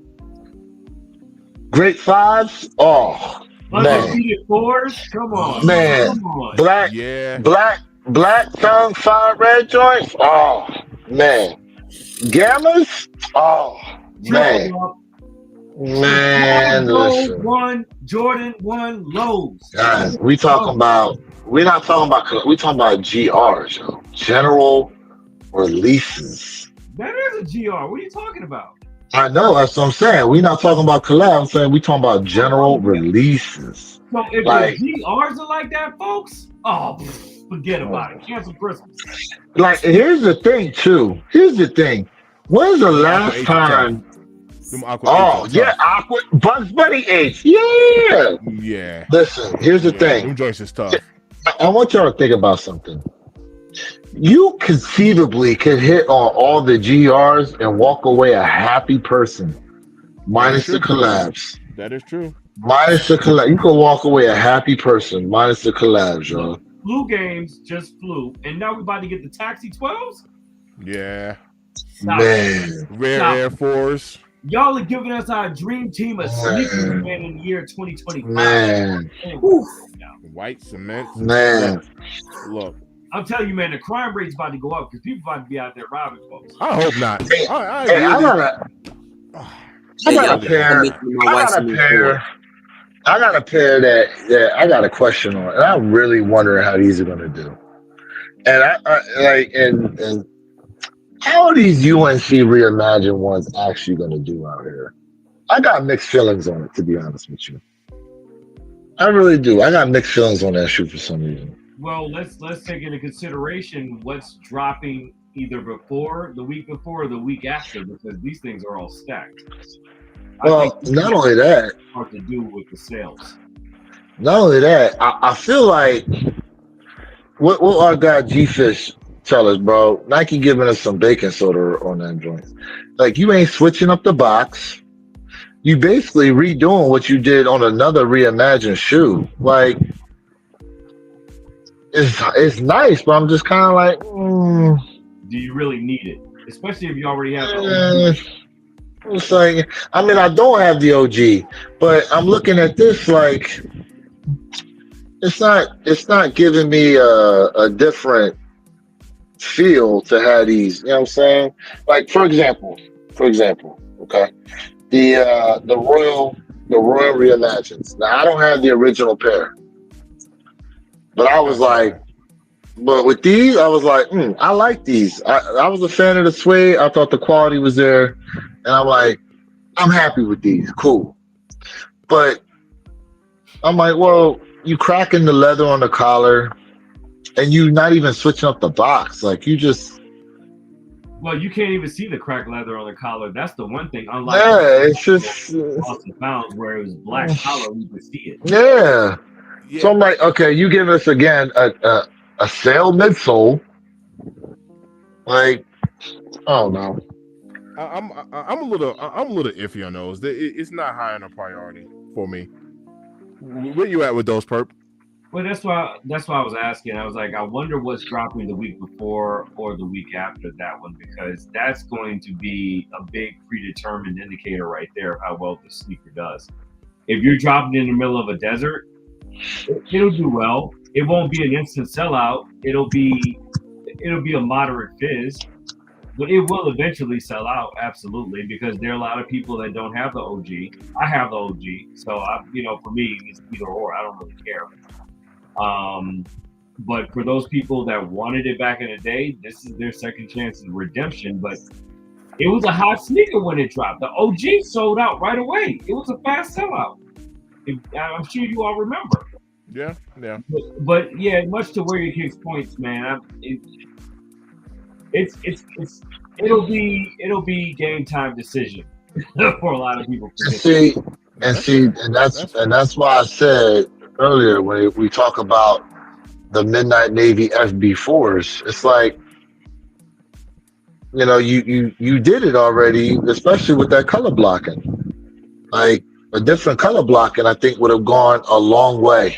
Great fives, oh man. Undefeated fours, come on, man. Come on. Black tongue fire red joints, oh man. Gammas, oh man. Man, listen. Jordan 1 lows. Guys, we're talking about GRs, yo. General releases. That is a GR. What are you talking about? I know, that's what I'm saying. We're not talking about collab. I'm saying we're talking about general releases. So if the GRs are like that, folks, forget about it. Cancel Christmas. Like, here's the thing, too. When's the last time? Aqua Bugs Bunny H. Yeah. Yeah. Listen, here's the thing. Them joints is tough. I want y'all to think about something. You conceivably could hit on all the GRs and walk away a happy person, minus the collabs. That is true. Minus the collab, you can walk away a happy person, minus the collabs, y'all. Flu games just flew, and now we're about to get the Taxi 12s. Yeah. Man, Rare Air Force. Y'all are giving us our dream team of sneakers, Man. man, in the year 2025. Man, White cement. man. Look, I'm telling you, man, the crime rate's about to go up because people about to be out there robbing folks. I hope not. Hey, I hey, I really. got Hey, a y'all pair. me my white cement floor. I got a pair that I got a question on, and I'm really wondering how these are gonna do. And I like and how are these UNC reimagined ones actually gonna do out here? I got mixed feelings on it, to be honest with you. I really do. I got mixed feelings on that shoe for some reason. Well, let's take into consideration what's dropping either before, the week before, or the week after, because these things are all stacked. Well, not only that, hard to do with the sales. not only that, I feel like what our guy G Fish tell us, bro. Nike giving us some baking soda on that joint. Like you ain't switching up the box. You basically redoing what you did on another reimagined shoe. Like it's nice, but I'm just kind of like, do you really need it? Especially if you already have it's like, I mean, I don't have the OG, but I'm looking at this like it's not giving me a different feel to have these. You know what I'm saying? Like for example, okay, the Royal Reimagines. Now I don't have the original pair, but I was like, but with these, I was like, I like these. I was a fan of the suede. I thought the quality was there, and I'm like, I'm happy with these. Cool, but I'm like, well, you cracking the leather on the collar, and you not even switching up the box. Like you just. Well, you can't even see the cracked leather on the collar. That's the one thing. Unlike It's just Austin Pounds, where it was black collar, we could see it. Yeah. So I'm like, okay, you give us again a sale midsole. Like, I don't know. I'm a little iffy on those. It's not high on a priority for me. Where you at with those, Perp? Well, that's why I was asking. I was like, I wonder what's dropping the week before or the week after that one, because that's going to be a big predetermined indicator right there of how well the sneaker does. If you're dropping in the middle of a desert, it'll do well. It won't be an instant sellout. It'll be a moderate fizz, but it will eventually sell out, absolutely, because there are a lot of people that don't have the OG. I have the OG, so for me, it's either or. I don't really care. But for those people that wanted it back in the day, this is their second chance of redemption. But it was a hot sneaker when it dropped. The OG sold out right away. It was a fast sellout. I'm sure you all remember. Yeah. But yeah, much to Warrior King's points, man. It'll be game time decision for a lot of people. And that's why I said earlier when we talk about the Midnight Navy FB4s, it's like, you did it already, especially with that color blocking. Like a different color blocking, I think would have gone a long way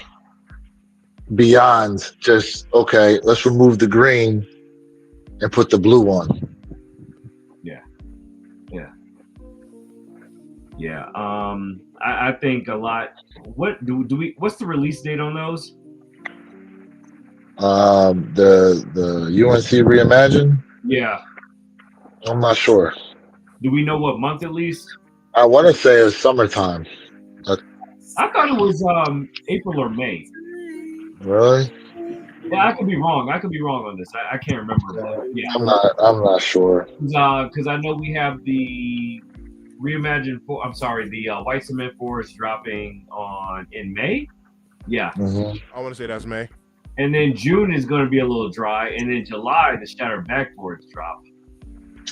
beyond just, okay, let's remove the green and put the blue on. Yeah. I think a lot. What do we? What's the release date on those? The UNC Reimagine. Yeah. I'm not sure. Do we know what month at least? I want to say it's summertime. I thought it was April or May. Really? Yeah, I could be wrong. On this. I can't remember. But yeah. I'm not sure. Because I know we have the reimagined the white cement 4 is dropping in May. Yeah. Mm-hmm. I want to say that's May. And then June is going to be a little dry, and then July the shattered backboards drop.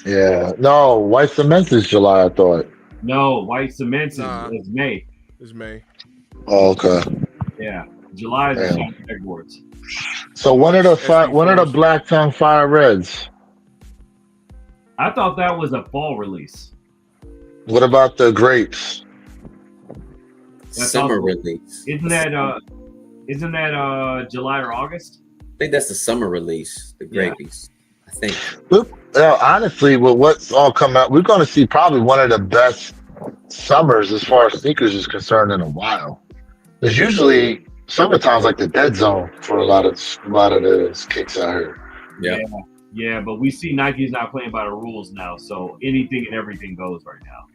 Yeah. No, white cement is July, I thought. No, white cement is May. It's May. Oh, okay. Yeah. July is the shattered backboards. So one of the Black Tongue Fire Reds. I thought that was a fall release. What about the grapes? That's summer release. Isn't that July or August? I think that's the summer release, the grapies. I think. Honestly, with what's all come out, we're going to see probably one of the best summers as far as sneakers is concerned in a while. There's usually summertime's like the dead zone for a lot of those kicks out here. Yeah. Yeah, but we see Nike's not playing by the rules now, so anything and everything goes right now.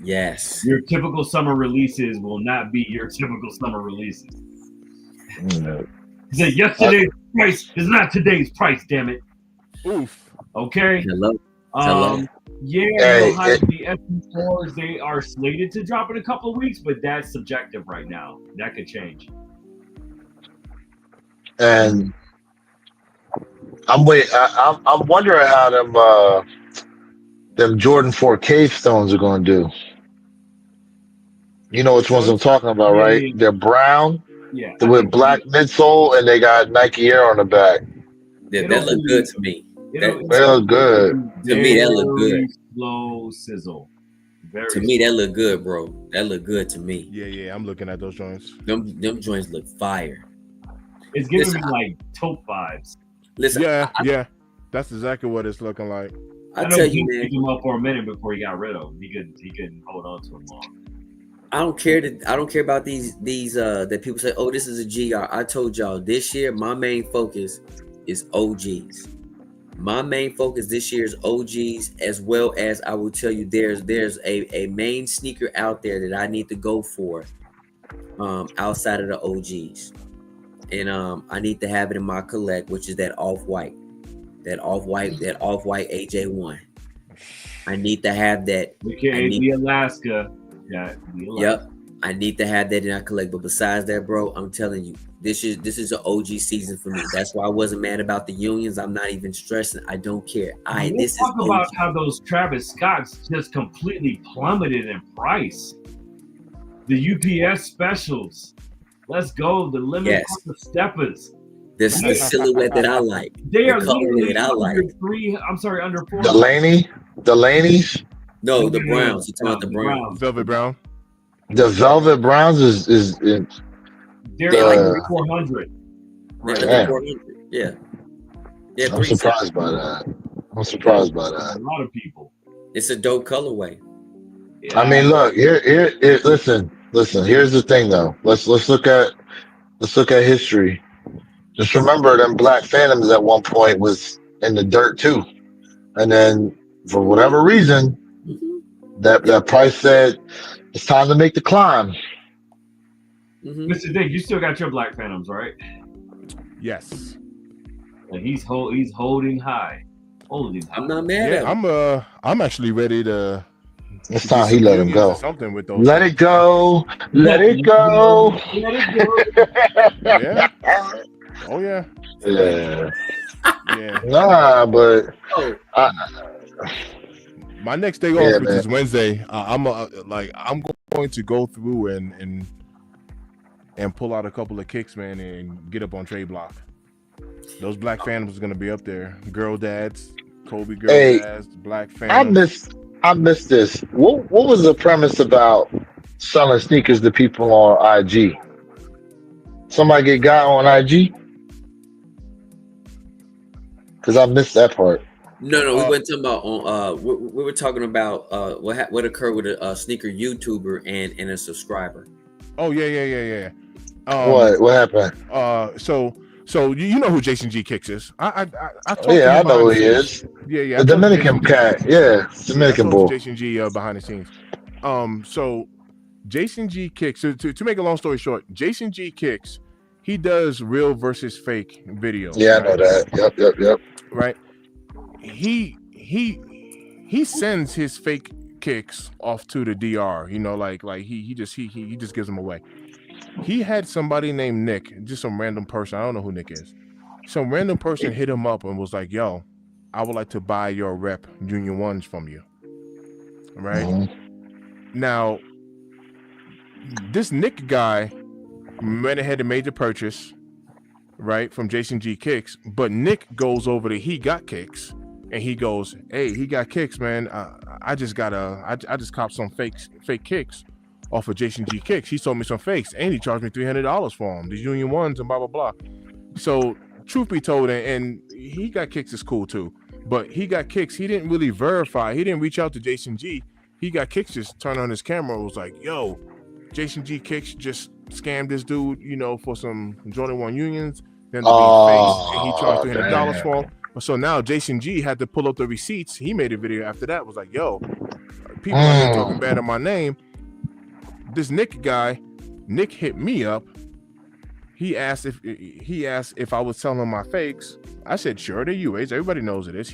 Yes. Your typical summer releases will not be your typical summer releases. Yesterday's price is not today's price, damn it. Oof. Okay. Hello. The SB4s, they are slated to drop in a couple of weeks, but that's subjective right now. That could change. And I'm wondering how them Jordan 4 Cave Stones are going to do. You know which ones I'm talking about, right? Yeah. They're brown, Yeah, with black midsole, and they got Nike Air on the back. That look good to me. They look good. To me, that look good. Slow sizzle. To me, that look good, bro. That look good to me. Yeah. I'm looking at those joints. Them joints look fire. It's giving me like taupe vibes. Listen, yeah. That's exactly what it's looking like. I tell you, man. Picked him up for a minute before he got rid of him. He couldn't hold on to him long. I don't care about these that people say, oh, this is a GR. I told y'all this year my main focus is OGs. My main focus this year is OGs, as well as I will tell you there's a main sneaker out there that I need to go for outside of the OGs. And I need to have it in my collect, which is that off-white AJ1. I need to have that. The Alaska. Yeah. Yep. I need to have that in our collect. But besides that, bro, I'm telling you, this is an OG season for me. That's why I wasn't mad about the unions. I'm not even stressing. I don't care. Let's talk about how those Travis Scotts just completely plummeted in price. The UPS specials. Let's go. The limited steppers. This is the silhouette that I like. They are literally that I like. Under 4. Delaney's. No, the Browns. You're talking about the Browns. Velvet Brown. The Velvet Browns is they're like 400. Right. 400. Yeah. I'm surprised by that. A lot of people. It's a dope colorway. Yeah. I mean, look here. Listen. Here's the thing, though. Let's look at history. Just remember, them Black Phantoms at one point was in the dirt too, and then for whatever reason, that price said it's time to make the climb. Mr. Dick, you still got your Black Phantoms, right? Yes. And he's holding high. I'm not mad at him. I'm actually ready to. It's time he let him go. Something with those. Let it go. Let it go. Yeah. Oh yeah. Yeah. Nah, but my next day off, which is Wednesday, I'm going to go through and pull out a couple of kicks, man, and get up on trade block. Those Black Phantoms are gonna be up there. Girl dads, Kobe girl dads, Black Phantoms. I missed this. What was the premise about selling sneakers to people on IG? Somebody get got on IG? Because I missed that part. No, we weren't talking about on. We were talking about what occurred with a sneaker YouTuber and a subscriber. Oh yeah. What happened? So you know who Jason G Kicks is? I know who he is. Yeah. The Dominican cat. Yeah, Dominican bull. Jason G behind the scenes. So Jason G Kicks. So to make a long story short, Jason G Kicks, he does real versus fake videos. Yeah, right? I know that. Yep. Right. He sends his fake kicks off to the DR. You know, like he just gives them away. He had somebody named Nick, just some random person. I don't know who Nick is. Some random person hit him up and was like, "Yo, I would like to buy your rep Union Ones from you." Right? Mm-hmm. Now, this Nick guy went ahead and made the purchase, right, from Jason G Kicks. But Nick goes over to He Got Kicks and he goes, "Hey, He Got Kicks, man. I just copped some fake kicks off of Jason G Kicks. He sold me some fakes and he charged me $300 for them. These Union Ones and blah blah blah." So truth be told, and he got kicks is cool too, but he got kicks. He didn't really verify. He didn't reach out to Jason G. He got kicks, just turned on his camera and was like, yo, Jason G Kicks just scammed this dude, for some Jordan 1 unions. Then the face, and he charged $300 for him. So now Jason G had to pull up the receipts. He made a video after that, was like, yo, people out here talking bad on my name. This Nick guy, Nick hit me up. He asked if I was selling him my fakes. I said, sure, they're UAs. Everybody knows it is.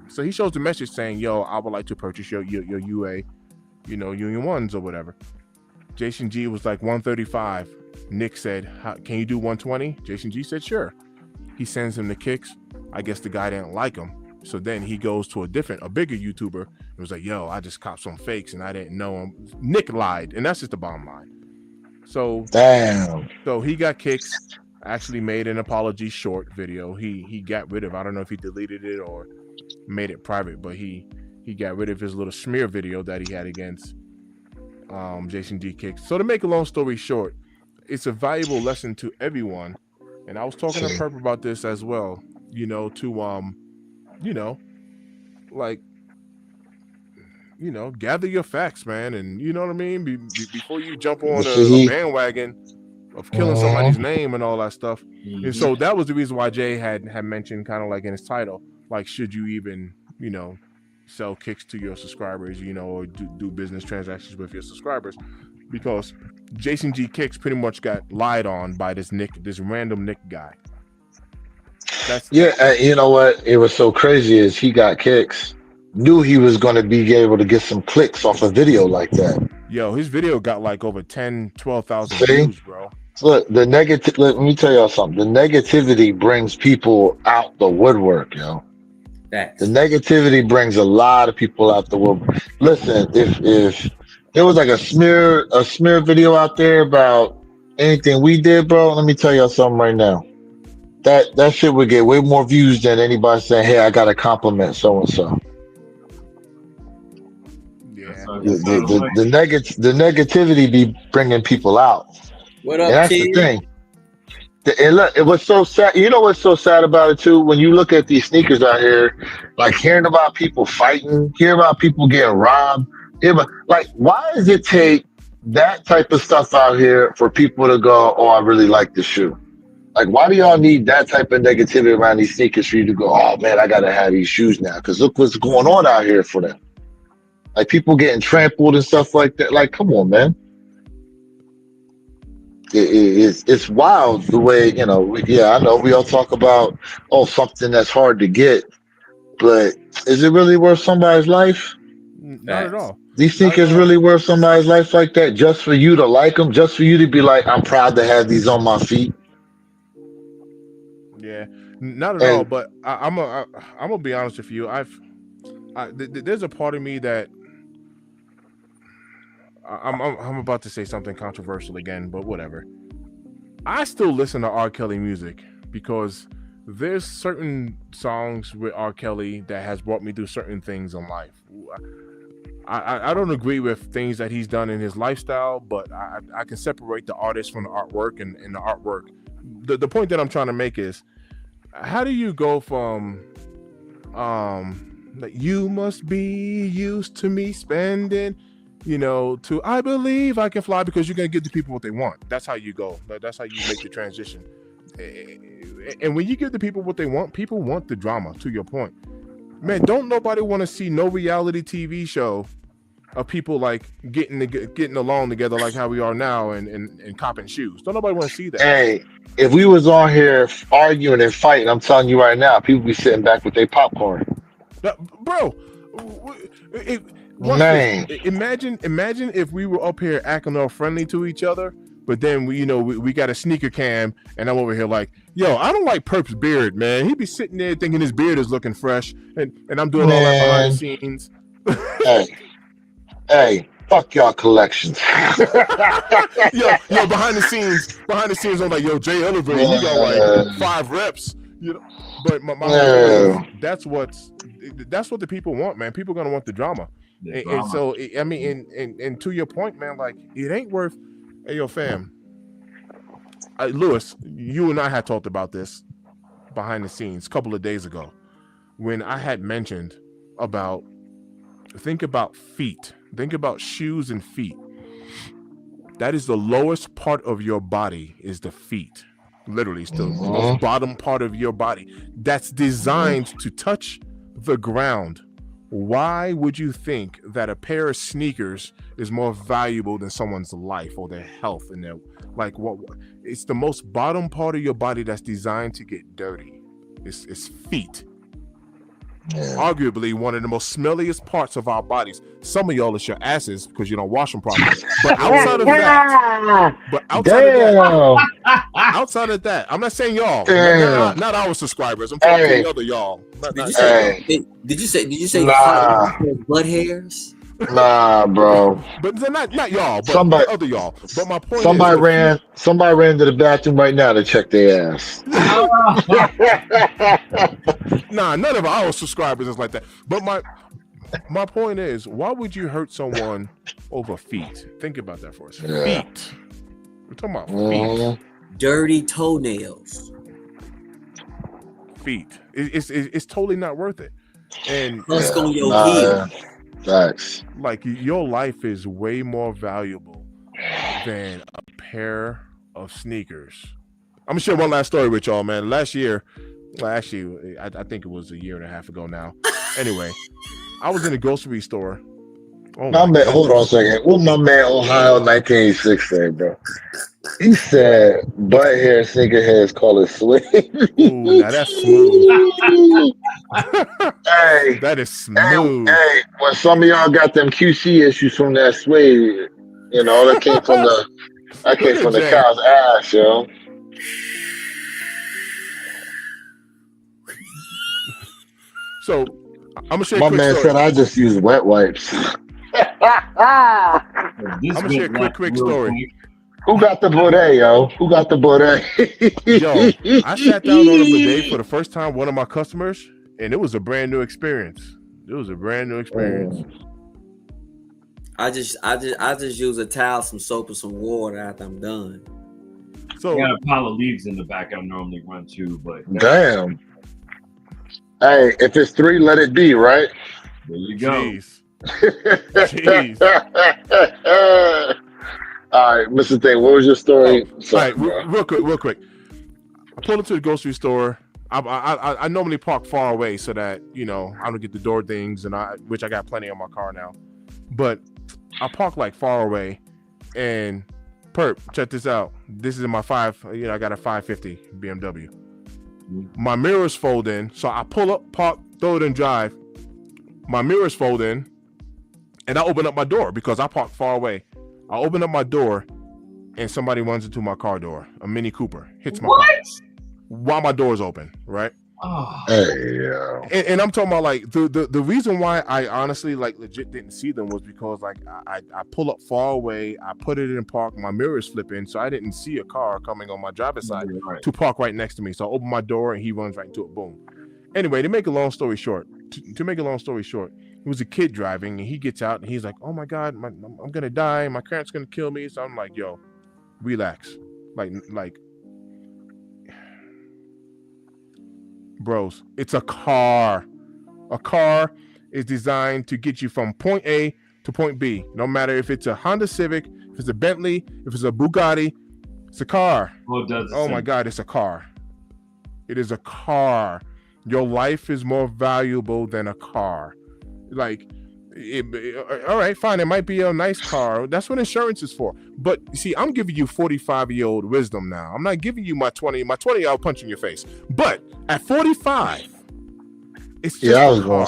So he shows the message saying, yo, I would like to purchase your UA, Union 1s or whatever. Jason G was like 135. Nick said, can you do 120? Jason G said, sure. He sends him the kicks. I guess the guy didn't like him. So then he goes to a bigger YouTuber and was like, yo, I just copped some fakes and I didn't know him. Nick lied. And that's just the bottom line. So damn. So he got kicks, actually made an apology short video. He got rid of, I don't know if he deleted it or made it private, but he got rid of his little smear video that he had against Jason G Kicks. So to make a long story short, it's a valuable lesson to everyone. And I was talking to Perp about this as well, gather your facts, man. And you know what I mean? Before you jump on a bandwagon of killing somebody's name and all that stuff. Mm-hmm. And so that was the reason why Jay had mentioned kind of like in his title, like, should you even, sell kicks to your subscribers, or do business transactions with your subscribers? Because Jason G Kicks pretty much got lied on by this random Nick guy. You know what? It was so crazy is he got kicks, knew he was going to be able to get some clicks off a video like that. Yo, his video got like over 10, 12,000 views, bro. Look, let me tell y'all something. The negativity brings people out the woodwork, yo. Facts. The negativity brings a lot of people out the woodwork. Listen, if there was like a smear video out there about anything we did, bro, let me tell y'all something right now. That shit would get way more views than anybody saying, hey, I got to compliment so-and-so. Yeah. The negativity be bringing people out. What up, and that's T? the thing. And look, it was so sad. You know what's so sad about it too? When you look at these sneakers out here, like hearing about people fighting, hearing about people getting robbed. Like, why does it take that type of stuff out here for people to go, oh, I really like this shoe? Like, why do y'all need that type of negativity around these sneakers for you to go, oh man, I gotta have these shoes now? Because look what's going on out here for them. Like people getting trampled and stuff like that. Like, come on, man. It's wild the way, I know we all talk about, something that's hard to get, but is it really worth somebody's life? Not at all. These sneakers really worth somebody's life like that, just for you to like them, just for you to be like, I'm proud to have these on my feet? Yeah, not at all. But I'm gonna be honest with you. There's a part of me that I'm about to say something controversial again, but whatever. I still listen to R. Kelly music because there's certain songs with R. Kelly that has brought me through certain things in life. I don't agree with things that he's done in his lifestyle, but I can separate the artist from the artwork and the artwork. The point that I'm trying to make is, how do you go from like, you must be used to me spending, to I believe I can fly, because you're going to give the people what they want. That's how you go. That's how you make the transition. And when you give the people what they want, people want the drama, to your point. Man, don't nobody want to see no reality TV show of people like getting along together like how we are now and copping shoes. Don't nobody want to see that. Hey, if we was on here arguing and fighting, I'm telling you right now, people be sitting back with their popcorn. Bro, imagine if we were up here acting all friendly to each other, but then we got a sneaker cam and I'm over here like, yo, I don't like Perp's beard, man. He be sitting there thinking his beard is looking fresh, and I'm doing all that behind the scenes. Hey, fuck y'all collections. yo, behind the scenes, I'm like, yo, Jay Elevator, you got like 5 reps, But my that's what the people want, man. People are gonna want the drama. And so, I mean, and to your point, man, like, it ain't worth. Hey, yo, fam, Lewis, you and I had talked about this. behind the scenes a couple of days ago when I had mentioned about think about feet, think about shoes and feet. That is the lowest part of your body is the feet. Literally, it's the most bottom part of your body that's designed to touch the ground. Why would you think that a pair of sneakers is more valuable than someone's life or their health and their what? It's the most bottom part of your body that's designed to get dirty. It's feet. Yeah. Arguably one of the most smelliest parts of our bodies. Some of y'all is your asses because you don't wash them properly. But outside of that, I'm not saying y'all, not our subscribers. I'm talking to the other y'all. Did you say blood hairs? Nah, bro. But they're not y'all, but the other y'all. But my point somebody ran to the bathroom right now to check their ass. Nah, none of our subscribers is like that. But my point is, why would you hurt someone over feet? Think about that for us. Yeah. Feet. We're talking about feet. Dirty toenails. Feet. It's totally not worth it. And let's go your heel. Facts. Like your life is way more valuable than a pair of sneakers. I'm gonna share one last story with y'all, man. Last year, well, actually, I think it was a year and a half ago now. Anyway, I was in a grocery store. Hold on a second. What my man Ohio 1986 said, bro? He said, "Butt hair sneakerheads call it suede." Ooh, now that's smooth. Hey, that is smooth. Hey, when some of y'all got them QC issues from that suede, you know that came from the cow's ass, yo. So I'm gonna share. My man said I just use wet wipes. I'm gonna share a quick story. Who got the bidet, yo? Who got the bidet? Yo, I sat down on a bidet for the first time, one of my customers, and it was a brand new experience. I just use a towel, some soap, and some water after I'm done. So I got a pile of leaves in the back I normally run to, but damn. Hey, if it's 3, let it be, right? There you go. Jeez. All right, Mr. Thing, what was your story? All right, real quick. I pulled up to the grocery store. I normally park far away so that I don't get the door things, which I got plenty on my car now. But I park like far away, and check this out. This is in my I got a 550 BMW. My mirrors fold in, so I pull up, park, throw it in drive. My mirrors fold in, and I open up my door because I park far away. I open up my door, and somebody runs into my car door. A Mini Cooper hits my car while my door's open, right? Oh. Hey, yeah. And I'm talking about like the reason why I honestly legit didn't see them was because I pull up far away, I put it in park, my mirrors flip in, so I didn't see a car coming on my driver's side to park right next to me. So I open my door and he runs right into it. Boom. Anyway, to make a long story short, it was a kid driving, and he gets out and he's like, "Oh my God, I'm gonna die. My parents gonna kill me." So I'm like, "Yo, relax, like." Bros, it's a car. A car is designed to get you from point A to point B. No matter if it's a Honda Civic, if it's a Bentley, if it's a Bugatti, it's a car. Oh my God, it's a car. It is a car. Your life is more valuable than a car. All right, fine. It might be a nice car. That's what insurance is for. But see, I'm giving you 45-year-old wisdom now. I'm not giving you my 20. My 20, I'll punch in your face. But at 45, it's just I was gonna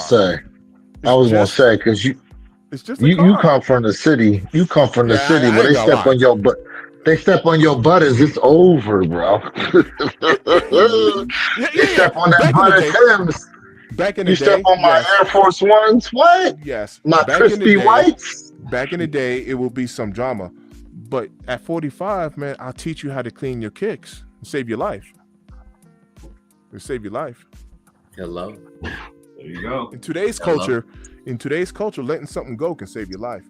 say because you come from the city. You come from the city where they step on your butt. They step on your butters. It's over, bro. They step on that butter Timbs. Back in the day, step on my Air Force Ones. What? Yes. My crispy whites. Back in the day, it will be some drama, but at 45, man, I'll teach you how to clean your kicks and save your life. Hello. There you go. In today's culture, letting something go can save your life.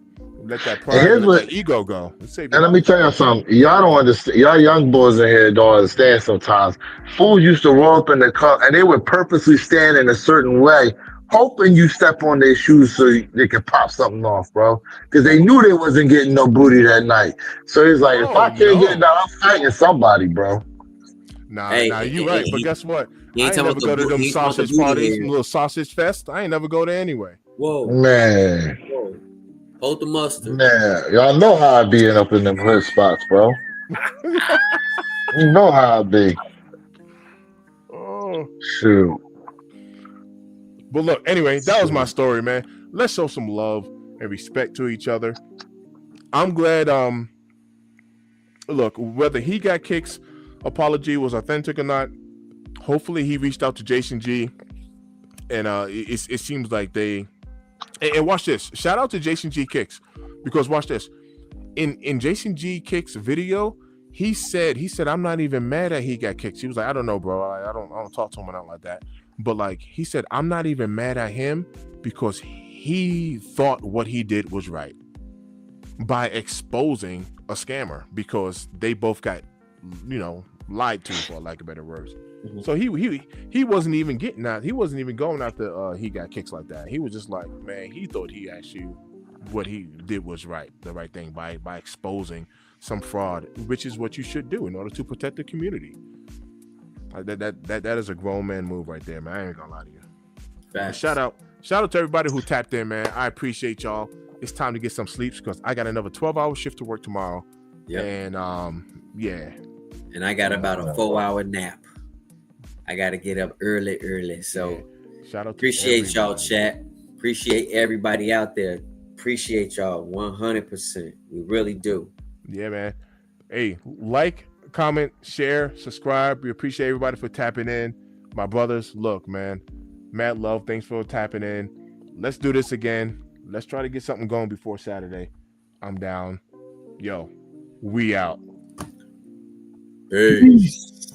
Let that And pride, here's let what, that ego go. Let's save and your let me life. tell y'all something. Y'all don't understand. Y'all young boys in here don't understand sometimes. Fools used to roll up in the car and they would purposely stand in a certain way, hoping you step on their shoes so they could pop something off, bro. Because they knew they wasn't getting no booty that night. So he's like, if Oh I can't get it no. down, I'm fighting somebody, bro. Nah, Hey, nah, you right. But guess what? he ain't I ain't talking about never go to them he ain't talking about the sausage booty parties, hair. little sausage fest. I ain't never go there anyway. Whoa, Man, whoa, hold the mustard. man. Y'all know how I be up in them hood spots, bro. You know how I be. Oh. Shoot. But look, anyway, that was my Shoot. story, man. Let's show some love and respect to each other. I'm glad. Look, whether he got kicks, apology was authentic or not. Hopefully, he reached out to Jason G, and it seems like they. And watch this. Shout out to Jason G Kicks, because watch this. In Jason G Kicks video, he said I'm not even mad that he got kicked. He was like, I don't know, bro. I don't talk to him out like that. But like he said, I'm not even mad at him because he thought what he did was right by exposing a scammer, because they both got, lied to, for lack of better words. Mm-hmm. So he wasn't even getting out. He wasn't even going after he got kicks like that. He was just like, man, he thought he actually what he did was right, the right thing by exposing some fraud, which is what you should do in order to protect the community. That is a grown man move right there, man. I ain't gonna lie to you. Shout out to everybody who tapped in, man. I appreciate y'all. It's time to get some sleep because I got another 12-hour shift to work tomorrow. Yep. And yeah. And I got about a 4-hour nap. I got to get up early. So yeah. Shout out to appreciate y'all, everybody. chat. Appreciate everybody out there. Appreciate y'all 100%. We really do. Yeah, man. Hey, like, comment, share, subscribe. We appreciate everybody for tapping in. My brothers, look, man. Mad love. Thanks for tapping in. Let's do this again. Let's try to get something going before Saturday. I'm down. Yo, we out. Peace.